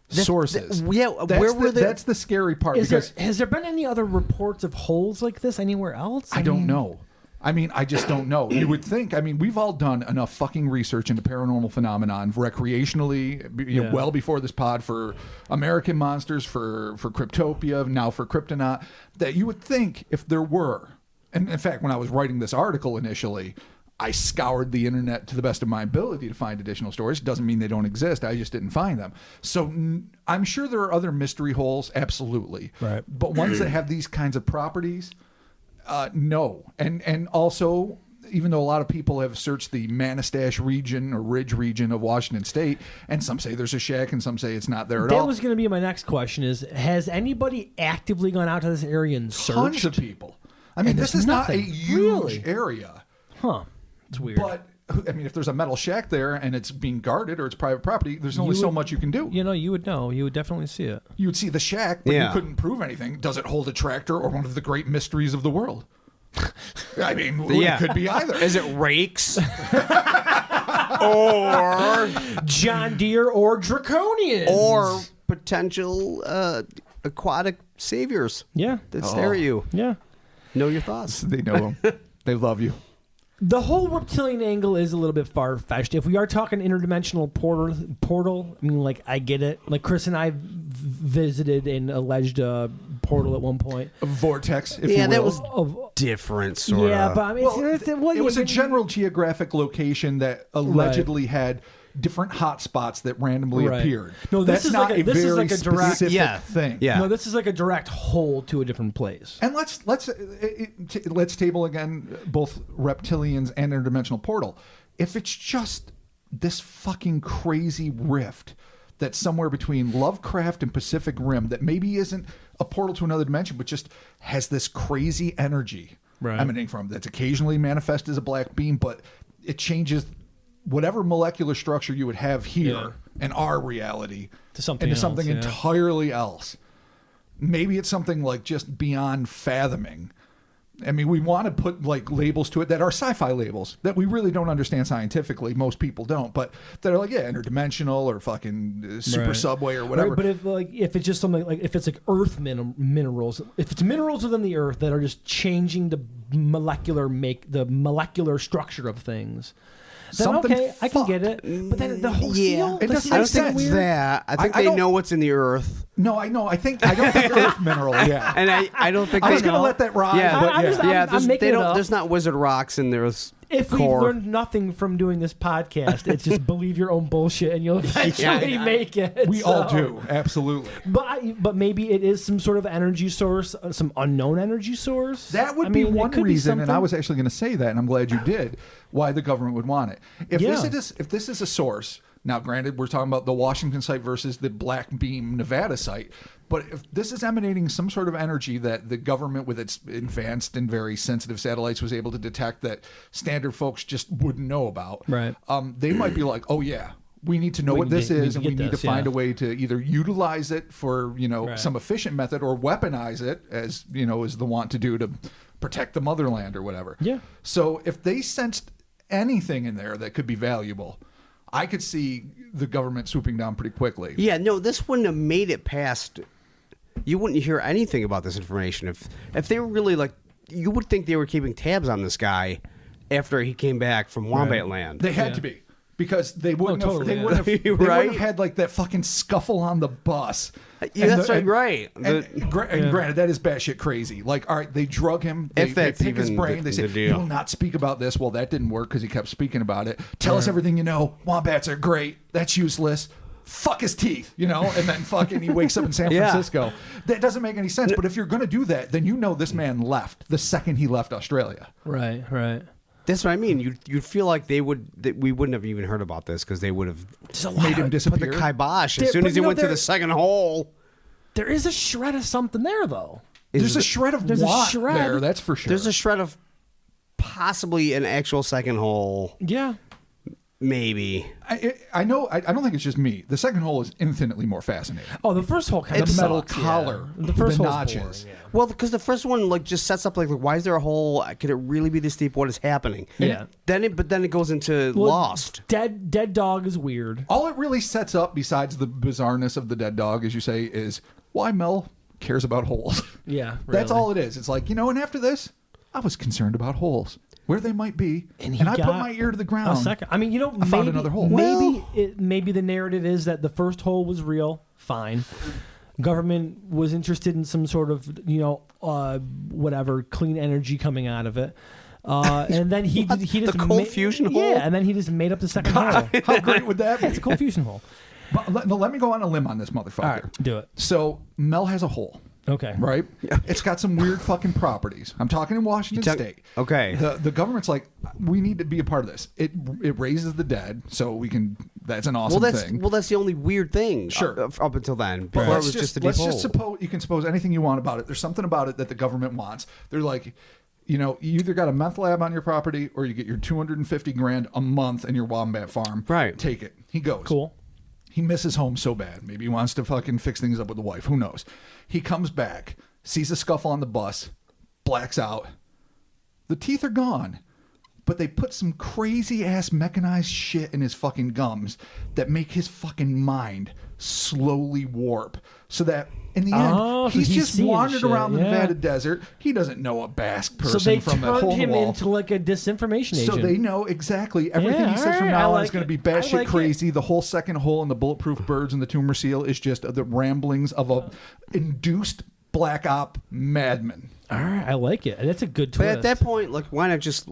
sources. Where were they? That's the scary part Has because there been any other reports of holes like this anywhere else? I don't know. I mean, I just don't know. You would think, I mean, we've all done enough fucking research into paranormal phenomenon recreationally, well before this pod, for American Monsters, for Cryptopia, now for Kryptonaut, that you would think if there were, and in fact, when I was writing this article initially, I scoured the internet to the best of my ability to find additional stories. Doesn't mean they don't exist. I just didn't find them. So I'm sure there are other mystery holes, absolutely. Right. But ones that have these kinds of properties, no. And also, even though a lot of people have searched the Manistash region or Ridge region of Washington State, and some say there's a shack and some say it's not there at all. That was going to be my next question is, has anybody actively gone out to this area and searched? Tons of people. I mean, this is not a huge area. Huh. It's weird. But, I mean, if there's a metal shack there and it's being guarded or it's private property, there's only so much you can do. You know, you would know. You would definitely see it. You would see the shack, but you couldn't prove anything. Does it hold a tractor or one of the great mysteries of the world? I mean, it could be either. Is it rakes? Or John Deere or Draconians? Or potential aquatic saviors. Yeah. That stare at you. Yeah. Know your thoughts. They know them. They love you. The whole reptilian angle is a little bit far-fetched. If we are talking interdimensional portal, I mean, like, I get it. Like, Chris and I visited an alleged portal at one point. A vortex, if you will. Yeah, that was different, sort of. Yeah, but I mean, it was a general geographic location that allegedly had different hot spots that randomly appeared. No, this is not like a direct specific thing. Yeah. No, this is like a direct hole to a different place. And let's table again both reptilians and interdimensional portal. If it's just this fucking crazy rift that's somewhere between Lovecraft and Pacific Rim that maybe isn't a portal to another dimension, but just has this crazy energy emanating from that's occasionally manifest as a black beam, but it changes whatever molecular structure you would have here in our reality to something entirely else. Maybe it's something like just beyond fathoming. I mean, we want to put like labels to it that are sci-fi labels that we really don't understand scientifically. Most people don't, but that are like, interdimensional or fucking super subway or whatever. Right, but if it's just something like, if it's like earth minerals, if it's minerals within the earth that are just changing the molecular structure of things, then something okay, I can get it. But then the whole seal, it doesn't I make don't think sense. it's that. I think they know what's in the earth. No, I know. I don't think earth mineral. Yeah, And I don't think I they was going to let that ride. Yeah, but I'm making it up. There's not wizard rocks in there's If we've learned nothing from doing this podcast, it's just believe your own bullshit and you'll eventually make it. We all do, absolutely. But maybe it is some sort of energy source, some unknown energy source. That would be one reason, and I was actually going to say that, and I'm glad you did, why the government would want it. If this is a source, now granted, we're talking about the Washington site versus the Black Beam Nevada site, but if this is emanating some sort of energy that the government with its advanced and very sensitive satellites was able to detect that standard folks just wouldn't know about, they might be like, oh yeah, we need to know what this is, and we need to find a way to either utilize it for some efficient method or weaponize it as is the want to do to protect the motherland or whatever. Yeah. So if they sensed anything in there that could be valuable, I could see the government swooping down pretty quickly. Yeah, no, this wouldn't have made it past. You wouldn't hear anything about this information if they were really like. You would think they were keeping tabs on this guy after he came back from Wombat Land. They had to be. Because they wouldn't have, they wouldn't have had like that fucking scuffle on the bus. Yeah, that's right. And granted, that is batshit crazy. Like, all right, they drug him. They pick his brain. They say, you will not speak about this. Well, that didn't work because he kept speaking about it. Tell us everything you know. Wombats are great. That's useless. Fuck his teeth, and then fucking he wakes up in San Francisco. That doesn't make any sense. But if you're going to do that, then this man left the second he left Australia. Right. That's what I mean. You'd feel like we wouldn't have even heard about this because they would have made him disappear. Put the kibosh as soon as he went to the second hole. There is a shred of something there, though. There's a shred of there, that's for sure. There's a shred of possibly an actual second hole. Yeah. Maybe. I know. I don't think it's just me. The second hole is infinitely more fascinating. Oh, the first hole kind of the metal sucks, collar, the first the hole's notches. boring, yeah. Well, because the first one just sets up like why is there a hole? Could it really be this deep? What is happening? Yeah. Then it goes into Lost. Dead dog is weird. All it really sets up, besides the bizarreness of the dead dog, as you say, is why Mel cares about holes. Yeah, That's all it is. It's like, and after this, I was concerned about holes, where they might be, And I put my ear to the ground. A second. I mean, I found another hole. Maybe the narrative is that the first hole was real. Fine. Government was interested in some sort of, whatever, clean energy coming out of it. And then he just the cold fusion hole? Yeah, and then he just made up the second hole. How great would that be? It's a cold fusion hole. But let me go on a limb on this motherfucker. All right, do it. So Mel has a hole. Okay. Right? It's got some weird fucking properties. I'm talking in Washington State. Okay. The government's like, we need to be a part of this. It raises the dead, so we can. That's an awesome thing. Well, that's the only weird thing. Sure. Up until then, But before it was just a deep hole. suppose you can suppose anything you want about it. There's something about it that the government wants. They're like, you either got a meth lab on your property or you get your $250,000 a month in your wombat farm. Right. Take it. He goes. Cool. He misses home so bad. Maybe he wants to fucking fix things up with the wife. Who knows? He comes back, sees a scuffle on the bus, blacks out. The teeth are gone. But they put some crazy ass mechanized shit in his fucking gums that make his fucking mind slowly warp. So that in the end, he's just wandered around the Nevada desert. He doesn't know a Basque person So they from the hole turned in the him wall. into like a disinformation agent. So they know exactly everything he says from now on is going to be batshit crazy. The whole second hole and the bulletproof birds and the tumor seal is just the ramblings of a induced black op madman. All right, I like it. That's a good twist. But at that point, like, why not just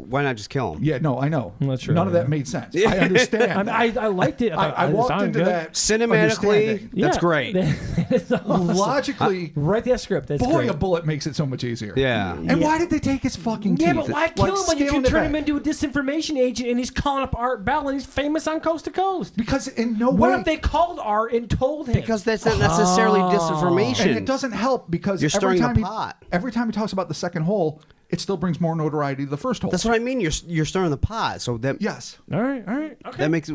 kill him? Yeah, no, I know. That's true, None of that made sense. I understand. I liked it. I walked into that cinematically. That's great. That's awesome. Logically, write that script. That's boy, great. a bullet makes it so much easier. Yeah. And why did they take his fucking teeth? Yeah, but why kill him when you can scaling it turn him back? into a disinformation agent and he's calling up Art Bell and he's famous on coast to coast? Because in no What way. if they called Art and told him? Because that's not necessarily disinformation. And it doesn't help because You're every stirring the time pot. every time he talks about the second hole, it still brings more notoriety to the first hole. That's what I mean. You're stirring the pot. So that Yes. All right. Okay. that makes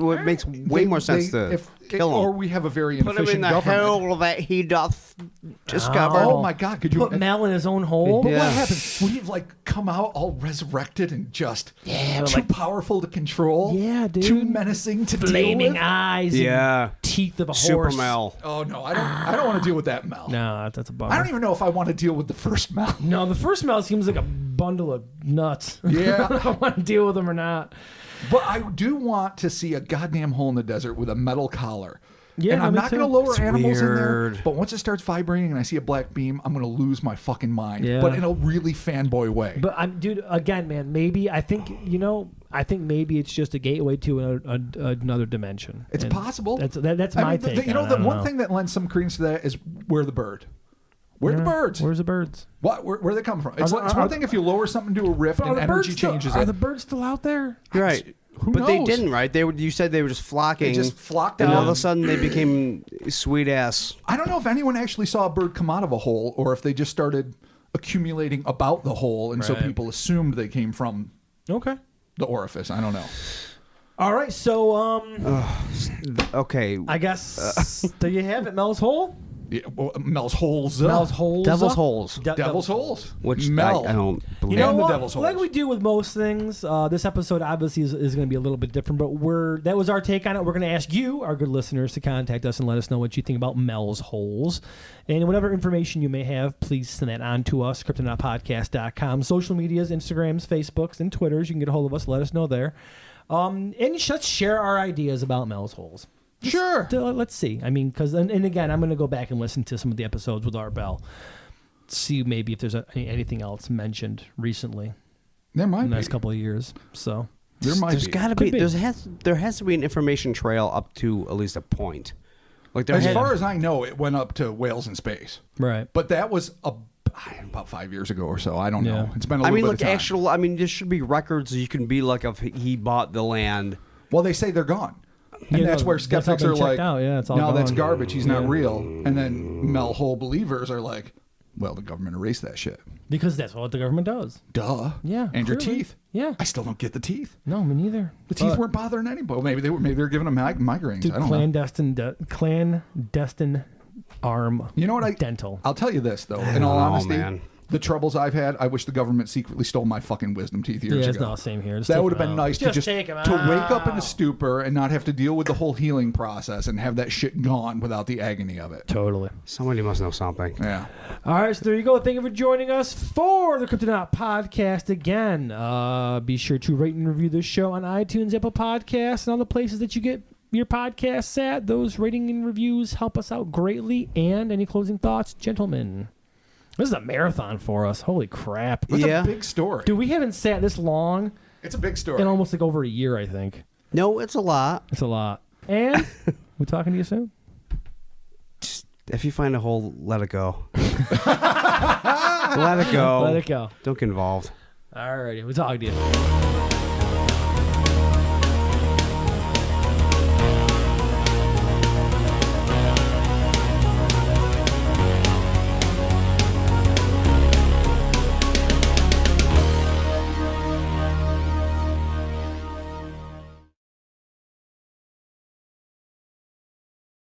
way more sense to kill him. Or we have a very Put him inefficient in the government. hole that he doth discover. Oh my God! Could you Put Mel in his own hole? But Yeah. what happens? Would he like come out all resurrected and just Yeah, too powerful to control? Yeah, dude. Too menacing to Flaming deal with? eyes. Yeah. And teeth of a Super horse. Mel. Oh no, I don't want to deal with that Mel. No, that's a bummer. I don't even know if I want to deal with the first Mel. No, the first Mel seems like a bundle of nuts. Yeah. I don't know if I want to deal with him or not. But I do want to see a goddamn hole in the desert with a metal collar. Yeah, and I'm me not too. going to lower It's animals in there. weird. But once it starts vibrating and I see a black beam, I'm going to lose my fucking mind. Yeah. But in a really fanboy way. But dude, again, man, maybe I think maybe it's just a gateway to another dimension. It's And possible. That's I my mean, take. the on it. I don't one know. thing that lends some credence to that is where the bird. Where the birds? Where's the birds? Where they come from? It's Are- one thing if you lower something to a rift and the energy birds still- changes Are it. the birds still out there? You're right. Who But they knows? didn't, right? You said they were just flocking. They just flocked and all of down. a sudden they became sweet ass. I don't know if anyone actually saw a bird come out of a hole or if they just started accumulating about the hole and so Right. people assumed they came from Okay. the orifice. I don't know. All right. So Okay. I guess there you have it. Mel's hole. Yeah, well, Mel's holes. Mel's holes. Devil's holes. Devil's holes. Which Mel. I don't believe. You know And the what? devil's Like holes. we do with most things, this episode obviously is going to be a little bit different, but that was our take on it. We're going to ask you, our good listeners, to contact us and let us know what you think about Mel's holes. And whatever information you may have, please send that on to us, kryptonautpodcast.com. Social medias, Instagrams, Facebooks, and Twitters. You can get a hold of us. Let us know there. And let's share our ideas about Mel's holes. Sure. Let's see. I mean, because and again, I'm going to go back and listen to some of the episodes with Art Bell. See maybe if there's anything else mentioned recently There might in the be. next couple of years. So There's got to Could be. be. There has to be an information trail up to at least a point. Like there As had- far as I know, it went up to Whales in Space. right. But that was about 5 years ago or so. I don't know. Yeah. It's been a I little mean, bit like of time. I mean, there should be records you can be like if he bought the land. Well, they say they're gone. And Yeah, that's where that's skeptics all are been like, checked out. Yeah, it's all no, that's gone. garbage. He's not Yeah. real. And then Mel Hole believers are like, well, the government erased that shit. Because that's what the government does. Duh. Yeah, And your clearly. teeth. Yeah. I still don't get the teeth. No, me neither. The teeth weren't bothering anybody. Maybe they were giving them migraines. Dude, I don't know. clandestine arm. You know what? dental. I'll tell you this though. In all Oh honesty, man, the troubles I've had, I wish the government secretly stole my fucking wisdom teeth years Yeah, it's ago. not the same here. Just That take would have them been out. nice Just to take them to wake up in a out. stupor and not have to deal with the whole healing process and have that shit gone without the agony of it. Totally. Somebody must know something. Yeah. All right, so there you go. Thank you for joining us for the Kryptonaut Podcast again. Be sure to rate and review this show on iTunes, Apple Podcasts, and all the places that you get your podcasts at. Those rating and reviews help us out greatly. And any closing thoughts, gentlemen? This is a marathon for us. Holy crap. It's a big story. Dude, we haven't sat this long It's a big story. in almost like over a year, I think. No, it's a lot. It's a lot. And we're talking to you soon. Just, if you find a hole, let it go. Let it go. Let it go. Don't get involved. All righty. We'll talk to you.